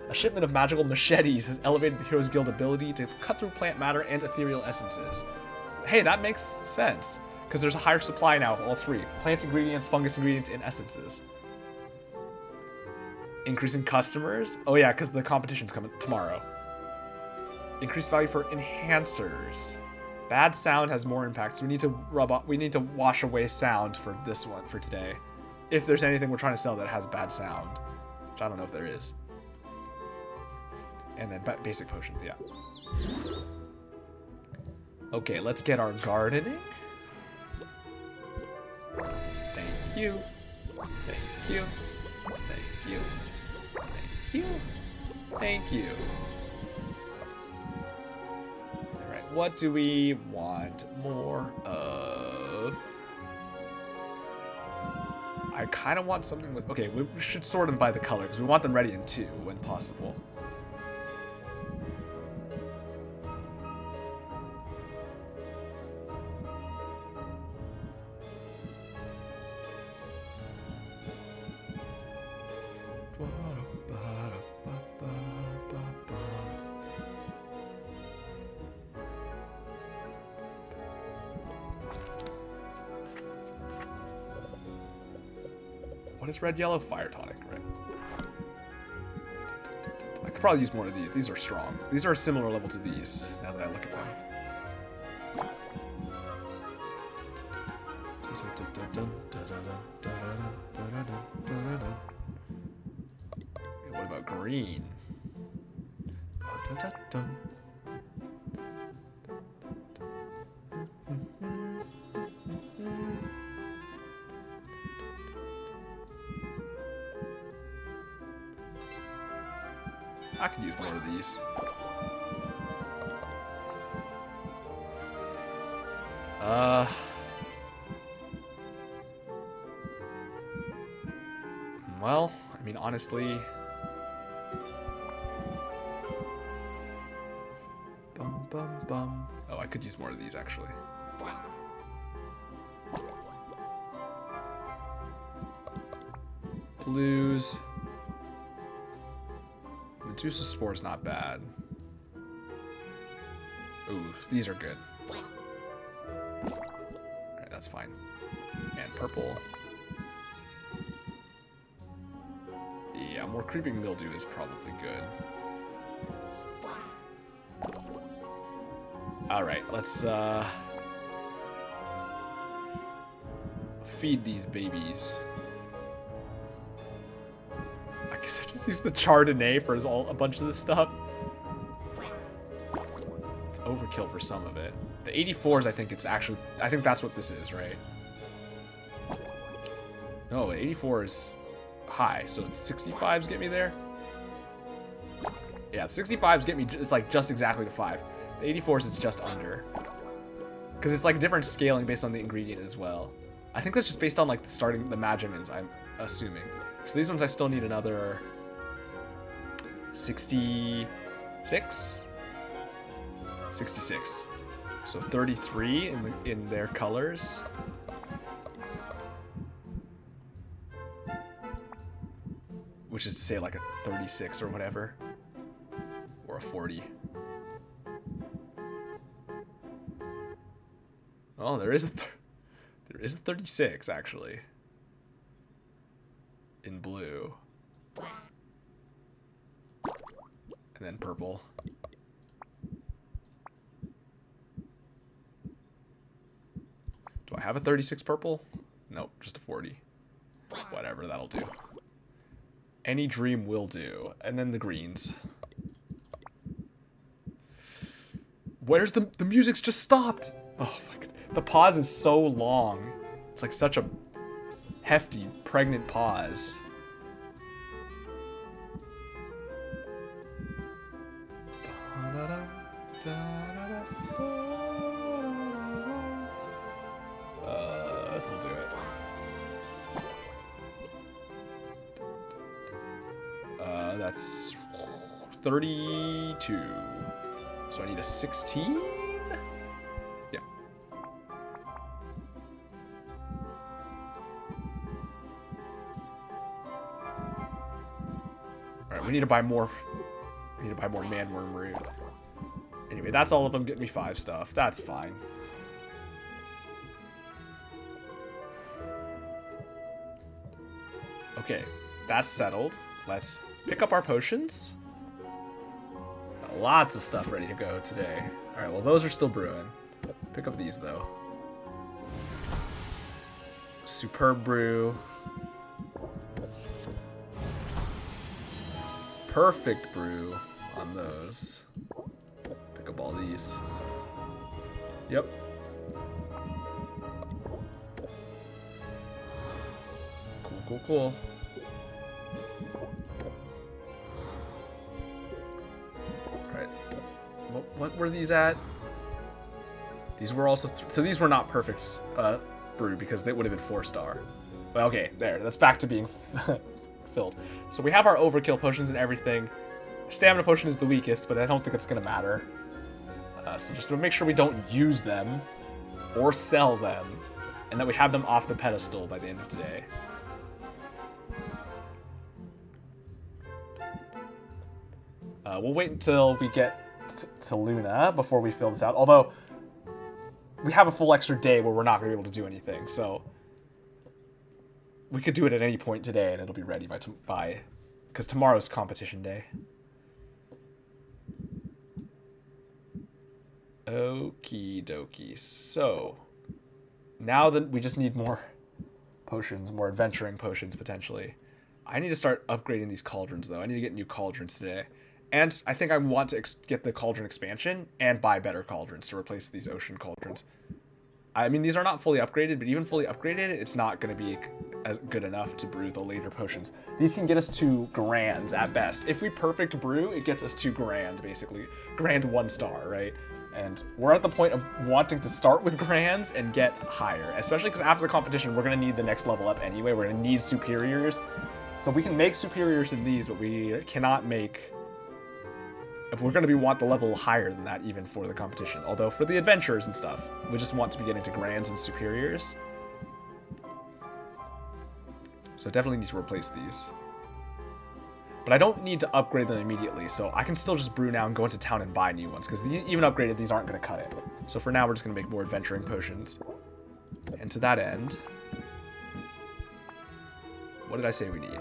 A shipment of magical machetes has elevated the Heroes Guild ability to cut through plant matter and ethereal essences. Hey, that makes sense, because there's a higher supply now of all 3. Plant ingredients, fungus ingredients, and essences. Increasing customers? Oh yeah, because the competition's coming tomorrow. Increased value for enhancers. Bad sound has more impact, so we need to wash away sound for this one, for today. If there's anything we're trying to sell that has bad sound. Which I don't know if there is. And then basic potions, yeah. Okay, let's get our gardening. Thank you. Thank you. Thank you. Thank you. Thank you. Alright, what do we want more of? I kind of want something with... Okay, we should sort them by the color, because we want them ready in 2 when possible. What is red, yellow? Fire tonic, right? I could probably use more of these. These are strong. These are a similar level to these, now that I look at them. What about green? I could use more of these. Well, I mean, honestly... Bum, bum, bum. Oh, I could use more of these, actually. Blues. Medusa Spore's not bad. Ooh, these are good. Alright, that's fine. And purple. Yeah, more Creeping Mildew is probably good. Alright, let's feed these babies. I guess I just use the Chardonnay for a bunch of this stuff. It's overkill for some of it. The 84s, I think that's what this is, right? No, 84 is high, so 65s get me there. Yeah, 65s get me, it's like just exactly to 5. The 84s, it's just under. Because it's like different scaling based on the ingredient as well. I think that's just based on like the Magimins, I'm assuming. So these ones I still need another 66? 66. So 33 in their colors. Which is to say like a 36 or whatever. Or a 40. Oh, there is a 36 actually. In blue. And then purple. Do I have a 36 purple? Nope, just a 40. Whatever, that'll do. Any dream will do. And then the greens. Where's the music's just stopped? Oh my god. The pause is so long. It's like such a hefty, pregnant pause. This'll do it. That's 32. So I need a 16? Yeah. Alright, we need to buy more. We need to buy more manworm root. Anyway, that's all of them getting me 5 stuff. That's fine. Okay, that's settled. Let's pick up our potions. Got lots of stuff ready to go today. Alright, well those are still brewing. Pick up these though. Superb brew. Perfect brew on those. Pick up all these. Yep. Cool, cool. Alright. What were these at? These were also... so these were not perfect brew because they would have been 4-star. But okay, there. That's back to being filled. So we have our overkill potions and everything. Stamina potion is the weakest, but I don't think it's going to matter. So just to make sure we don't use them or sell them, and that we have them off the pedestal by the end of today. We'll wait until we get to Luna before we fill this out. Although, we have a full extra day where we're not going to be able to do anything. So, we could do it at any point today and it'll be ready by because tomorrow's competition day. Okie dokie. So, now that we just need more potions, more adventuring potions potentially. I need to start upgrading these cauldrons though. I need to get new cauldrons today. And I think I want to get the cauldron expansion and buy better cauldrons to replace these ocean cauldrons. I mean, these are not fully upgraded, but even fully upgraded, it's not going to be good enough to brew the later potions. These can get us to grands at best. If we perfect brew, it gets us to grand, basically. Grand 1-star, right? And we're at the point of wanting to start with grands and get higher, especially because after the competition, we're going to need the next level up anyway. We're going to need superiors. So we can make superiors in these, but we cannot make... if we're going to want the level higher than that even for the competition. Although for the adventures and stuff, we just want to be getting to grands and superiors. So definitely need to replace these. But I don't need to upgrade them immediately, so I can still just brew now and go into town and buy new ones, because even upgraded, these aren't going to cut it. So for now, we're just going to make more adventuring potions. And to that end, what did I say we need?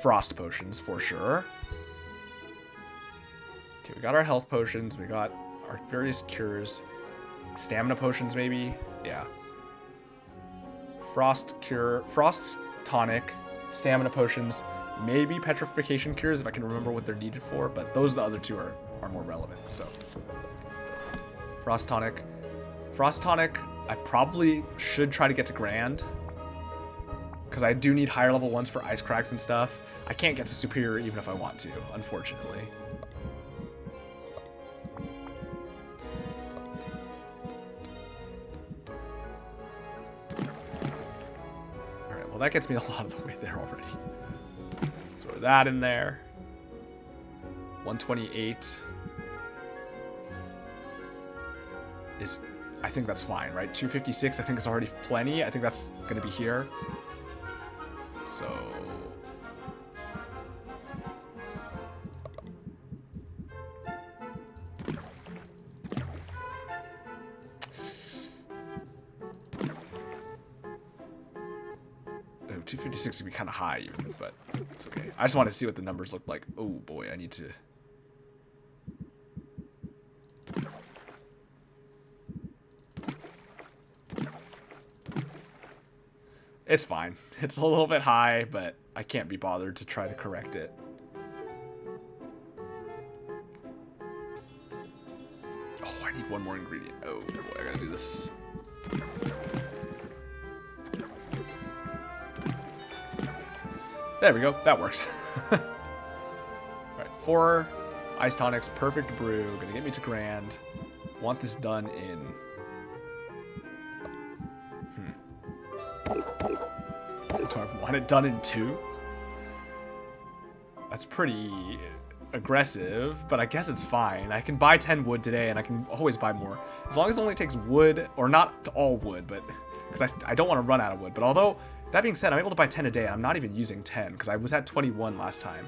Frost potions, for sure. Okay, we got our health potions, we got our various cures. Stamina potions, maybe? Yeah. Frost cure, frost tonic, stamina potions, maybe petrification cures if I can remember what they're needed for, but those the other two are more relevant, so. Frost tonic. Frost tonic, I probably should try to get to grand, because I do need higher level ones for ice cracks and stuff. I can't get to superior even if I want to, unfortunately. Well, that gets me a lot of the way there already. Let's throw that in there. 128 is, I think that's fine, right? 256 I think is already plenty. I think that's going to be here. So... oh, 256 would be kind of high even, but it's okay. I just wanted to see what the numbers look like. Oh boy, I need to... It's fine. It's a little bit high, but I can't be bothered to try to correct it. Oh, I need one more ingredient. Oh boy, I gotta do this. There we go. That works. Alright, 4 ice tonics, perfect brew. Gonna get me to grand. Want this done in... Do I want it done in 2? That's pretty aggressive, but I guess it's fine. I can buy 10 wood today, and I can always buy more. As long as it only takes wood, or not all wood, but because I don't want to run out of wood. But although, that being said, I'm able to buy 10 a day. I'm not even using 10, because I was at 21 last time.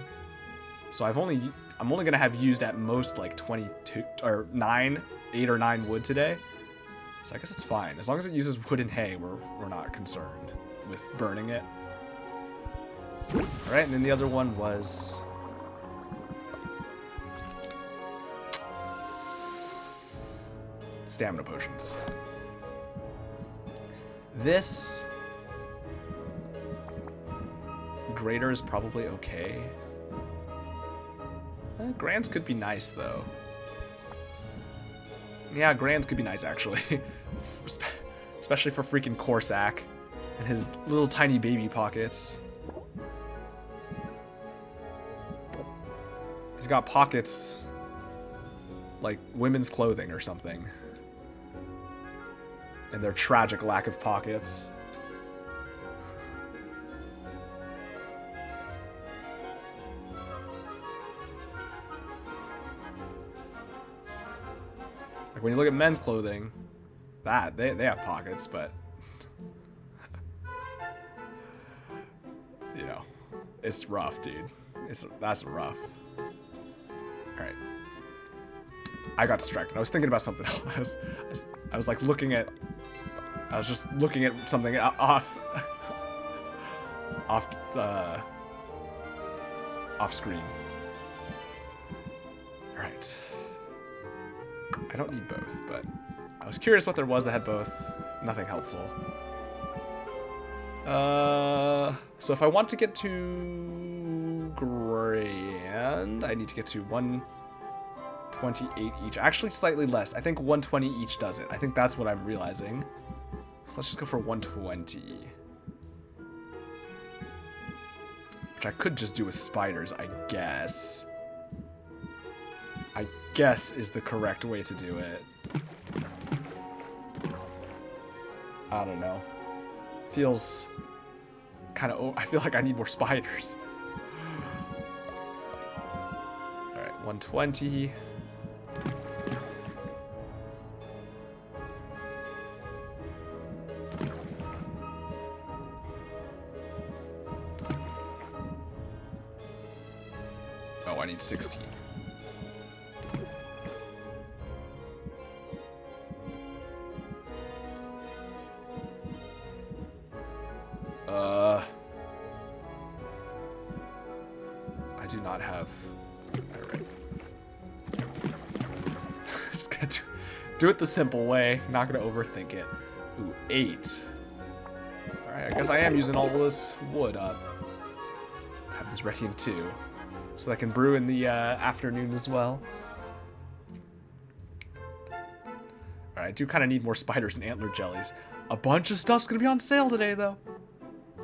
So I'm only going to have used at most like 22, or 8 or 9 wood today. So I guess it's fine. As long as it uses wood and hay, we're not concerned with burning it. Alright, and then the other one was... stamina potions. This... grater is probably okay. Grands could be nice, though. Yeah, Grands could be nice, actually. Especially for freaking Corsac and his little tiny baby pockets. He's got pockets like women's clothing or something. And their tragic lack of pockets. Like when you look at men's clothing, they have pockets, but you know, it's rough, dude. That's rough. All right, I got distracted. I was thinking about something else. I was like looking at. I was just looking at something off screen. All right. I don't need both, but I was curious what there was that had both. Nothing helpful. So if I want to get to Grand, I need to get to 128 each. Actually, slightly less. I think 120 each does it. I think that's what I'm realizing. So let's just go for 120. Which I could just do with spiders, I guess. I guess is the correct way to do it. I don't know. Feels kind of... I feel like I need more spiders. Alright, 120. Oh, I need 16. I do not have... Alright. Just gonna do it the simple way. Not gonna overthink it. Ooh, 8. Alright, I guess I am using all this wood up. Have this ready in 2. So that I can brew in the afternoon as well. Alright, I do kind of need more spiders and antler jellies. A bunch of stuff's gonna be on sale today, though.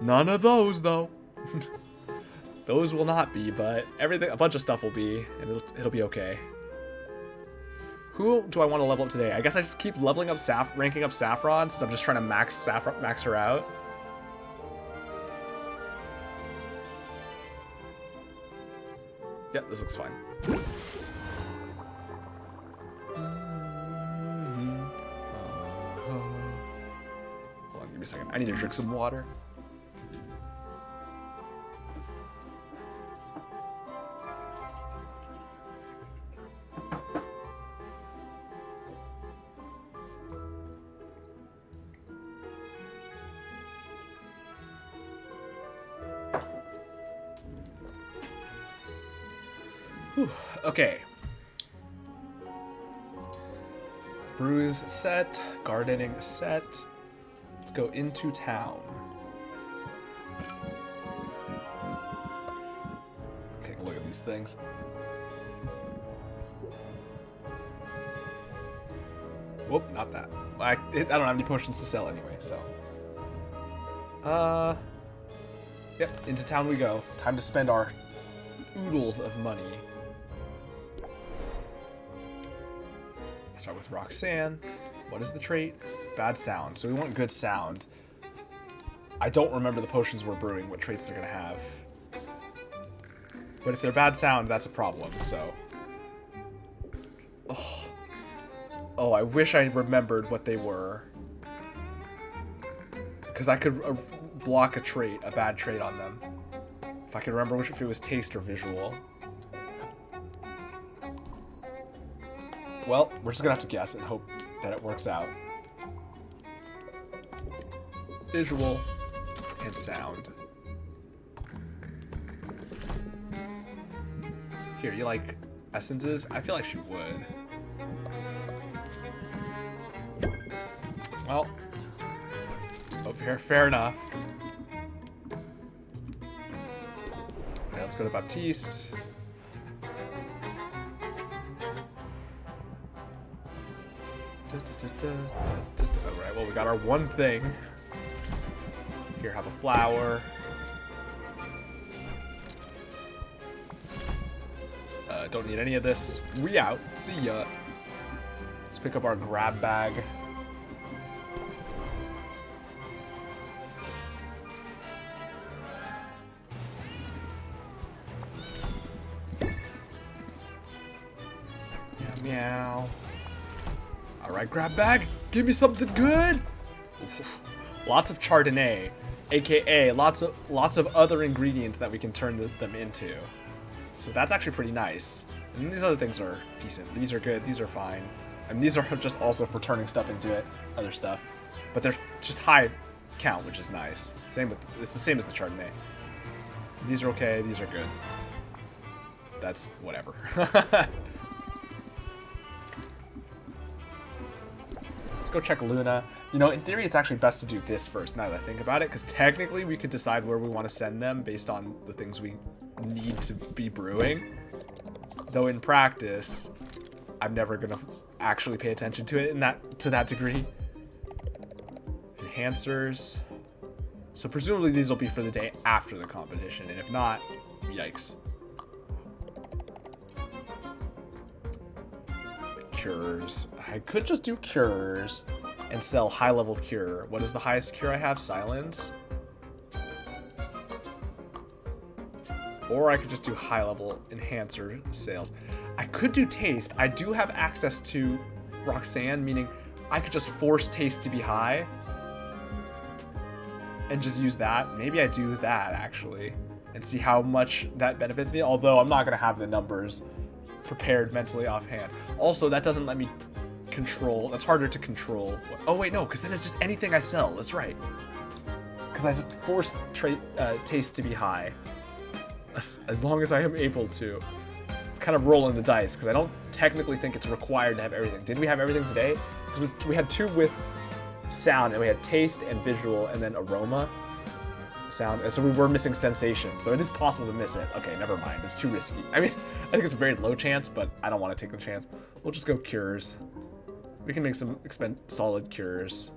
None of those, though. Those will not be, but everything, a bunch of stuff will be, and it'll be okay. Who do I want to level up today? I guess I just keep leveling up ranking up Saffron, since I'm just trying to max her out. Yep, this looks fine. Hold on, give me a second. I need to drink some water. Okay. Brews set. Gardening set. Let's go into town. Take a look at these things. Whoop, not that. I don't have any potions to sell anyway, so. Yep, into town we go. Time to spend our oodles of money. Start with Roxanne. What is the trait? Bad sound. So we want good sound. I don't remember the potions we're brewing, what traits they're going to have. But if they're bad sound, that's a problem, so. Oh, I wish I remembered what they were. Because I could block a trait, a bad trait on them. If I could remember if it was taste or visual. Well, we're just gonna have to guess and hope that it works out. Visual and sound. Here, you like essences? I feel like she would. Well, fair enough. Okay, let's go to Baptiste. Alright, well, we got our one thing. Here, have a flower. Don't need any of this. We out. See ya. Let's pick up our grab bag. Meow. Alright, grab bag. Give me something good. Lots of Chardonnay, aka lots of other ingredients that we can turn them into. So that's actually pretty nice. And these other things are decent. These are good. These are fine. I mean, these are just also for turning stuff into it, other stuff. But they're just high count, which is nice. It's the same as the Chardonnay. These are okay. These are good. That's whatever. Let's go check Luna. You know, in theory, it's actually best to do this first, now that I think about it, because technically we could decide where we want to send them based on the things we need to be brewing. Though in practice, I'm never going to actually pay attention to it to that degree. Enhancers. So presumably these will be for the day after the competition, and if not, yikes. Cures. I could just do cures and sell high-level cure. What is the highest cure I have? Silence? Or I could just do high-level enhancer sales. I could do taste. I do have access to Roxanne, meaning I could just force taste to be high and just use that. Maybe I do that, actually, and see how much that benefits me, although I'm not going to have the numbers prepared mentally offhand. Also, that doesn't let me control. That's harder to control. Oh wait, no, because then it's just anything I sell. That's right. Because I just force taste to be high, as long as I am able to. It's kind of rolling the dice because I don't technically think it's required to have everything. Did we have everything today? Because we had 2 with sound, and we had taste and visual, and then aroma, sound, and so we were missing sensation. So it is possible to miss it. Okay, never mind. It's too risky. I mean, I think it's a very low chance, but I don't want to take the chance. We'll just go cures. We can make some solid cures.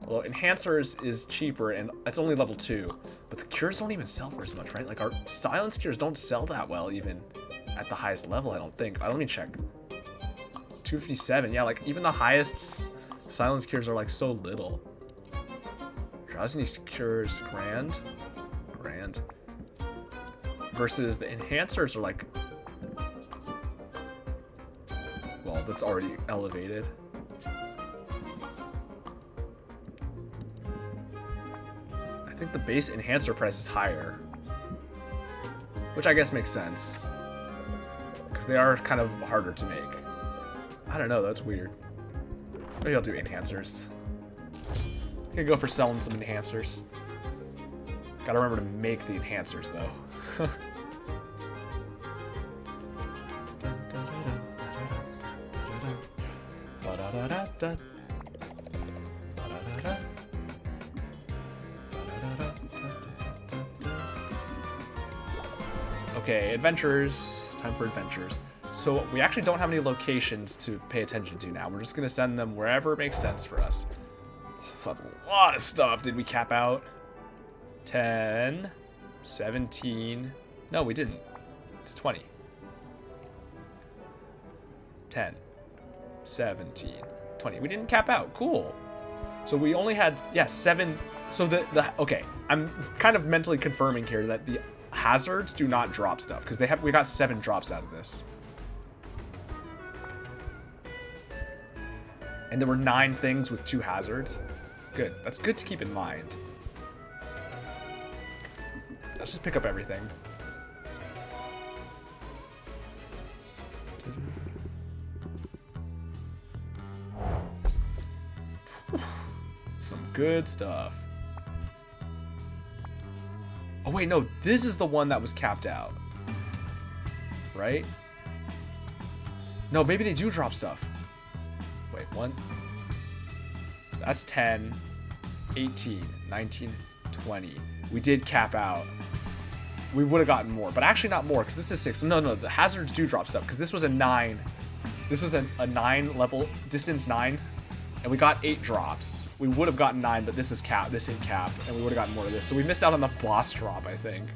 Although enhancers is cheaper, and it's only level 2. But the cures don't even sell for as much, right? Like, our silence cures don't sell that well, even at the highest level, I don't think. Let me check. 257. Yeah, like, even the highest silence cures are, like, so little. Drowsiness cures, grand. Versus the enhancers are, like... Well, that's already elevated. I think the base enhancer price is higher, which I guess makes sense because they are kind of harder to make. I don't know, that's weird. Maybe I'll do enhancers. I'm gonna go for selling some enhancers. Gotta remember to make the enhancers though. Okay, adventures. Time for adventures. So we actually don't have any locations to pay attention to now. We're just going to send them wherever it makes sense for us. That's a lot of stuff. Did we cap out? 10, 17. No, we didn't. It's 20. 10, 17, 20. We didn't cap out. Cool. So we only had, 7. So okay, I'm kind of mentally confirming here that the hazards do not drop stuff because we got 7 drops out of this. And there were 9 things with 2 hazards. Good. That's good to keep in mind. Let's just pick up everything. Some good stuff. Oh wait, no, this is the one that was capped out. Right? No, maybe they do drop stuff. Wait, 1. That's 10, 18, 19, 20. We did cap out. We would have gotten more, but actually not more, because this is 6. No, the hazards do drop stuff, because this was a 9. This was a 9 level, distance 9, and we got 8 drops. We would have gotten 9, but this is cap. This ain't cap, and we would have gotten more of this. So we missed out on the boss drop, I think.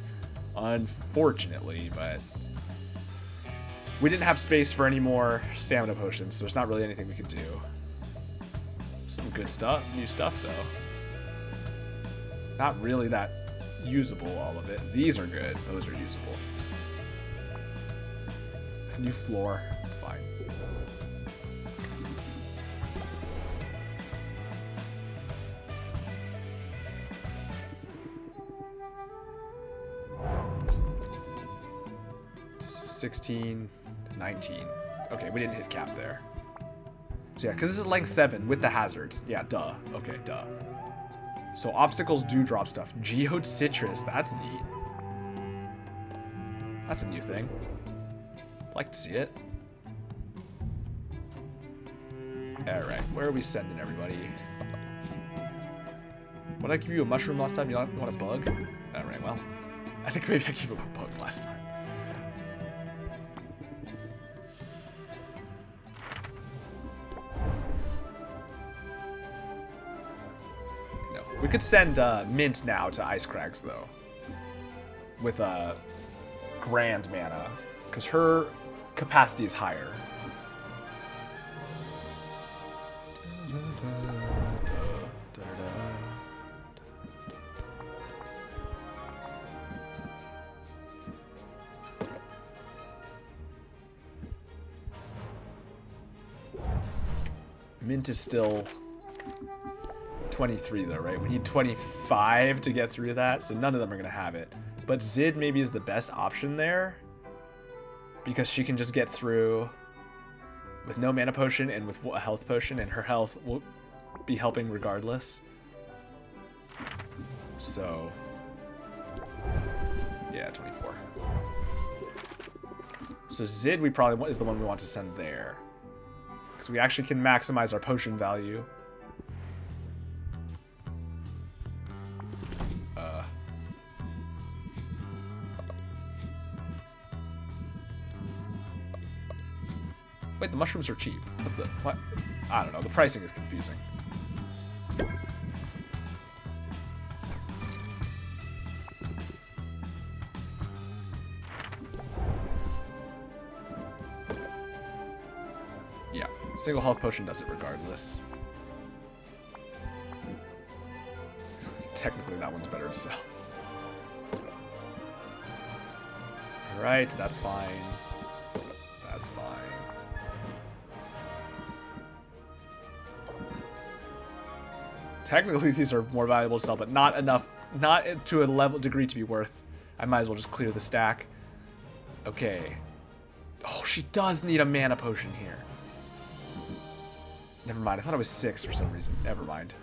Unfortunately, but we didn't have space for any more stamina potions, so there's not really anything we could do. Some good stuff, new stuff though. Not really that usable, all of it. These are good. Those are usable. New floor. It's fine. $16, $19. Okay, we didn't hit cap there. So yeah, because this is length 7 with the hazards. Yeah, duh. Okay, duh. So obstacles do drop stuff. Geode citrus, that's neat. That's a new thing. Like to see it. Alright, where are we sending everybody? What did I give you a mushroom last time? You want a bug? Alright, well. I think maybe I gave him a bug last time. We could send Mint now to Ice Crags, though. With Grand Mana. Because her capacity is higher. Mint is still 23 though, right? We need 25 to get through that, so none of them are gonna have it. But Zid maybe is the best option there because she can just get through with no mana potion and with a health potion, and her health will be helping regardless. So yeah, 24. So Zid we probably is the one we want to send there because we actually can maximize our potion value. Wait, the mushrooms are cheap. What? I don't know. The pricing is confusing. Yeah, single health potion does it regardless. Technically, that one's better to sell. Alright, that's fine. That's fine. Technically, these are more valuable to sell, but not enough, not to a level degree to be worth. I might as well just clear the stack. Okay. Oh, she does need a mana potion here. Never mind. I thought it was 6 for some reason. Never mind.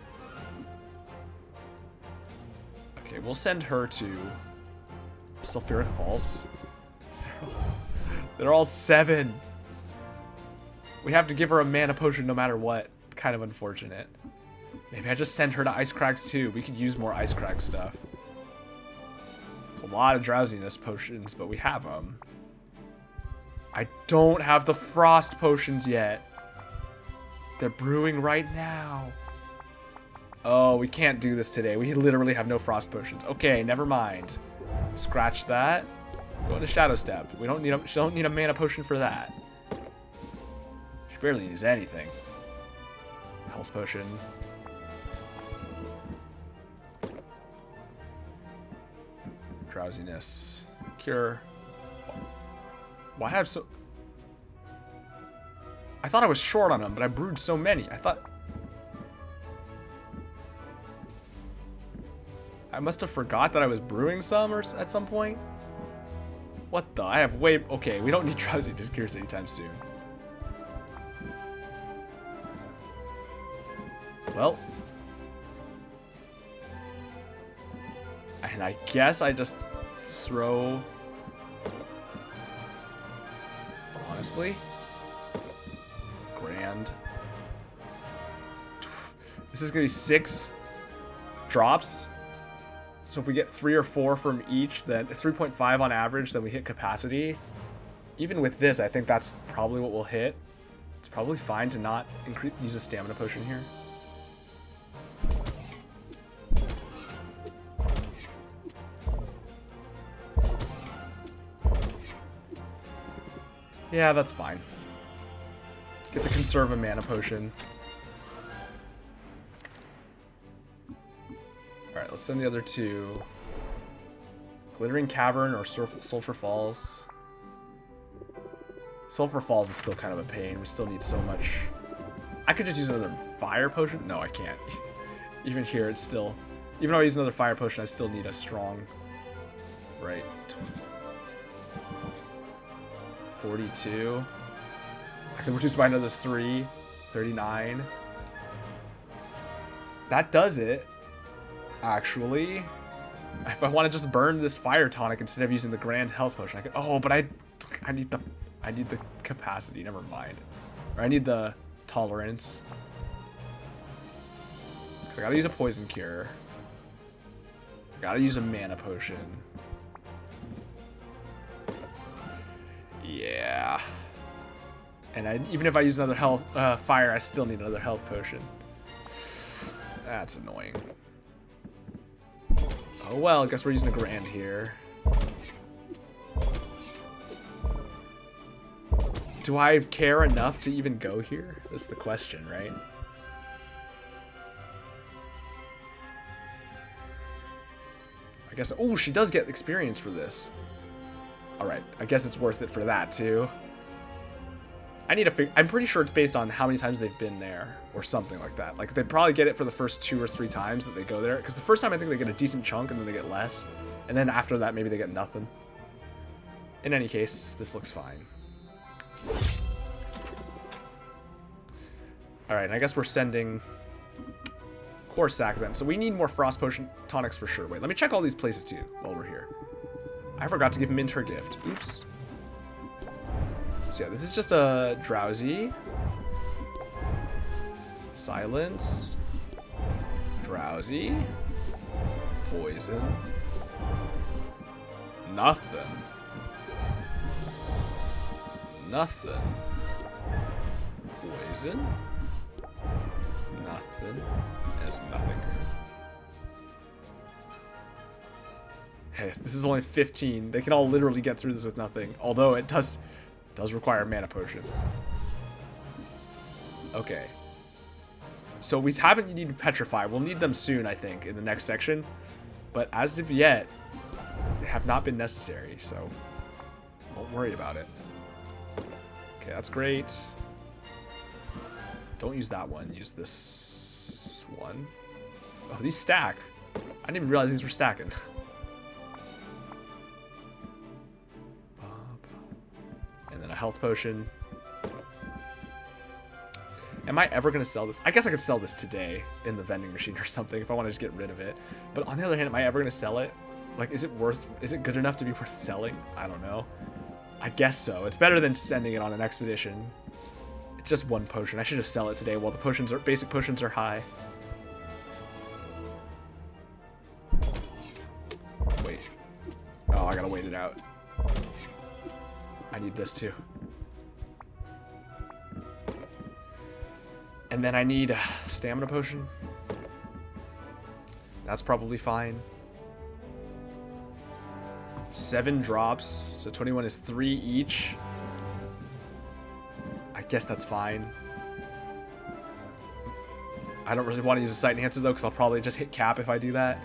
Okay, we'll send her to Sulfuric Falls. They're all 7. We have to give her a mana potion no matter what. Kind of unfortunate. Maybe I just send her to Ice Crags too. We could use more Ice Crag stuff. It's a lot of drowsiness potions, but we have them. I don't have the frost potions yet. They're brewing right now. Oh, we can't do this today. We literally have no frost potions. Okay, never mind. Scratch that. Go into Shadow Step. We don't need she don't need a mana potion for that. She barely needs anything. Health potion. Drowsiness. Cure. Why have so... I thought I was short on them, but I brewed so many. I thought... I must have forgot that I was brewing some or at some point. What the? I have way... Okay, we don't need Drowsy Discures anytime soon. Well. And I guess I just throw... Honestly? Grand. This is going to be 6 drops. So if we get 3 or 4 from each, then 3.5 on average, then we hit capacity. Even with this, I think that's probably what we'll hit. It's probably fine to not use a stamina potion here. Yeah, that's fine. Get to conserve a mana potion. Alright, let's send the other 2. Glittering Cavern or Sulphur Falls. Sulphur Falls is still kind of a pain. We still need so much. I could just use another fire potion. No, I can't. Even here, it's still... Even though I use another fire potion, I still need a strong... Right. 42. I can reduce by another 3. 39. That does it. Actually, if I want to just burn this fire tonic instead of using the grand health potion, I could. Oh, but I need the capacity. Never mind. Or I need the tolerance. So I gotta use a poison cure. I gotta use a mana potion. Yeah. And even if I use another health fire, I still need another health potion. That's annoying. Oh well, I guess we're using a grand here. Do I care enough to even go here? That's the question, right? I guess... Oh, she does get experience for this. Alright, I guess it's worth it for that, too. I need to figure... I'm pretty sure it's based on how many times they've been there, or something like that. Like, they probably get it for the first 2 or 3 times that they go there. Because the first time, I think they get a decent chunk, and then they get less. And then after that, maybe they get nothing. In any case, this looks fine. Alright, and I guess we're sending... Corsac then. So we need more Frost Potion tonics for sure. Wait, let me check all these places, too, while we're here. I forgot to give Mint her gift. Oops. So yeah, this is just a Drowsy, Silence, Drowsy, Poison, nothing, nothing, Poison, nothing, it's nothing. Hey, this is only 15. They can all literally get through this with nothing, although it does require a mana potion. Okay. So we haven't needed Petrify. We'll need them soon, I think, in the next section. But as of yet, they have not been necessary, so don't worry about it. Okay, that's great. Don't use that one. Use this one. Oh, these stack. I didn't even realize these were stacking. And then a health potion. Am I ever going to sell this? I guess I could sell this today in the vending machine or something if I want to just get rid of it. But on the other hand, am I ever going to sell it? Like, is it good enough to be worth selling? I don't know. I guess so. It's better than sending it on an expedition. It's just one potion. I should just sell it today while the basic potions are high. Wait. Oh, I gotta wait it out. I need this too. And then I need a stamina potion. That's probably fine. 7 drops, so 21 is 3 each. I guess that's fine. I don't really want to use a sight enhancer though, because I'll probably just hit cap if I do that.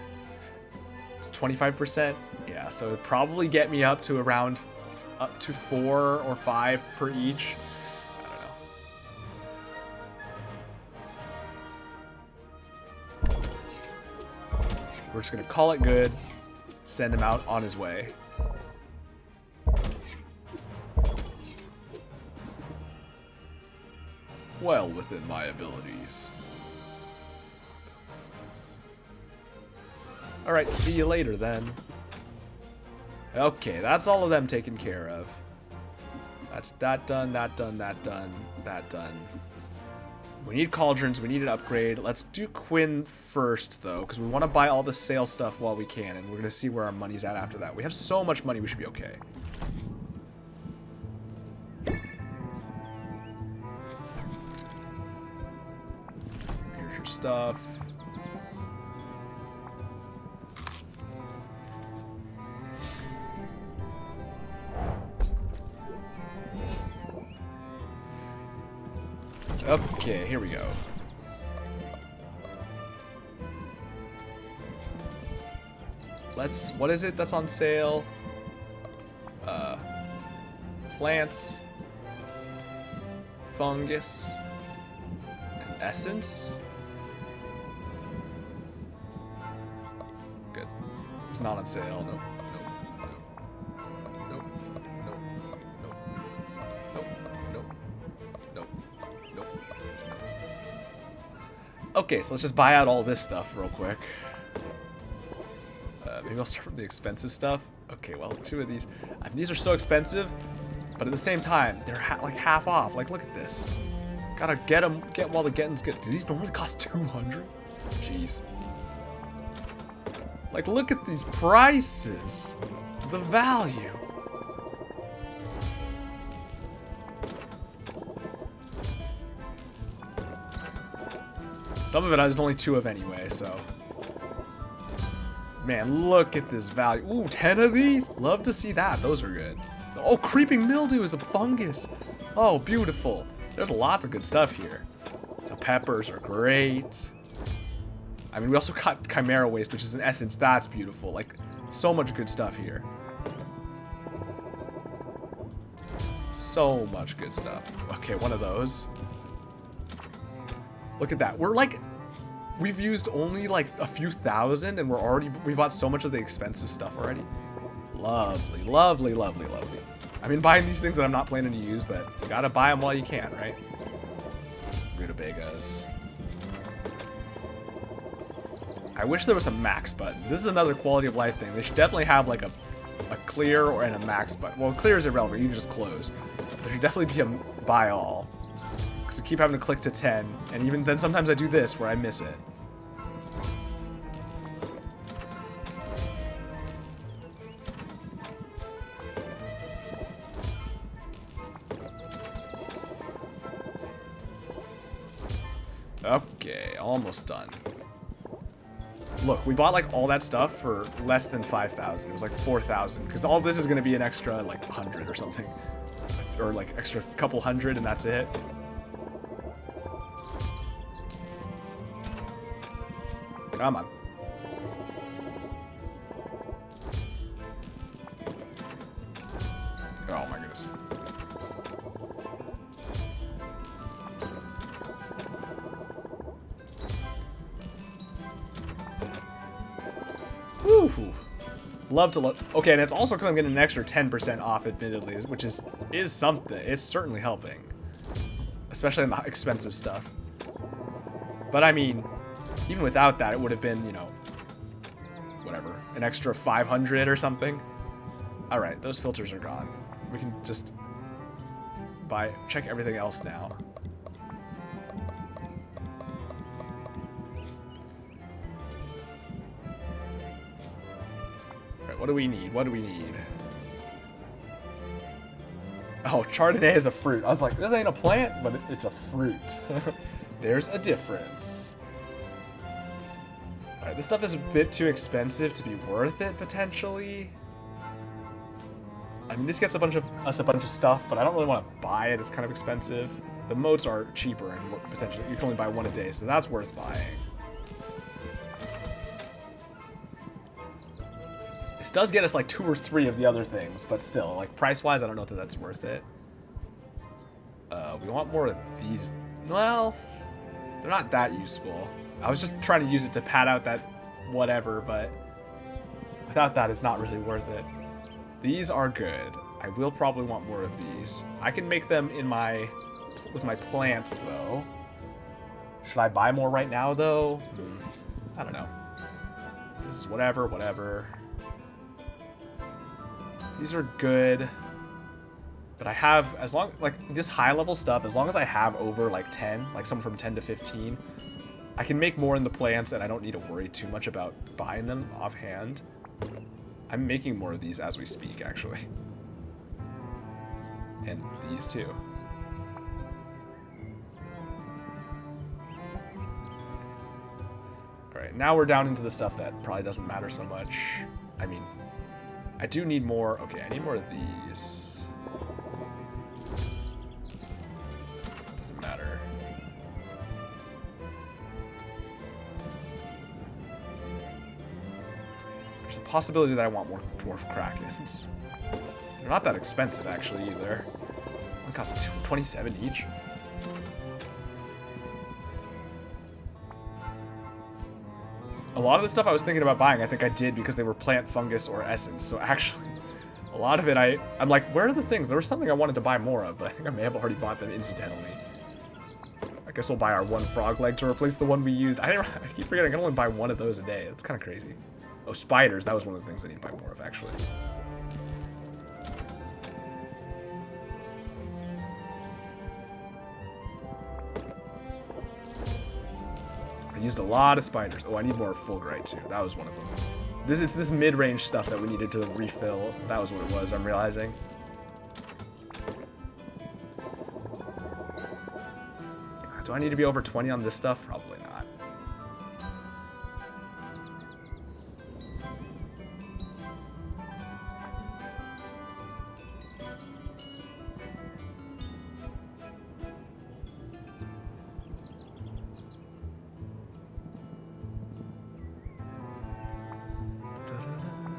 It's 25%. Yeah, Yeah, so it'd probably get me up to around 4 or 5 per each. I don't know. We're just gonna call it good, send him out on his way. Well within my abilities. Alright, see you later then. Okay, that's all of them taken care of. That's that done, that done, that done, that done. We need cauldrons, we need an upgrade. Let's do Quinn first, though, because we want to buy all the sale stuff while we can, and we're going to see where our money's at after that. We have so much money, we should be okay. Here's your stuff. Okay, here we go. What is it that's on sale? Plants, fungus, and essence. Good. It's not on sale. Nope. Okay, so let's just buy out all this stuff real quick. Maybe I'll start from the expensive stuff. Okay, well, 2 of these. I mean, these are so expensive, but at the same time, they're like half off. Like, look at this. Gotta get them, get while the getting's good. Do these normally cost 200? Jeez. Like, look at these prices. The value. Some of it there's only 2 of anyway, so. Man, look at this value. Ooh, 10 of these? Love to see that. Those are good. Oh, creeping mildew is a fungus. Oh, beautiful. There's lots of good stuff here. The peppers are great. I mean, we also got chimera waste, which is an essence. That's beautiful. Like, so much good stuff here. So much good stuff. Okay, one of those. Look at that. We're like, we've used only like a few thousand and we bought so much of the expensive stuff already. Lovely, lovely, lovely, lovely. I mean, buying these things that I'm not planning to use, but you gotta buy them while you can, right? Rutabagas. I wish there was a max button. This is another quality of life thing. They should definitely have like a clear and a max button. Well, clear is irrelevant. You can just close. There should definitely be a buy all. I keep having to click to 10, and even then sometimes I do this where I miss it. Okay, almost done. Look, we bought like all that stuff for less than 5,000. It was like 4,000, because all this is going to be an extra like 100 or something. Or like extra couple hundred, and that's it. Come on. Oh my goodness. Woo. Love to look. Okay, and it's also because I'm getting an extra 10% off, admittedly, which is something. It's certainly helping. Especially in the expensive stuff. But I mean, even without that, it would have been, you know, whatever, an extra 500 or something. All right, those filters are gone. We can just check everything else now. All right, what do we need? What do we need? Oh, Chardonnay is a fruit. I was like, this ain't a plant, but it's a fruit. There's a difference. Alright, this stuff is a bit too expensive to be worth it, potentially. I mean, this gets us a bunch of stuff, but I don't really want to buy it. It's kind of expensive. The motes are cheaper, and potentially you can only buy 1 a day, so that's worth buying. This does get us like 2 or 3 of the other things, but still, like price-wise, I don't know that that's worth it. We want more of these. Well, they're not that useful. I was just trying to use it to pad out that whatever, but without that, it's not really worth it. These are good. I will probably want more of these. I can make them in with my plants, though. Should I buy more right now, though? I don't know. This is whatever. These are good. But I have, as long, like, this high-level stuff, as long as I have over, like, 10, like, somewhere from 10 to 15, I can make more in the plants, and I don't need to worry too much about buying them offhand. I'm making more of these as we speak, actually. And these, too. Alright, now we're down into the stuff that probably doesn't matter so much. I mean, I do need more. Okay, I need more of these. Doesn't matter. There's a possibility that I want more dwarf krakens. They're not that expensive, actually, either. One costs 27 each. A lot of the stuff I was thinking about buying, I think I did because they were plant, fungus, or essence. So actually, a lot of it, I'm like, where are the things? There was something I wanted to buy more of, but I think I may have already bought them incidentally. I guess we'll buy our 1 frog leg to replace the one we used. I keep forgetting I can only buy 1 of those a day. That's kind of crazy. Oh, spiders. That was one of the things I need to buy more of, actually. I used a lot of spiders. Oh, I need more fulgurite too. That was one of them. It's this mid-range stuff that we needed to refill. That was what it was, I'm realizing. Do I need to be over 20 on this stuff? Probably not.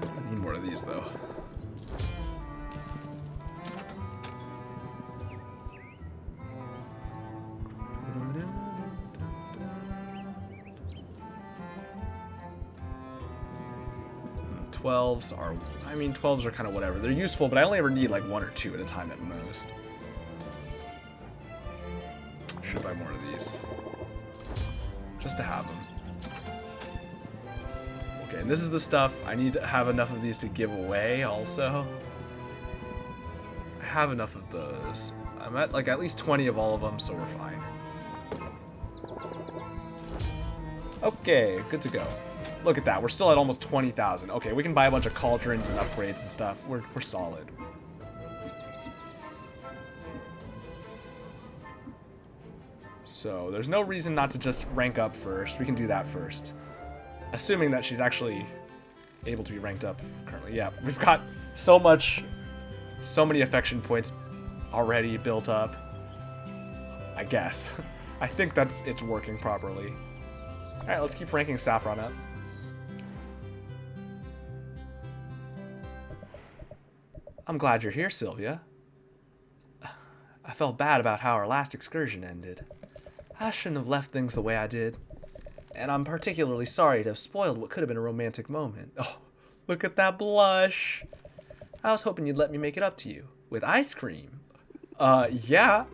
I need more of these, though. I mean, 12s are kind of whatever. They're useful, but I only ever need like 1 or 2 at a time at most. Should buy more of these. Just to have them. Okay, and this is the stuff. I need to have enough of these to give away also. I have enough of those. I'm at like at least 20 of all of them, so we're fine. Okay, good to go. Look at that. We're still at almost 20,000. Okay, we can buy a bunch of cauldrons and upgrades and stuff. We're solid. So there's no reason not to just rank up first. We can do that first. Assuming that she's actually able to be ranked up currently. Yeah, we've got so many affection points already built up. I guess. I think it's working properly. Alright, let's keep ranking Saffron up. I'm glad you're here, Sylvia. I felt bad about how our last excursion ended. I shouldn't have left things the way I did. And I'm particularly sorry to have spoiled what could have been a romantic moment. Oh, look at that blush. I was hoping you'd let me make it up to you. With ice cream. Yeah.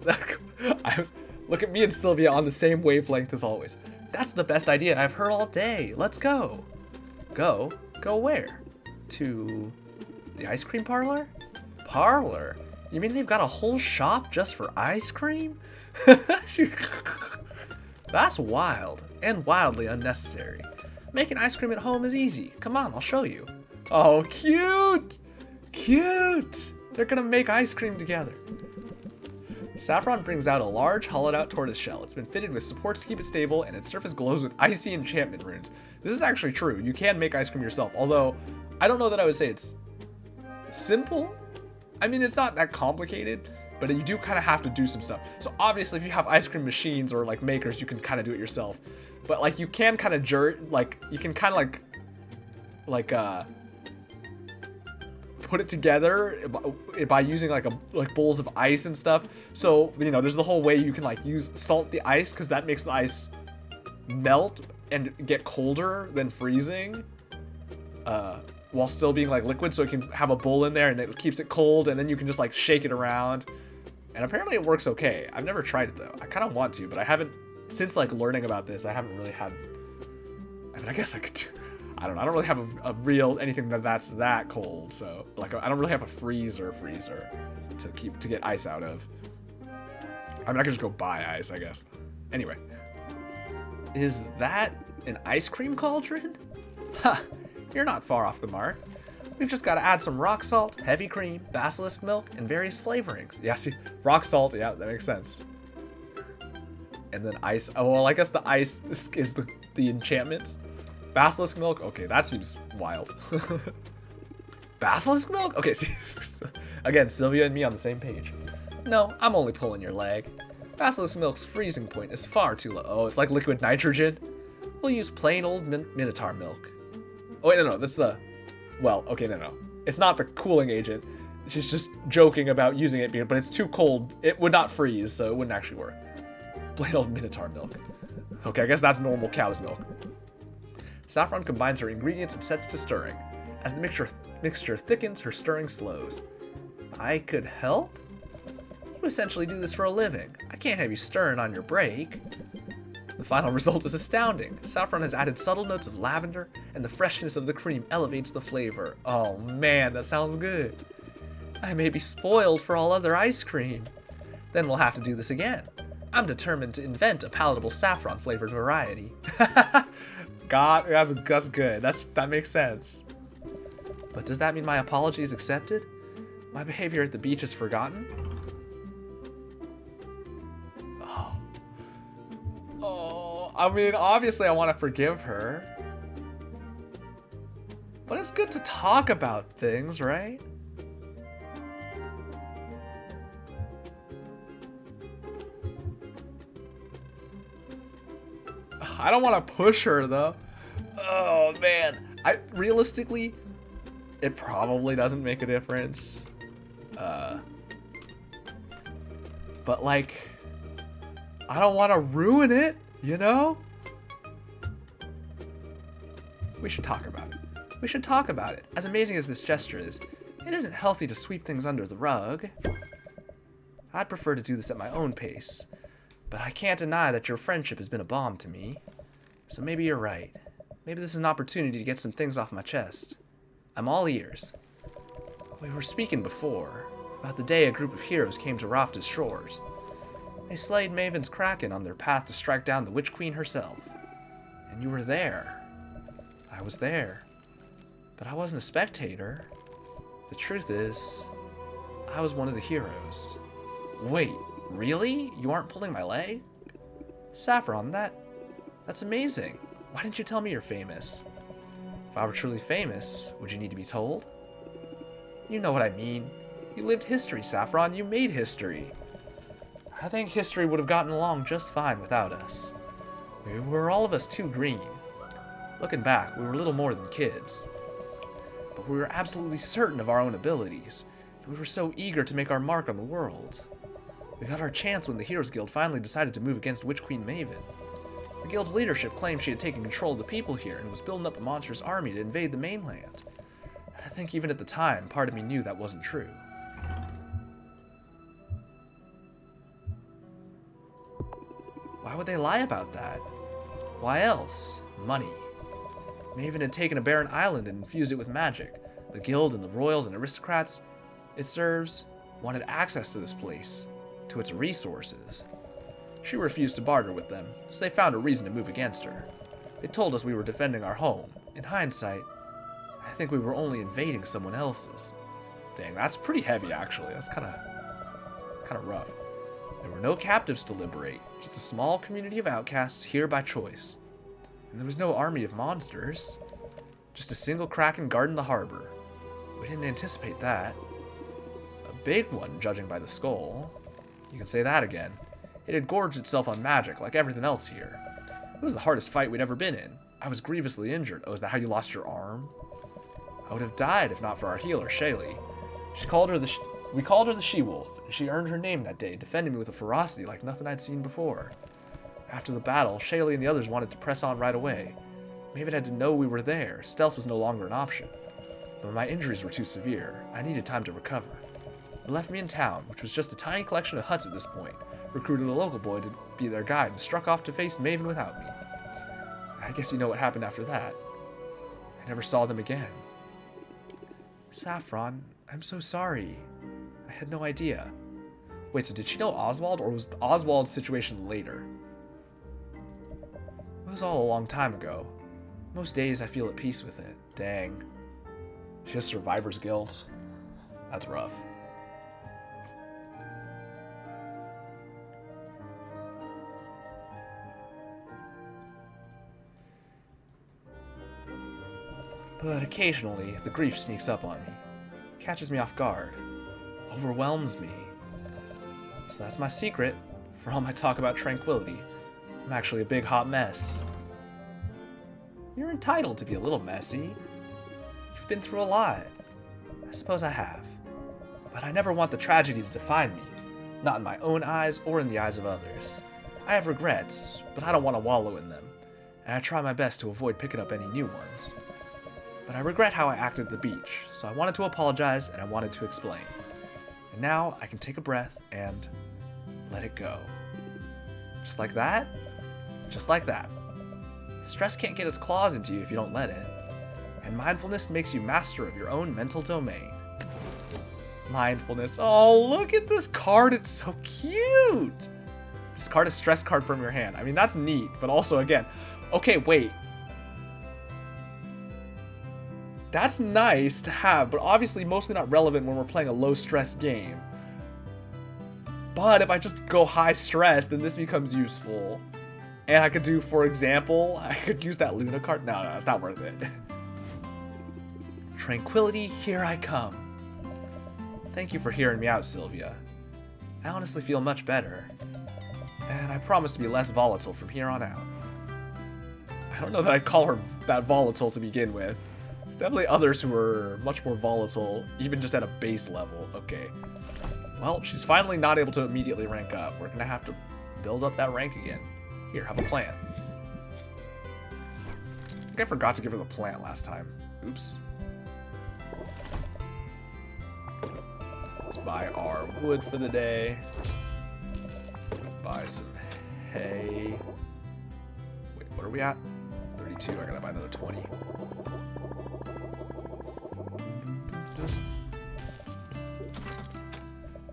Look at me and Sylvia on the same wavelength as always. That's the best idea I've heard all day. Let's go. Go? Go where? To the ice cream parlor? Parlor? You mean they've got a whole shop just for ice cream? That's wild and wildly unnecessary. Making ice cream at home is easy. Come on, I'll show you. Oh, cute! Cute! They're gonna make ice cream together. Saffron brings out a large, hollowed-out tortoise shell. It's been fitted with supports to keep it stable, and its surface glows with icy enchantment runes. This is actually true. You can make ice cream yourself, although I don't know that I would say it's simple. I mean, it's not that complicated, but you do kind of have to do some stuff. So obviously, if you have ice cream machines or like makers, you can kind of do it yourself. But like, you can kind of put it together by using like bowls of ice and stuff. So, you know, there's the whole way you can like salt the ice, because that makes the ice melt and get colder than freezing, while still being like liquid. So it can have a bowl in there and it keeps it cold, and then you can just like shake it around. And apparently it works okay. I've never tried it though. I kind of want to, but I haven't, since like learning about this, I haven't really had, I mean, I guess I could, I don't know. I don't really have a real anything that's that cold. So like, I don't really have a freezer to get ice out of. I mean, I could just go buy ice, I guess. Anyway, is that an ice cream cauldron? Ha, you're not far off the mark. We've just got to add some rock salt, heavy cream, basilisk milk, and various flavorings. Yeah, see, rock salt, yeah, that makes sense. And then ice. Oh, well, I guess the ice is the enchantments. Basilisk milk? Okay, that seems wild. Basilisk milk? Okay, see, again, Sylvia and me on the same page. No, I'm only pulling your leg. Basilisk milk's freezing point is far too low. Oh, it's like liquid nitrogen? We'll use plain old Minotaur milk. Oh, wait, no, that's the... Well, okay, no. It's not the cooling agent. She's just joking about using it, but it's too cold. It would not freeze, so it wouldn't actually work. Plain old Minotaur milk. Okay, I guess that's normal cow's milk. Saffron combines her ingredients and sets to stirring. As the mixture thickens, her stirring slows. I could help? You essentially do this for a living. I can't have you stirring on your break. The final result is astounding. Saffron has added subtle notes of lavender, and the freshness of the cream elevates the flavor. Oh man, that sounds good. I may be spoiled for all other ice cream. Then we'll have to do this again. I'm determined to invent a palatable saffron-flavored variety. God, that's good. That makes sense. But does that mean my apology is accepted? My behavior at the beach is forgotten? Oh, I mean, obviously I want to forgive her. But it's good to talk about things, right? I don't want to push her though. Oh man, realistically, it probably doesn't make a difference. But like, I don't want to ruin it, you know? We should talk about it. We should talk about it. As amazing as this gesture is, it isn't healthy to sweep things under the rug. I'd prefer to do this at my own pace. But I can't deny that your friendship has been a balm to me. So maybe you're right. Maybe this is an opportunity to get some things off my chest. I'm all ears. We were speaking before about the day a group of heroes came to Rafta's shores. They slayed Maven's Kraken on their path to strike down the Witch Queen herself. And you were there. I was there. But I wasn't a spectator. The truth is, I was one of the heroes. Wait, really? You aren't pulling my leg? Saffron, that's amazing. Why didn't you tell me you're famous? If I were truly famous, would you need to be told? You know what I mean. You lived history, Saffron. You made history. I think history would have gotten along just fine without us. We were all of us too green. Looking back, we were little more than kids. But we were absolutely certain of our own abilities. We were so eager to make our mark on the world. We got our chance when the Heroes Guild finally decided to move against Witch Queen Maven. The guild's leadership claimed she had taken control of the people here and was building up a monstrous army to invade the mainland. I think even at the time, part of me knew that wasn't true. Why would they lie about that? Why else? Money. Maven had taken a barren island and infused it with magic. The guild and the royals and aristocrats it serves wanted access to this place, to its resources. She refused to barter with them, so they found a reason to move against her. They told us we were defending our home. In hindsight, I think we were only invading someone else's. Dang, that's pretty heavy actually. That's kind of rough. There were no captives to liberate, just a small community of outcasts here by choice. And there was no army of monsters, just a single Kraken guarding the harbor. We didn't anticipate that. A big one, judging by the skull. You can say that again. It had gorged itself on magic, like everything else here. It was the hardest fight we'd ever been in. I was grievously injured. Oh, is that how you lost your arm? I would have died if not for our healer, Shaylee. We called her the She-Wolf, and she earned her name that day, defending me with a ferocity like nothing I'd seen before. After the battle, Shaylee and the others wanted to press on right away. Maybe had to know we were there. Stealth was no longer an option. But my injuries were too severe. I needed time to recover. They left me in town, which was just a tiny collection of huts at this point, recruited a local boy to be their guide, and struck off to face Maven without me. I guess you know what happened after that. I never saw them again. Saffron, I'm so sorry. I had no idea. Wait, so did she know Oswald, or was Oswald's situation later? It was all a long time ago. Most days I feel at peace with it. Dang. She has survivor's guilt. That's rough. But occasionally, the grief sneaks up on me. Catches me off guard. Overwhelms me. So that's my secret, for all my talk about tranquility. I'm actually a big hot mess. You're entitled to be a little messy. You've been through a lot. I suppose I have. But I never want the tragedy to define me. Not in my own eyes or in the eyes of others. I have regrets, but I don't want to wallow in them. And I try my best to avoid picking up any new ones. But I regret how I acted at the beach, so I wanted to apologize and I wanted to explain. And now I can take a breath and let it go. Just like that? Just like that. Stress can't get its claws into you if you don't let it. And mindfulness makes you master of your own mental domain. Mindfulness. Oh, look at this card. It's so cute. Discard a stress card from your hand. I mean, that's neat, but also, again, okay, wait. That's nice to have, but obviously mostly not relevant when we're playing a low-stress game. But if I just go high stress, then this becomes useful. And I could do, for example, I could use that Luna card. No, it's not worth it. Tranquility, here I come. Thank you for hearing me out, Sylvia. I honestly feel much better. And I promise to be less volatile from here on out. I don't know that I'd call her that volatile to begin with. There's definitely others who are much more volatile, even just at a base level. Okay. Well, she's finally not able to immediately rank up. We're gonna have to build up that rank again. Here, have a plant. I think I forgot to give her the plant last time. Oops. Let's buy our wood for the day. Buy some hay. Wait, what are we at? 32. I gotta buy another 20.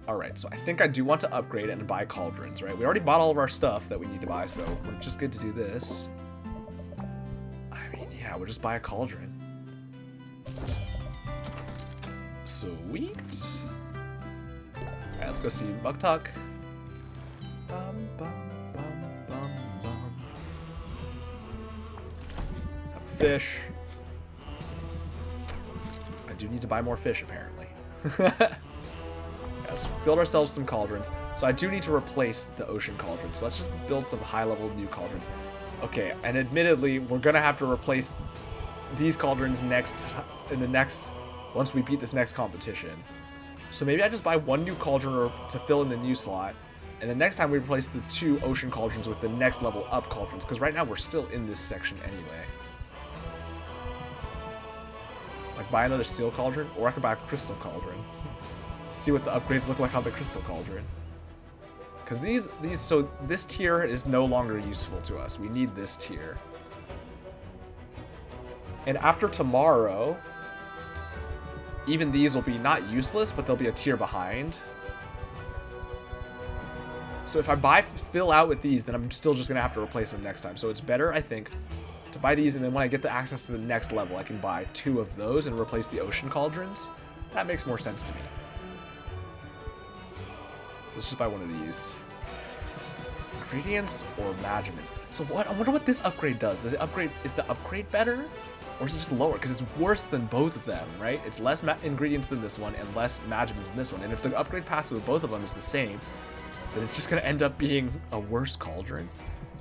Alright, so I think I do want to upgrade and buy cauldrons, right? We already bought all of our stuff that we need to buy, so we're just good to do this. I mean, yeah, we'll just buy a cauldron. Sweet. Alright, let's go see Mugtuck. Bum, bum, bum, bum, bum. Have a fish. I do need to buy more fish, apparently. Let's build ourselves some cauldrons. So I do need to replace the ocean cauldron. So let's just build some high-level new cauldrons. Okay, and admittedly, we're gonna have to replace these cauldrons once we beat this next competition. So maybe I just buy one new cauldron to fill in the new slot, and then next time we replace the 2 ocean cauldrons with the next level up cauldrons, because right now we're still in this section anyway. Like buy another steel cauldron, or I could buy a crystal cauldron. See what the upgrades look like on the crystal cauldron. Because so this tier is no longer useful to us. We need this tier. And after tomorrow, even these will be not useless, but they'll be a tier behind. So if I fill out with these, then I'm still just gonna have to replace them next time. So it's better, I think, to buy these, and then when I get the access to the next level, I can buy 2 of those and replace the ocean cauldrons. That makes more sense to me. Let's just buy one of these. Ingredients or Magiments. So what? I wonder what this upgrade does. Does it upgrade? Is the upgrade better? Or is it just lower? Because it's worse than both of them, right? It's less ingredients than this one and less Magiments than this one. And if the upgrade path with both of them is the same, then it's just going to end up being a worse cauldron.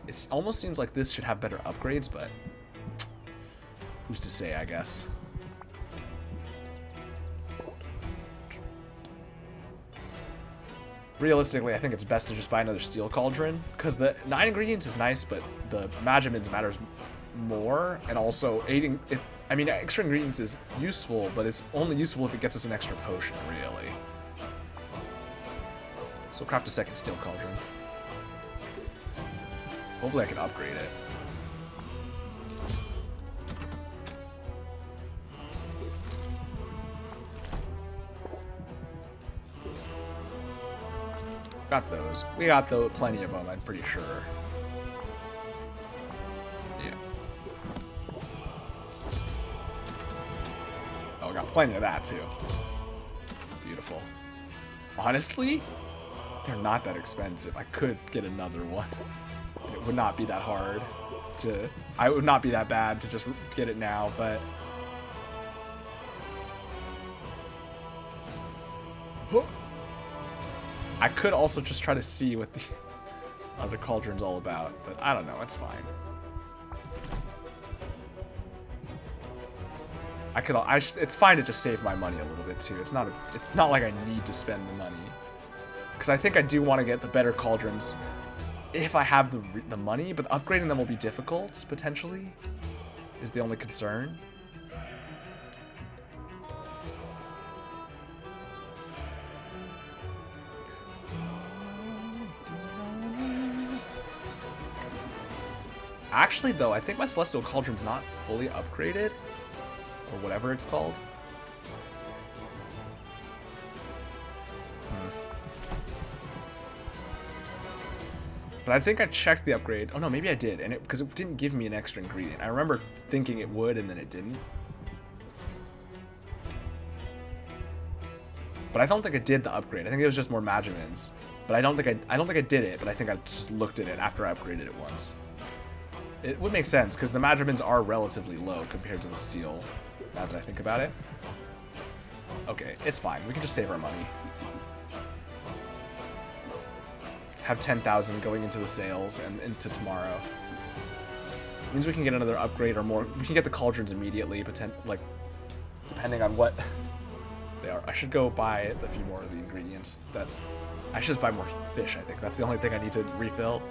It almost seems like this should have better upgrades, but who's to say, I guess. realistically, I think it's best to just buy another steel cauldron, because the 9 ingredients is nice, but the Magimins matters more, and also aiding it. I mean, extra ingredients is useful, but it's only useful if it gets us an extra potion, really. So we'll craft a second steel cauldron. Hopefully I can upgrade it. Got those. We got plenty of them, I'm pretty sure. Yeah. Oh, we got plenty of that, too. Beautiful. Honestly, they're not that expensive. I could get another one. It would not be that hard to... It would not be that bad to just get it now, but... I could also just try to see what the other cauldron's all about, but I don't know, it's fine. It's fine to just save my money a little bit too. It's not like I need to spend the money. Because I think I do want to get the better cauldrons if I have the money, but upgrading them will be difficult, potentially, is the only concern. Actually, though, I think my Celestial Cauldron's not fully upgraded, or whatever it's called. But I think I checked the upgrade. Oh no, maybe I did, and because it didn't give me an extra ingredient. I remember thinking it would, and then it didn't. But I don't think I did the upgrade. I think it was just more Magimins. But I don't think I did it. But I think I just looked at it after I upgraded it once. It would make sense because the Magimins are relatively low compared to the steel. Now that I think about it. Okay, it's fine. We can just save our money. Have 10,000 going into the sales and into tomorrow. Means we can get another upgrade or more. We can get the cauldrons immediately, depending on what they are. I should go buy a few more of the ingredients. I should just buy more fish, I think. That's the only thing I need to refill.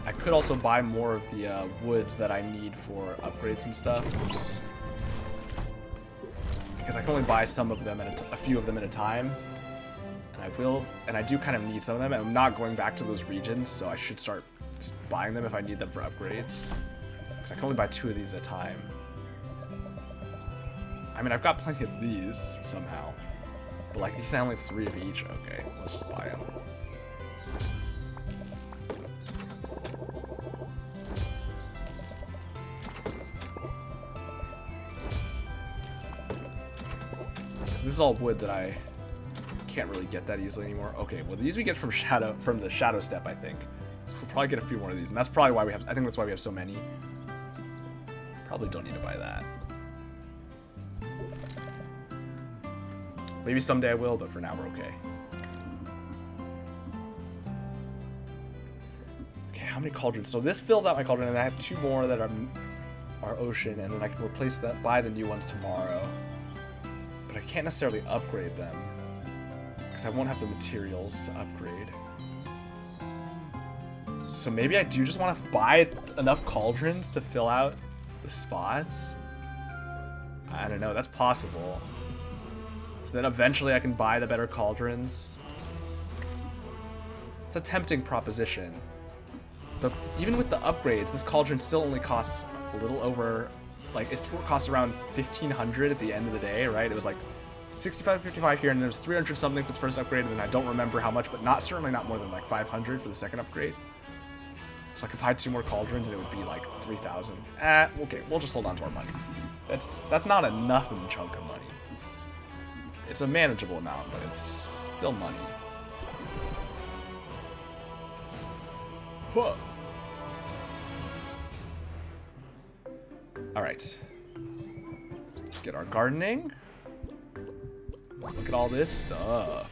I could also buy more of the woods that I need for upgrades and stuff. Oops. Because I can only buy some of them a few of them at a time. And I do kind of need some of them. And I'm not going back to those regions, so I should start buying them if I need them for upgrades. Because I can only buy 2 of these at a time. I mean, I've got plenty of these somehow. But like, these I only have 3 of each. Okay, let's just buy them. This is all wood that I can't really get that easily anymore. Okay, well these we get from the Shadow Step, I think. So we'll probably get a few more of these, and that's probably why I think that's why we have so many. Probably don't need to buy that. Maybe someday I will, but for now we're okay. Okay, how many cauldrons? So this fills out my cauldron, and I have 2 more that are ocean, and then I can replace that, buy the new ones tomorrow. But I can't necessarily upgrade them because I won't have the materials to upgrade. So maybe I do just want to buy enough cauldrons to fill out the spots. I don't know, that's possible. So then eventually I can buy the better cauldrons. It's a tempting proposition. But even with the upgrades, this cauldron still only costs a little over... Like, it costs around 1,500 at the end of the day, right? It was like 65, 55 here, and then it was 300 something for the first upgrade, and then I don't remember how much, but certainly not more than like 500 for the second upgrade. So I could buy 2 more cauldrons, and it would be like 3,000. Okay, we'll just hold on to our money. That's not enough of a chunk of money. It's a manageable amount, but it's still money. Huh. Alright. Let's get our gardening. Look at all this stuff.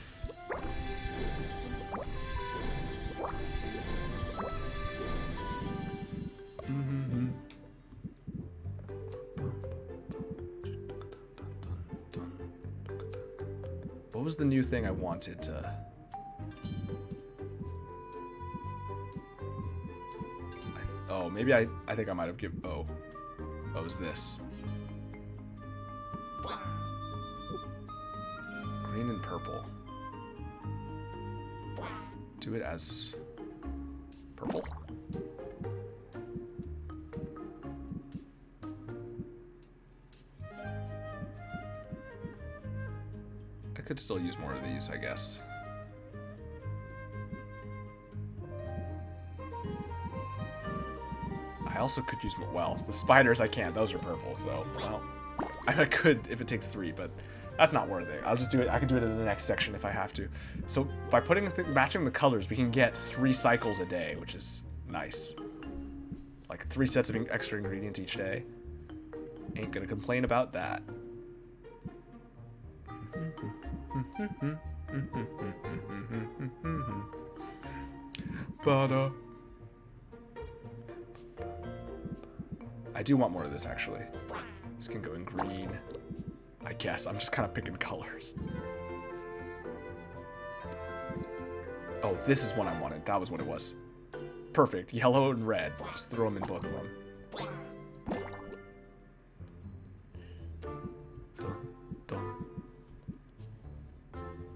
What was the new thing I wanted to... Oh, maybe I think I might have given... Oh. Oh, is this? Green and purple. Do it as purple. I could still use more of these, I guess. I also could use more. Well, the spiders I can't. Those are purple, so well, I could if it takes 3, but that's not worth it. I'll just do it. I can do it in the next section if I have to. So by matching the colors, we can get 3 cycles a day, which is nice. Like 3 sets of extra ingredients each day. Ain't gonna complain about that. But I do want more of this, actually. This can go in green. I guess. I'm just kind of picking colors. Oh, this is what I wanted. That was what it was. Perfect. Yellow and red. Just throw them in both of them.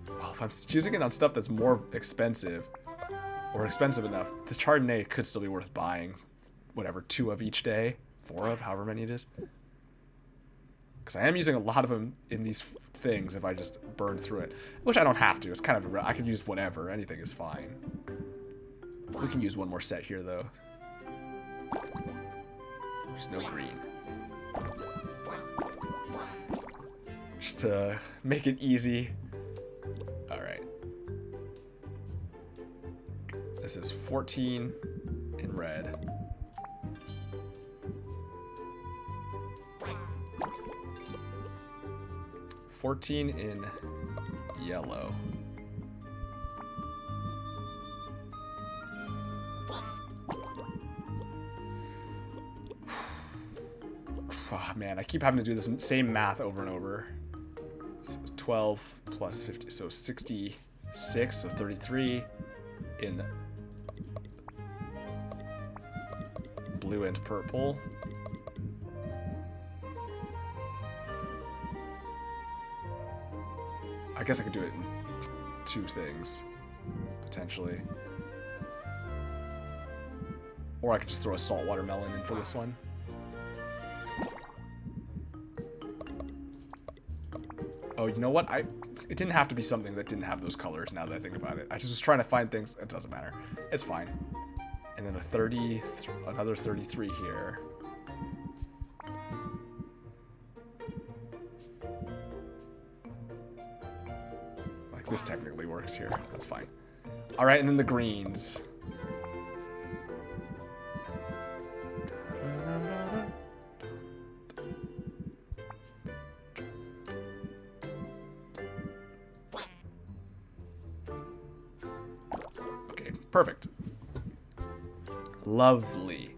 Well, if I'm choosing it on stuff that's more expensive, or expensive enough, the Chardonnay could still be worth buying. Whatever, 2 of each day. 4 of, however many it is. Because I am using a lot of them in these things if I just burn through it. Which I don't have to. It's kind of... I could use whatever. Anything is fine. We can use one more set here, though. There's no green. Just to make it easy. Alright. This is 14 in red. 14 in yellow. Oh, man, I keep having to do this same math over and over. So 12 plus 50, so 66, so 33 in blue and purple. I guess I could do it in 2 things, potentially. Or I could just throw a salt watermelon in for this one. Oh, you know what? It didn't have to be something that didn't have those colors, now that I think about it. I just was trying to find things. It doesn't matter. It's fine. And then another 33 here. This technically works here. That's fine. All right, and then the greens. Okay, perfect. Lovely.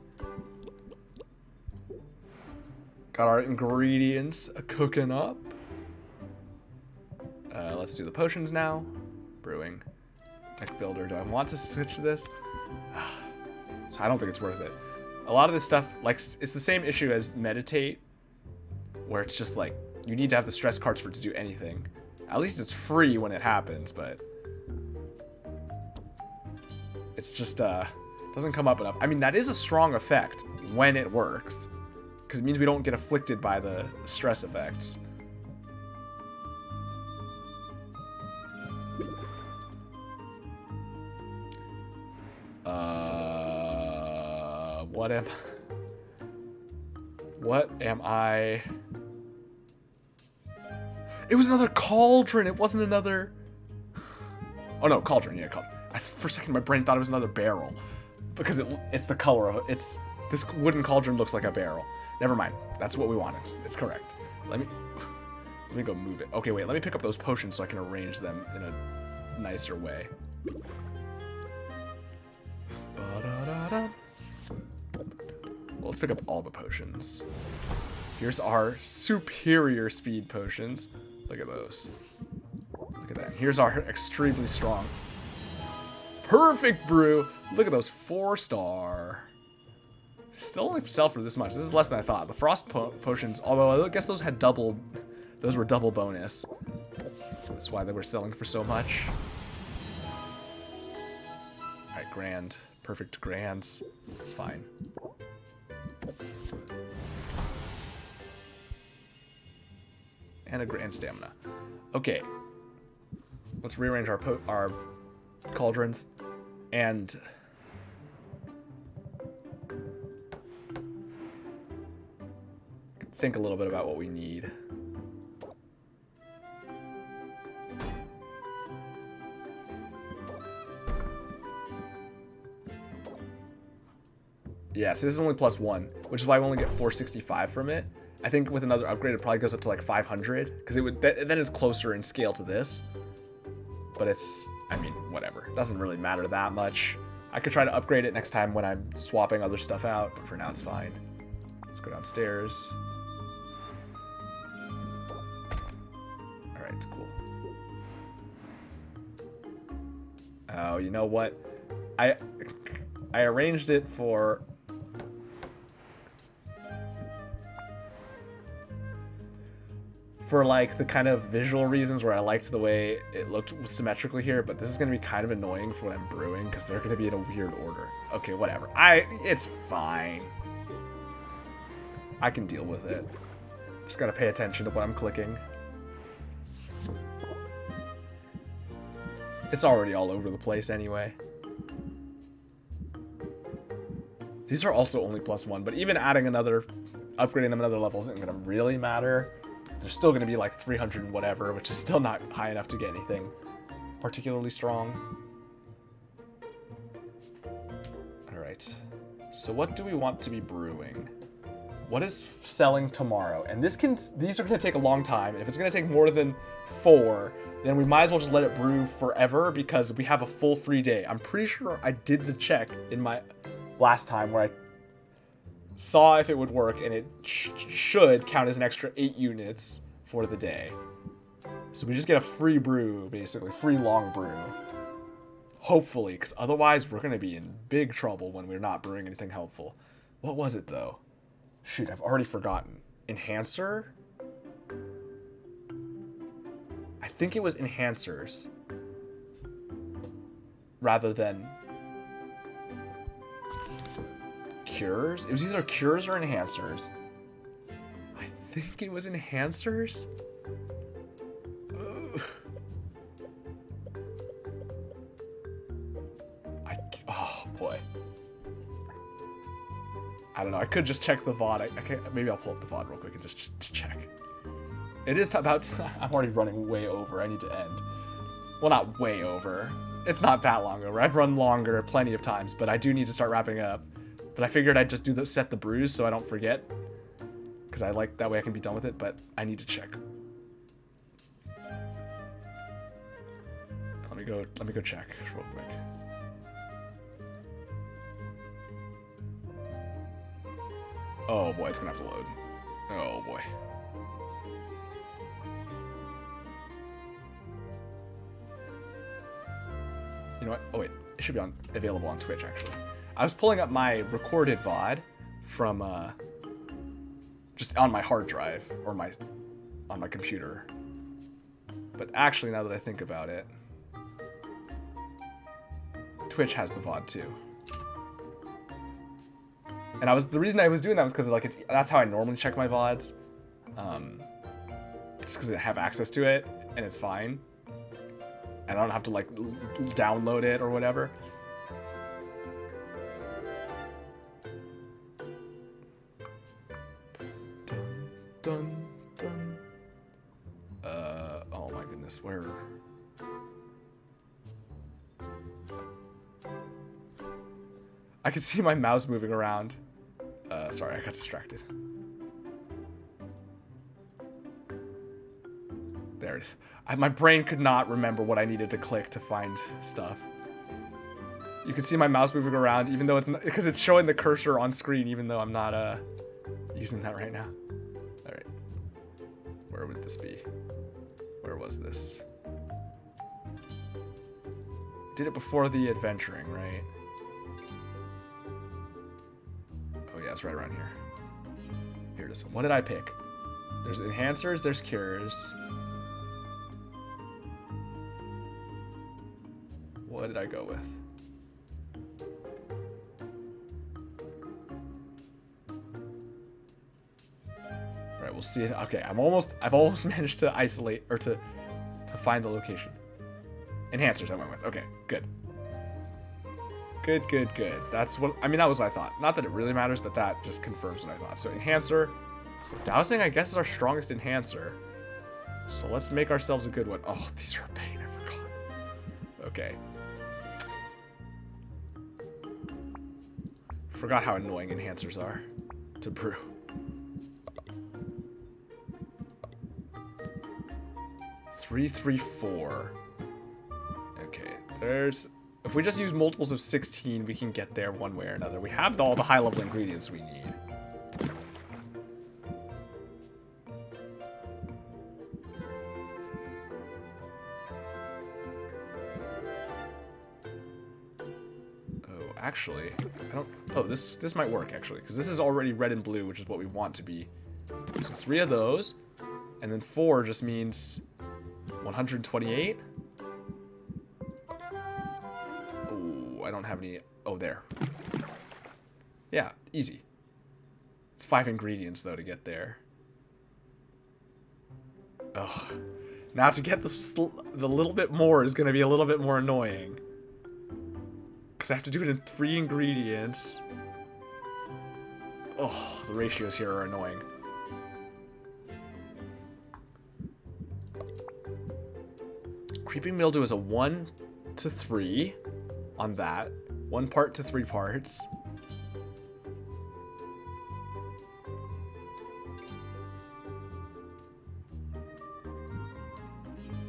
Got our ingredients cooking up. Let's do the potions now. Brewing. Deck builder. Do I want to switch to this? So I don't think it's worth it. A lot of this stuff, like, it's the same issue as meditate, where it's just like, you need to have the stress cards for it to do anything. At least it's free when it happens, but it's just, doesn't come up enough. I mean, that is a strong effect when it works, because it means we don't get afflicted by the stress effects. What am I? It was another cauldron. It wasn't another... Oh no, cauldron. Yeah, cauldron. For a second, my brain thought it was another barrel. Because it's the color of it. This wooden cauldron looks like a barrel. Never mind. That's what we wanted. It's correct. Let me go move it. Okay, wait. Let me pick up those potions so I can arrange them in a nicer way. Well, let's pick up all the potions. Here's our superior speed potions. Look at those. Look at that. Here's our extremely strong. Perfect brew. Look at those 4-star. Still only sell for this much. This is less than I thought. The frost potions, although I guess those had double. Those were double bonus. That's why they were selling for so much. All right, grand. Perfect grands. It's fine. And a grand stamina. Okay. Let's rearrange our cauldrons and think a little bit about what we need. Yeah, so this is only +1, which is why I only get 465 from it. I think with another upgrade, it probably goes up to like 500, because it would then it's closer in scale to this. But it's, I mean, whatever. It doesn't really matter that much. I could try to upgrade it next time when I'm swapping other stuff out, but for now it's fine. Let's go downstairs. All right, cool. Oh, you know what? I arranged it for like the kind of visual reasons where I liked the way it looked symmetrically here, but this is going to be kind of annoying for when I'm brewing because they're going to be in a weird order. Okay, whatever. It's fine. I can deal with it. Just got to pay attention to what I'm clicking. It's already all over the place anyway. These are also only +1, but even adding upgrading them another level isn't going to really matter. They're still going to be like 300 and whatever, which is still not high enough to get anything particularly strong. All right. So what do we want to be brewing? What is selling tomorrow? And these are going to take a long time. And if it's going to take more than 4, then we might as well just let it brew forever because we have a full free day. I'm pretty sure I did the check in my last time where I saw if it would work, and it should count as an extra 8 units for the day. So we just get a free brew, basically, free long brew. Hopefully, because otherwise we're going to be in big trouble when we're not brewing anything helpful. What was it, though? Shoot, I've already forgotten. Enhancer? I think it was enhancers. Rather than cures? It was either cures or enhancers. I think it was enhancers? Oh boy. I don't know. I could just check the VOD. Maybe I'll pull up the VOD real quick and just check. It is about. I'm already running way over. I need to end. Well, not way over. It's not that long over. I've run longer plenty of times, but I do need to start wrapping up. But I figured I'd just set the brews so I don't forget. Because I like that way I can be done with it, but I need to check. Let me go check real quick. Oh boy, it's gonna have to load. Oh boy. You know what? Oh wait, it should be available on Twitch actually. I was pulling up my recorded VOD from just on my hard drive or on my computer. But actually, now that I think about it, Twitch has the VOD too. And the reason I was doing that was because like that's how I normally check my VODs, just because I have access to it and it's fine, and I don't have to like download it or whatever. Dun, dun. Oh my goodness, where? I could see my mouse moving around. Sorry, I got distracted. There it is. My brain could not remember what I needed to click to find stuff. You can see my mouse moving around, even though it's not, because it's showing the cursor on screen, even though I'm not using that right now. All right. Where would this be? Where was this? Did it before the adventuring, right? Oh yeah, it's right around here. Here it is. What did I pick? There's enhancers, there's cures. What did I go with? Right, we'll see it. Okay, I've almost managed to isolate or to find the location. Enhancers I went with. Okay, good. Good. That's what, I mean, that was what I thought. Not that it really matters, but that just confirms what I thought. So enhancer. So dowsing, I guess, is our strongest enhancer. So let's make ourselves a good one. Oh, these are a pain. I forgot. Okay. Forgot how annoying enhancers are to brew. Three, 4. Okay, there's... If we just use multiples of 16, we can get there one way or another. We have all the high-level ingredients we need. Actually, I don't... Oh, this might work, actually, because this is already red and blue, which is what we want to be. So 3 of those, and then 4 just means 128. Oh, I don't have any... Oh, there. Yeah, easy. It's 5 ingredients, though, to get there. Ugh. Now to get the little bit more is going to be a little bit more annoying. Because I have to do it in 3 ingredients. Oh, the ratios here are annoying. Creeping mildew is a 1 to 3 on that. 1 part to 3 parts.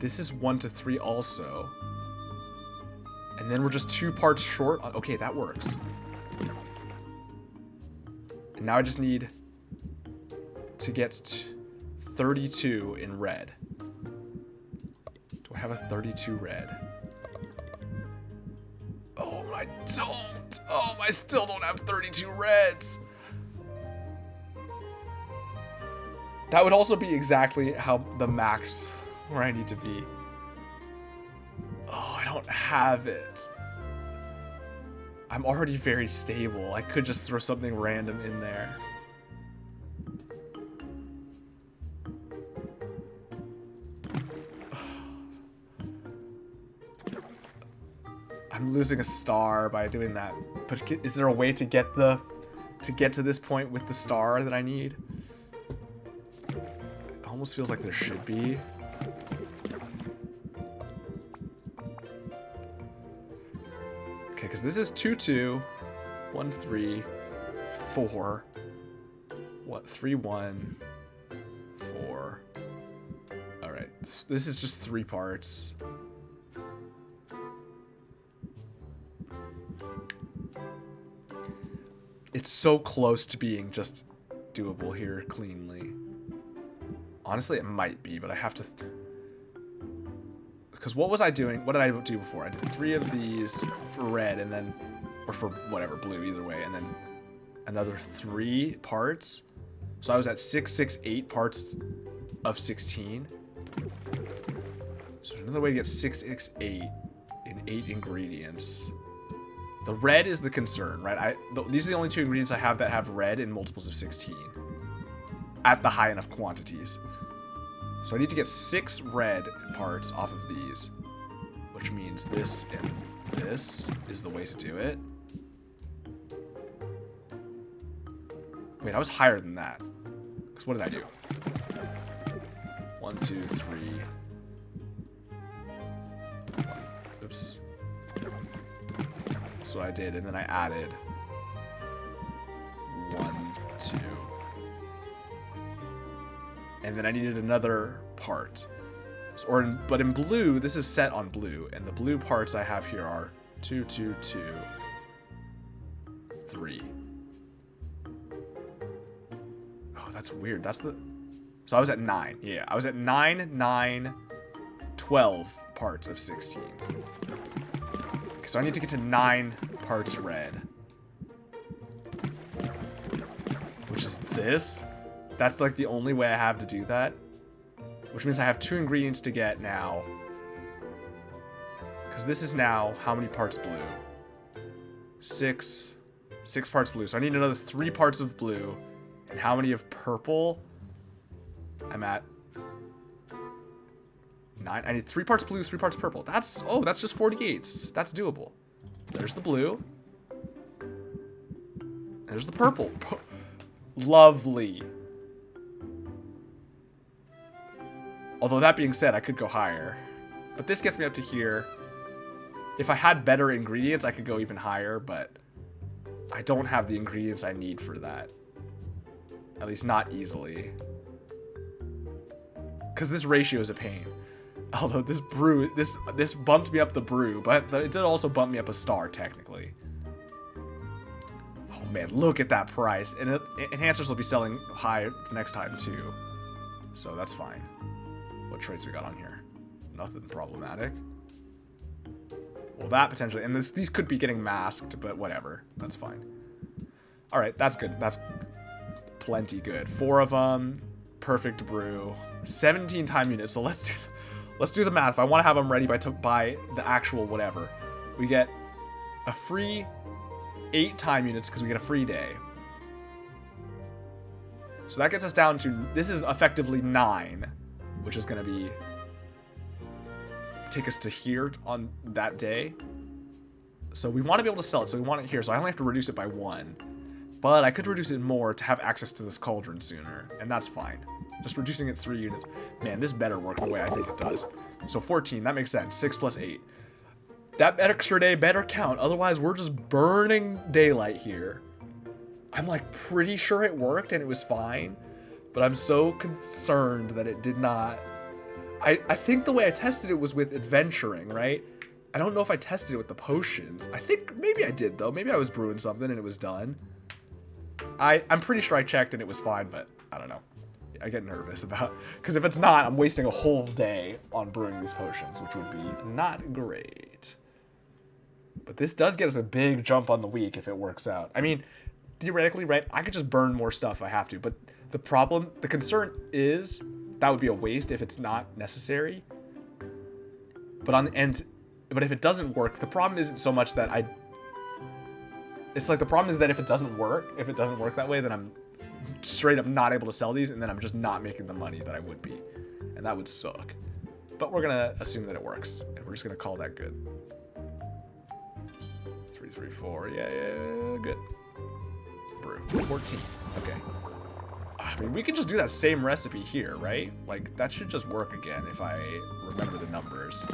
This is 1 to 3 also. And then we're just 2 parts short. Okay, that works. And now I just need to get 32 in red. Do I have a 32 red? Oh, I don't. Oh, I still don't have 32 reds. That would also be exactly how the max where I need to be. Oh, I don't have it. I'm already very stable. I could just throw something random in there. I'm losing a star by doing that. But is there a way to get to this point with the star that I need? It almost feels like there should be. Okay, because this is 2, 2, 1, 3, 4, 3, 1, 4. All right, this is just 3 parts. It's so close to being just doable here cleanly. Honestly, it might be, but I have to... Because what was I doing? What did I do before? I did 3 of these for red, and then... Or for whatever, blue, either way. And then another 3 parts. So I was at 6, 6, 8 parts of 16. So another way to get 6, 6, 8 in 8 ingredients. The red is the concern, right? These are the only 2 ingredients I have that have red in multiples of 16. At the high enough quantities. So I need to get 6 red parts off of these. Which means this and this is the way to do it. Wait, I was higher than that. Because what did I do? 1, 2, 3. Oops. That's what I did, and then I added 1, 2. And then I needed another part. But in blue, this is set on blue, and the blue parts I have here are 2, 2, 2, 3. Oh, that's weird. That's the... So I was at 9. Yeah, I was at 9, 9, 12 parts of 16. Okay, so I need to get to 9 parts red. Which is this. That's like the only way I have to do that. Which means I have 2 ingredients to get now. Because this is now how many parts blue? 6. 6 parts blue. So I need another 3 parts of blue. And how many of purple? I'm at 9. I need 3 parts blue, 3 parts purple. That's just 48. That's doable. There's the blue. There's the purple. Lovely. Although that being said, I could go higher. But this gets me up to here. If I had better ingredients, I could go even higher, but I don't have the ingredients I need for that. At least not easily. Because this ratio is a pain. Although this brew, this bumped me up the brew, but it did also bump me up a star, technically. Oh man, look at that price. And enhancers will be selling high next time too. So that's fine. What traits we got on here? Nothing problematic. Well, that potentially, and these could be getting masked, but whatever. That's fine. All right, that's good. That's plenty good. 4 of them. Perfect brew. 17 time units. So let's do the math. If I want to have them ready by the actual whatever, we get a free 8 time units because we get a free day. So that gets us down to, this is effectively 9, which is going to take us to here on that day. So we want to be able to sell it. So we want it here. So I only have to reduce it by 1. But I could reduce it more to have access to this cauldron sooner. And that's fine. Just reducing it 3 units. Man, this better work the way I think it does. So 14, that makes sense. 6 plus 8. That extra day better count. Otherwise, we're just burning daylight here. I'm like pretty sure it worked and it was fine. But I'm so concerned that it did not. I think the way I tested it was with adventuring, right? I don't know if I tested it with the potions. I think maybe I did, though. Maybe I was brewing something and it was done. I'm pretty sure I checked and it was fine, but I don't know. I get nervous about, because if it's not, I'm wasting a whole day on brewing these potions, which would be not great. But this does get us a big jump on the week if it works out. I mean, theoretically, right, I could just burn more stuff if I have to, but the concern is that would be a waste if it's not necessary. But if it doesn't work, the problem isn't so much that it's like the problem is that if it doesn't work that way, then I'm straight up not able to sell these, and then I'm just not making the money that I would be. And that would suck. But we're going to assume that it works, and we're just going to call that good. 3, 3, 4, yeah, good. Brew. 14, okay. I mean, we could just do that same recipe here, right? Like, that should just work again if I remember the numbers.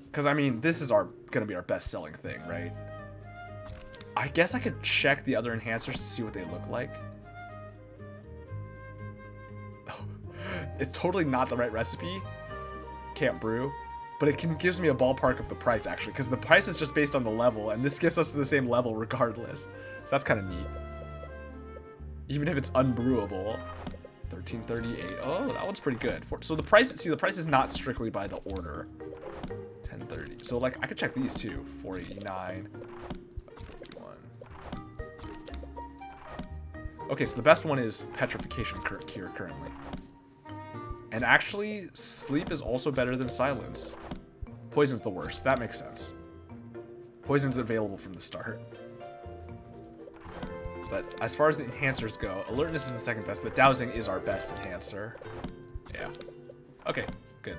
Because, I mean, this is going to be our best-selling thing, right? I guess I could check the other enhancers to see what they look like. Oh, it's totally not the right recipe. Can't brew. But it gives me a ballpark of the price, actually. Because the price is just based on the level, and this gets us to the same level regardless. So that's kind of neat. Even if it's unbrewable. 1338. Oh, that one's pretty good. So the price is not strictly by the order. 1030. So like I could check these too. 489. 51. Okay, so the best one is petrification cure currently. And actually, sleep is also better than silence. Poison's the worst. That makes sense. Poison's available from the start. But as far as the enhancers go, alertness is the second best, but dowsing is our best enhancer. Yeah. Okay, good.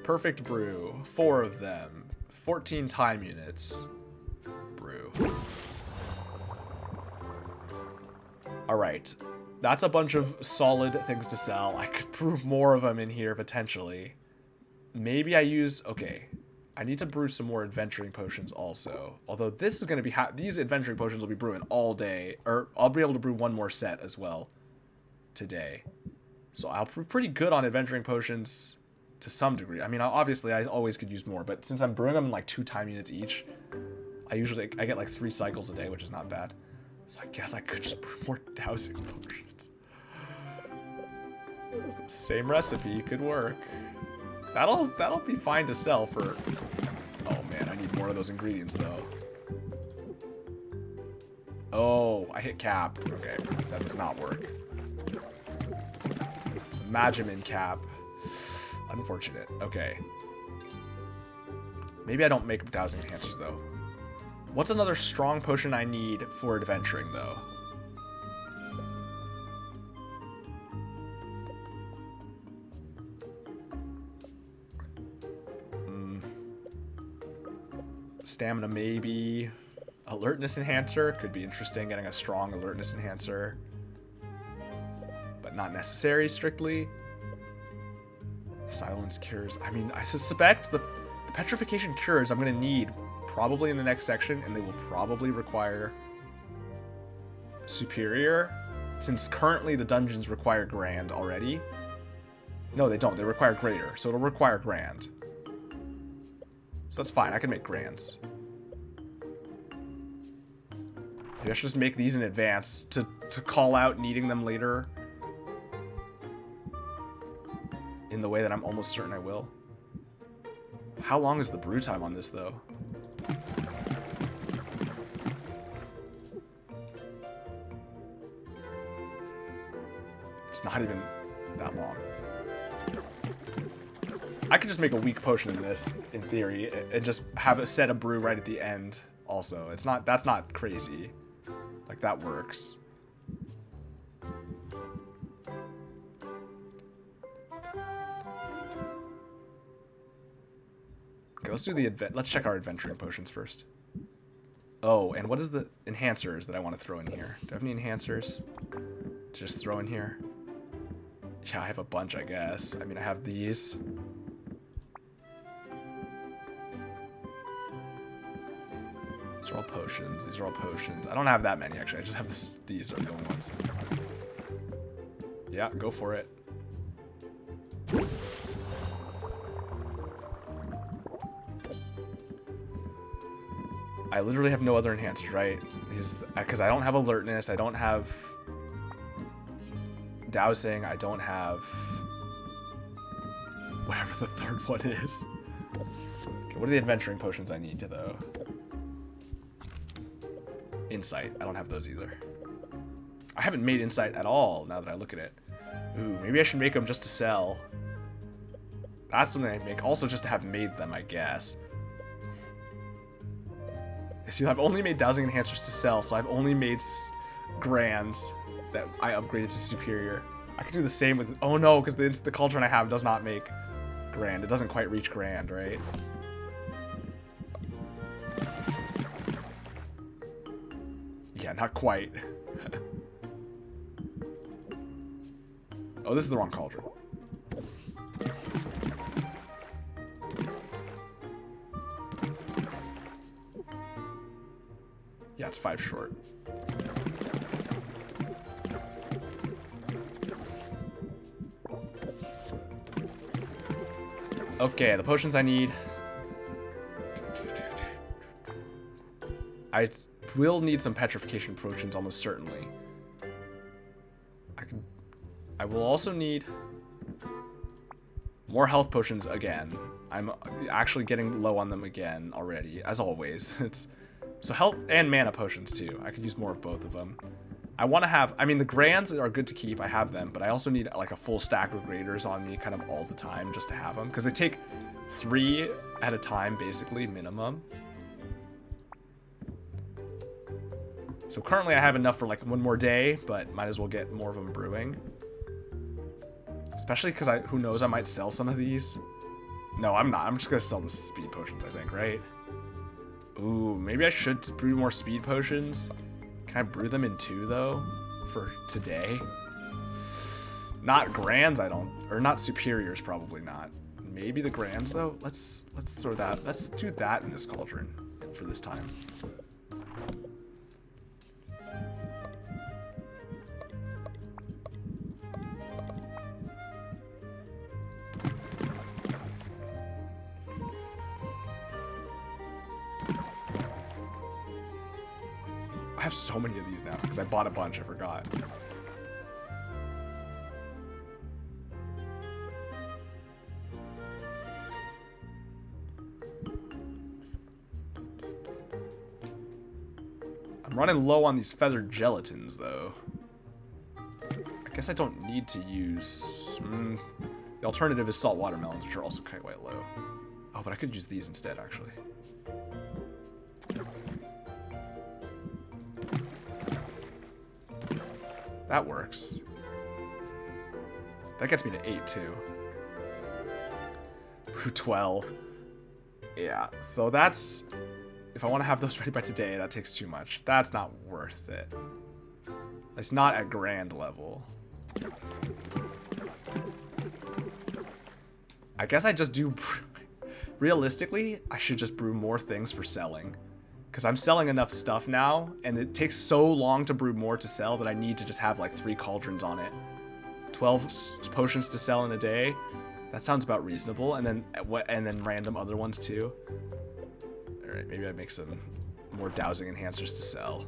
Perfect brew. 4 of them. 14 time units. Brew. Alright. That's a bunch of solid things to sell. I could brew more of them in here potentially. Maybe I use... Okay. I need to brew some more adventuring potions also. Although this is going to be... these adventuring potions will be brewing all day. Or I'll be able to brew one more set as well today. So I'll be pretty good on adventuring potions to some degree. I mean, obviously, I always could use more. But since I'm brewing them in like 2 time units each, I get like 3 cycles a day, which is not bad. So I guess I could just brew more dowsing potions. Same recipe could work. That'll be fine to sell for... Oh man, I need more of those ingredients though. Oh, I hit cap. Okay, that does not work. Magimin cap. Unfortunate. Okay. Maybe I don't make dowsing enhancers though. What's another strong potion I need for adventuring though? Stamina maybe. Alertness enhancer could be interesting, getting a strong alertness enhancer. But not necessary strictly. Silence cures. I mean, I suspect the petrification cures I'm going to need probably in the next section, and they will probably require superior, since currently the dungeons require grand already. No, they don't. They require greater, so it'll require grand. So that's fine. I can make grands. Maybe I should just make these in advance to call out needing them later in the way that I'm almost certain I will. How long is the brew time on this, though? It's not even that long. I could just make a weak potion in this, in theory, and just have a set of brew right at the end. Also, that's not crazy. Like, that works. Okay, let's check our adventuring potions first. Oh, and what is the enhancers that I want to throw in here? Do I have any enhancers to just throw in here? Yeah, I have a bunch, I guess. I mean, I have these. These are all potions. These are all potions. I don't have that many, actually. I just have these are the only ones. Yeah, go for it. I literally have no other enhancers, right? Because I don't have alertness. I don't have dowsing. I don't have whatever the third one is. Okay, what are the adventuring potions I need, though? Insight. I don't have those either. I haven't made insight at all now that I look at it. Ooh, maybe I should make them just to sell. That's something I'd make. Also just to have made them, I guess. See, I've only made dowsing enhancers to sell, so I've only made grands that I upgraded to superior. I could do the same with... Oh no, because the cauldron I have does not make grand. It doesn't quite reach grand, right? Yeah, not quite. Oh, this is the wrong cauldron. Yeah, it's 5 short. Okay, the potions I need. I will need some petrification potions almost certainly. I will also need more health potions again. I'm actually getting low on them again already, as always. So health and mana potions too. I could use more of both of them. I want to have, I mean, the grands are good to keep. I have them, but I also need like a full stack of graders on me kind of all the time just to have them. Because they take 3 at a time, basically, minimum. So currently I have enough for like 1 more day, but might as well get more of them brewing. Especially because who knows, I might sell some of these. No, I'm not. I'm just going to sell the speed potions, I think, right? Ooh, maybe I should brew more speed potions. Can I brew them in 2, though, for today? Not grands, I don't. Or not superiors, probably not. Maybe the grands though. Let's throw that. Let's do that in this cauldron for this time. I have so many of these now because I bought a bunch. I forgot. I'm running low on these feathered gelatins, though. I guess I don't need to use... the alternative is salt watermelons, which are also quite low. Oh, but I could use these instead, actually. That works. That gets me to 8, too. 12. Yeah, so that's... If I want to have those ready by today, that takes too much. That's not worth it. It's not at grand level. I guess I just do... Realistically, I should just brew more things for selling. Because I'm selling enough stuff now, and it takes so long to brew more to sell that I need to just have like 3 cauldrons on it. 12 potions to sell in a day. That sounds about reasonable. And then random other ones too. Alright, maybe I make some more dowsing enhancers to sell.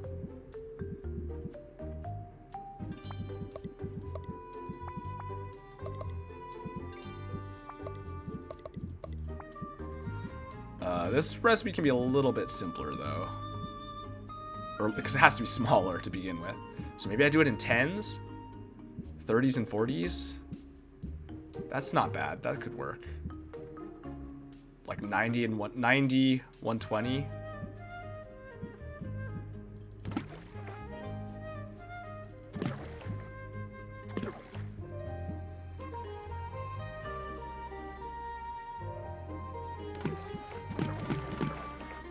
This recipe can be a little bit simpler though. Or because it has to be smaller to begin with. So maybe I do it in 10s? 30s and 40s? That's not bad. That could work. Like 90 and 90, 120.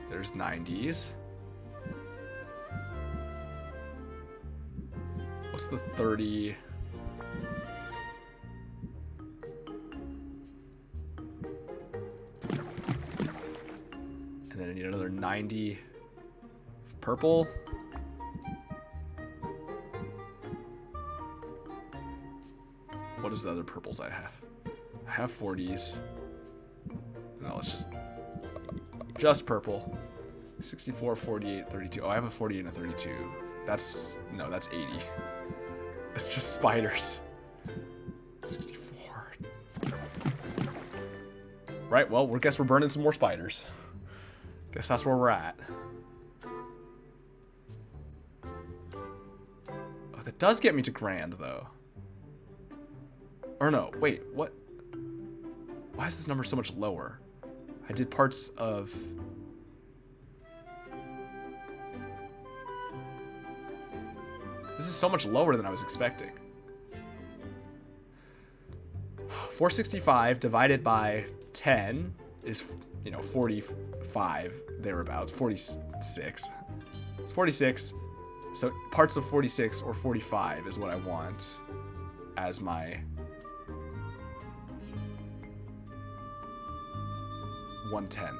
There's 90s. What's the 30? And then I need another 90 purple. What is the other purples I have? I have 40s. No, let's just purple. 64, 48, 32. Oh, I have a 48 and a 32. That's 80. It's just spiders. 64. Right, well, guess we're burning some more spiders. Guess that's where we're at. Oh, that does get me to grand, though. Or no, wait, what? Why is this number so much lower? I did parts of... This is so much lower than I was expecting. 465 divided by 10 is, 45, thereabouts. 46. It's 46. So parts of 46 or 45 is what I want as my 1/10.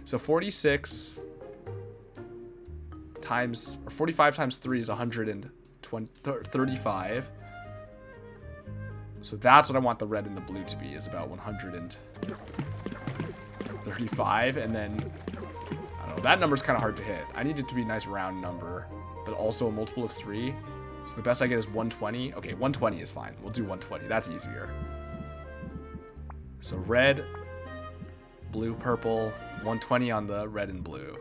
So 46 times, or 45 times 3 is 135. So that's what I want the red and the blue to be, is about 135. And then, I don't know, that number's kind of hard to hit. I need it to be a nice round number, but also a multiple of 3. So the best I get is 120. Okay, 120 is fine. We'll do 120. That's easier. So red, blue, purple, 120 on the red and blue.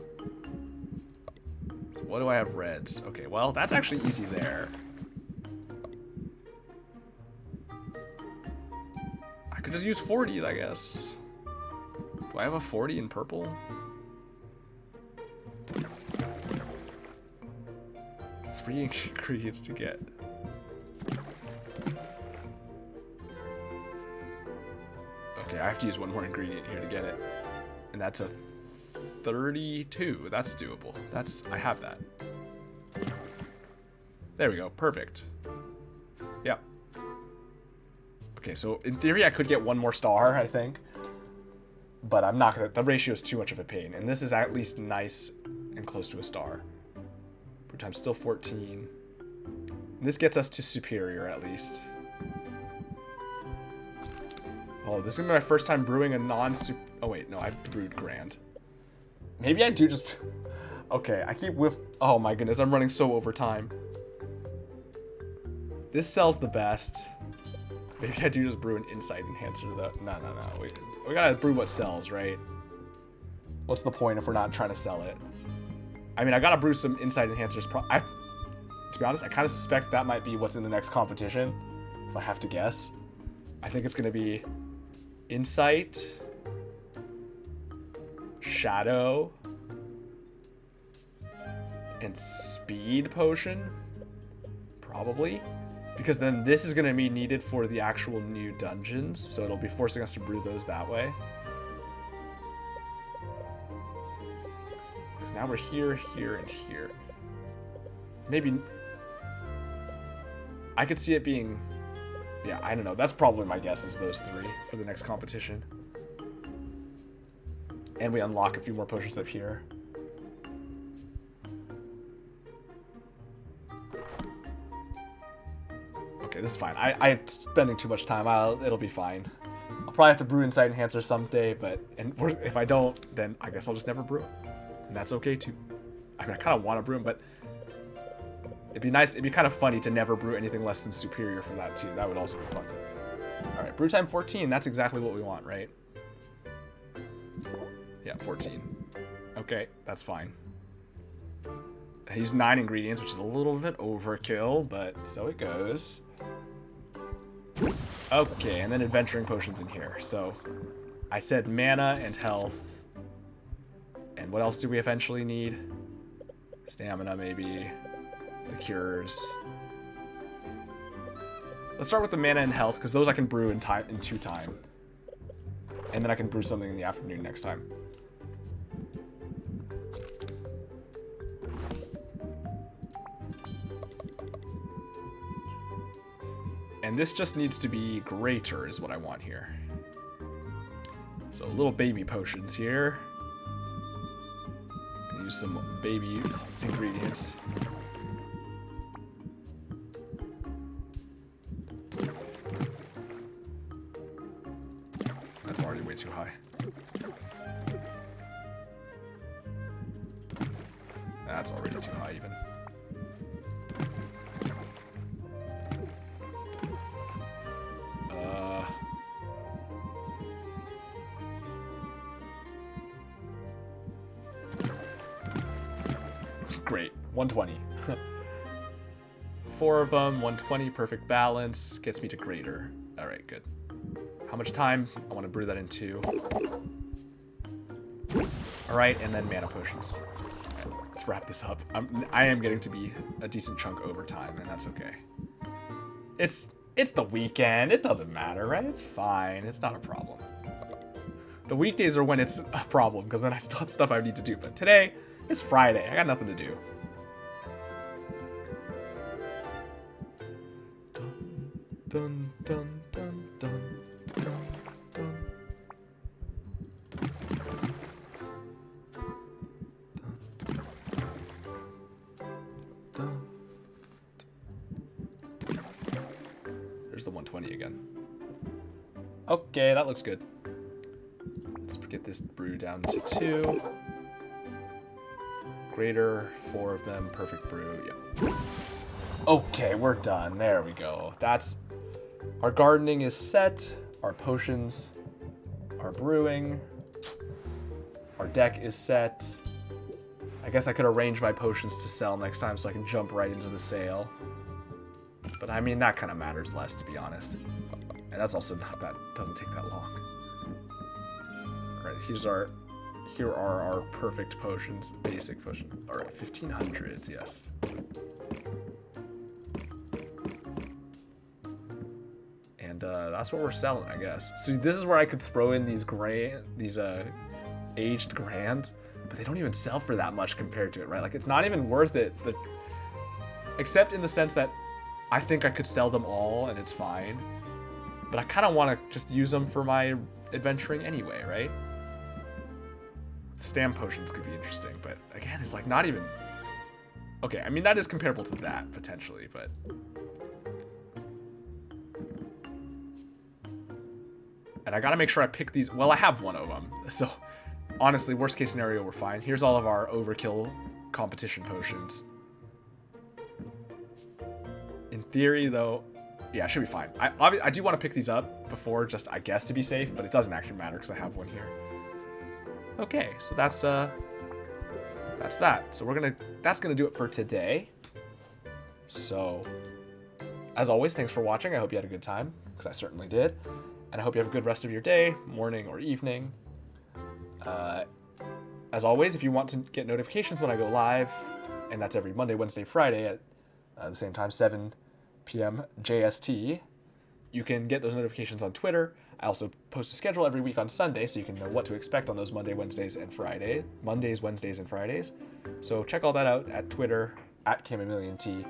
So what do I have reds? Okay, well, that's actually easy there. I could just use 40s, I guess. Do I have a 40 in purple? 3 ingredients to get. Okay, I have to use one more ingredient here to get it. And that's a 32. That's doable. I have that. There we go. Perfect. Yeah. Okay, so in theory I could get one more star, I think. But I'm not gonna, the ratio is too much of a pain. And this is at least nice and close to a star. Brew time's still 14. And this gets us to superior at least. Oh, this is gonna be my first time brewing a non-super, oh wait, no, I brewed grand. Maybe I do just, okay, I keep oh my goodness, I'm running so over time. This sells the best. Maybe I do just brew an insight enhancer though. No. We gotta brew what sells, right? What's the point if we're not trying to sell it? I mean, I gotta brew some insight enhancers. To be honest, I kind of suspect that might be what's in the next competition, if I have to guess. I think it's gonna be insight, shadow, and speed potion, probably. Because then this is going to be needed for the actual new dungeons, so it'll be forcing us to brew those that way. Because now we're here, here, and here. Maybe... I could see it being... Yeah, I don't know. That's probably my guess is those three for the next competition. And we unlock a few more potions up here. Okay, this is fine. I'm spending too much time. It'll be fine. I'll probably have to brew Insight Enhancer someday, but if I don't, then I guess I'll just never brew them. And that's okay too. I mean, I kind of want to brew them, but it'd be nice. It'd be kind of funny to never brew anything less than superior for that too. That would also be fun. All right, brew time 14. That's exactly what we want, right? Yeah, 14. Okay, that's fine. I used 9 ingredients, which is a little bit overkill, but so it goes. Okay, and then adventuring potions in here. So I said mana and health. And what else do we eventually need? Stamina, maybe. The cures. Let's start with the mana and health, because those I can brew in 2 time. And then I can brew something in the afternoon next time. And this just needs to be greater is what I want here. So little baby potions here. Use some baby ingredients. That's already way too high. That's already too high even. Great, 120. 4 of them, 120, perfect balance, gets me to greater. All right, good. How much time? I want to brew that in 2. All right, and then mana potions. Right, let's wrap this up. I am getting to be a decent chunk over time, and that's okay. It's the weekend. It doesn't matter, right? It's fine. It's not a problem. The weekdays are when it's a problem, because then I still have stuff I need to do. But today, it's Friday. I got nothing to do. Dun, dun, dun, dun, dun, dun, dun, dun. There's the 120 again. Okay, that looks good. Let's get this brew down to 2. Greater, 4 of them, perfect brew, yeah. Okay, we're done, there we go. That's, our gardening is set, our potions are brewing, our deck is set. I guess I could arrange my potions to sell next time so I can jump right into the sale. But I mean, that kind of matters less, to be honest. And that's also not that, doesn't take that long. All right, here are our perfect potions, basic potions. All right, 1500s, yes. And that's what we're selling, I guess. So this is where I could throw in these aged grands, but they don't even sell for that much compared to it, right? Like, it's not even worth it. Except in the sense that I think I could sell them all and it's fine. But I kind of want to just use them for my adventuring anyway, right? Stam potions could be interesting, but again, it's like not even... Okay, I mean, that is comparable to that, potentially, but... And I gotta make sure I pick these... Well, I have one of them, so... Honestly, worst case scenario, we're fine. Here's all of our overkill competition potions. In theory, though... Yeah, it should be fine. I do want to pick these up before, just, I guess, to be safe, but it doesn't actually matter because I have one here. Okay, so that's that. So that's gonna do it for today. So, as always, thanks for watching. I hope you had a good time, because I certainly did. And I hope you have a good rest of your day, morning or evening. As always, if you want to get notifications when I go live, and that's every Monday, Wednesday, Friday at the same time, 7 p.m. JST, you can get those notifications on Twitter. I also post a schedule every week on Sunday, so you can know what to expect on those Mondays, Wednesdays, and Fridays. So check all that out at Twitter, at KMamillionT.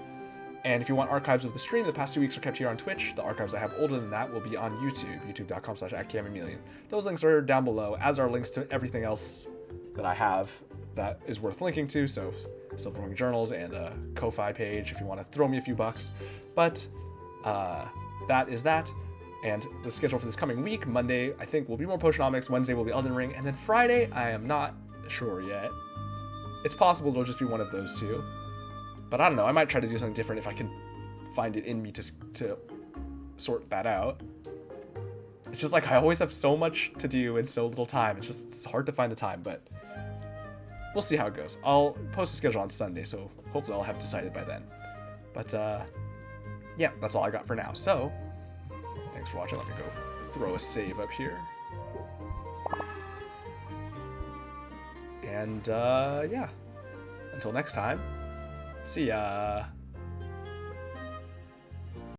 And if you want archives of the stream, the past 2 weeks are kept here on Twitch. The archives I have older than that will be on YouTube, youtube.com/@KMamillion. Those links are down below, as are links to everything else that I have that is worth linking to, so Silverwing Journals and a Ko-Fi page if you want to throw me a few bucks. But that is that. And the schedule for this coming week, Monday, I think, will be more Potionomics, Wednesday will be Elden Ring, and then Friday, I am not sure yet. It's possible it'll just be one of those two. But I don't know, I might try to do something different if I can find it in me to sort that out. It's just like I always have so much to do in so little time. It's hard to find the time, but we'll see how it goes. I'll post a schedule on Sunday, so hopefully I'll have decided by then. But yeah, that's all I got for now. So, thanks for watching. Let me go throw a save up here. And yeah, until next time, see ya.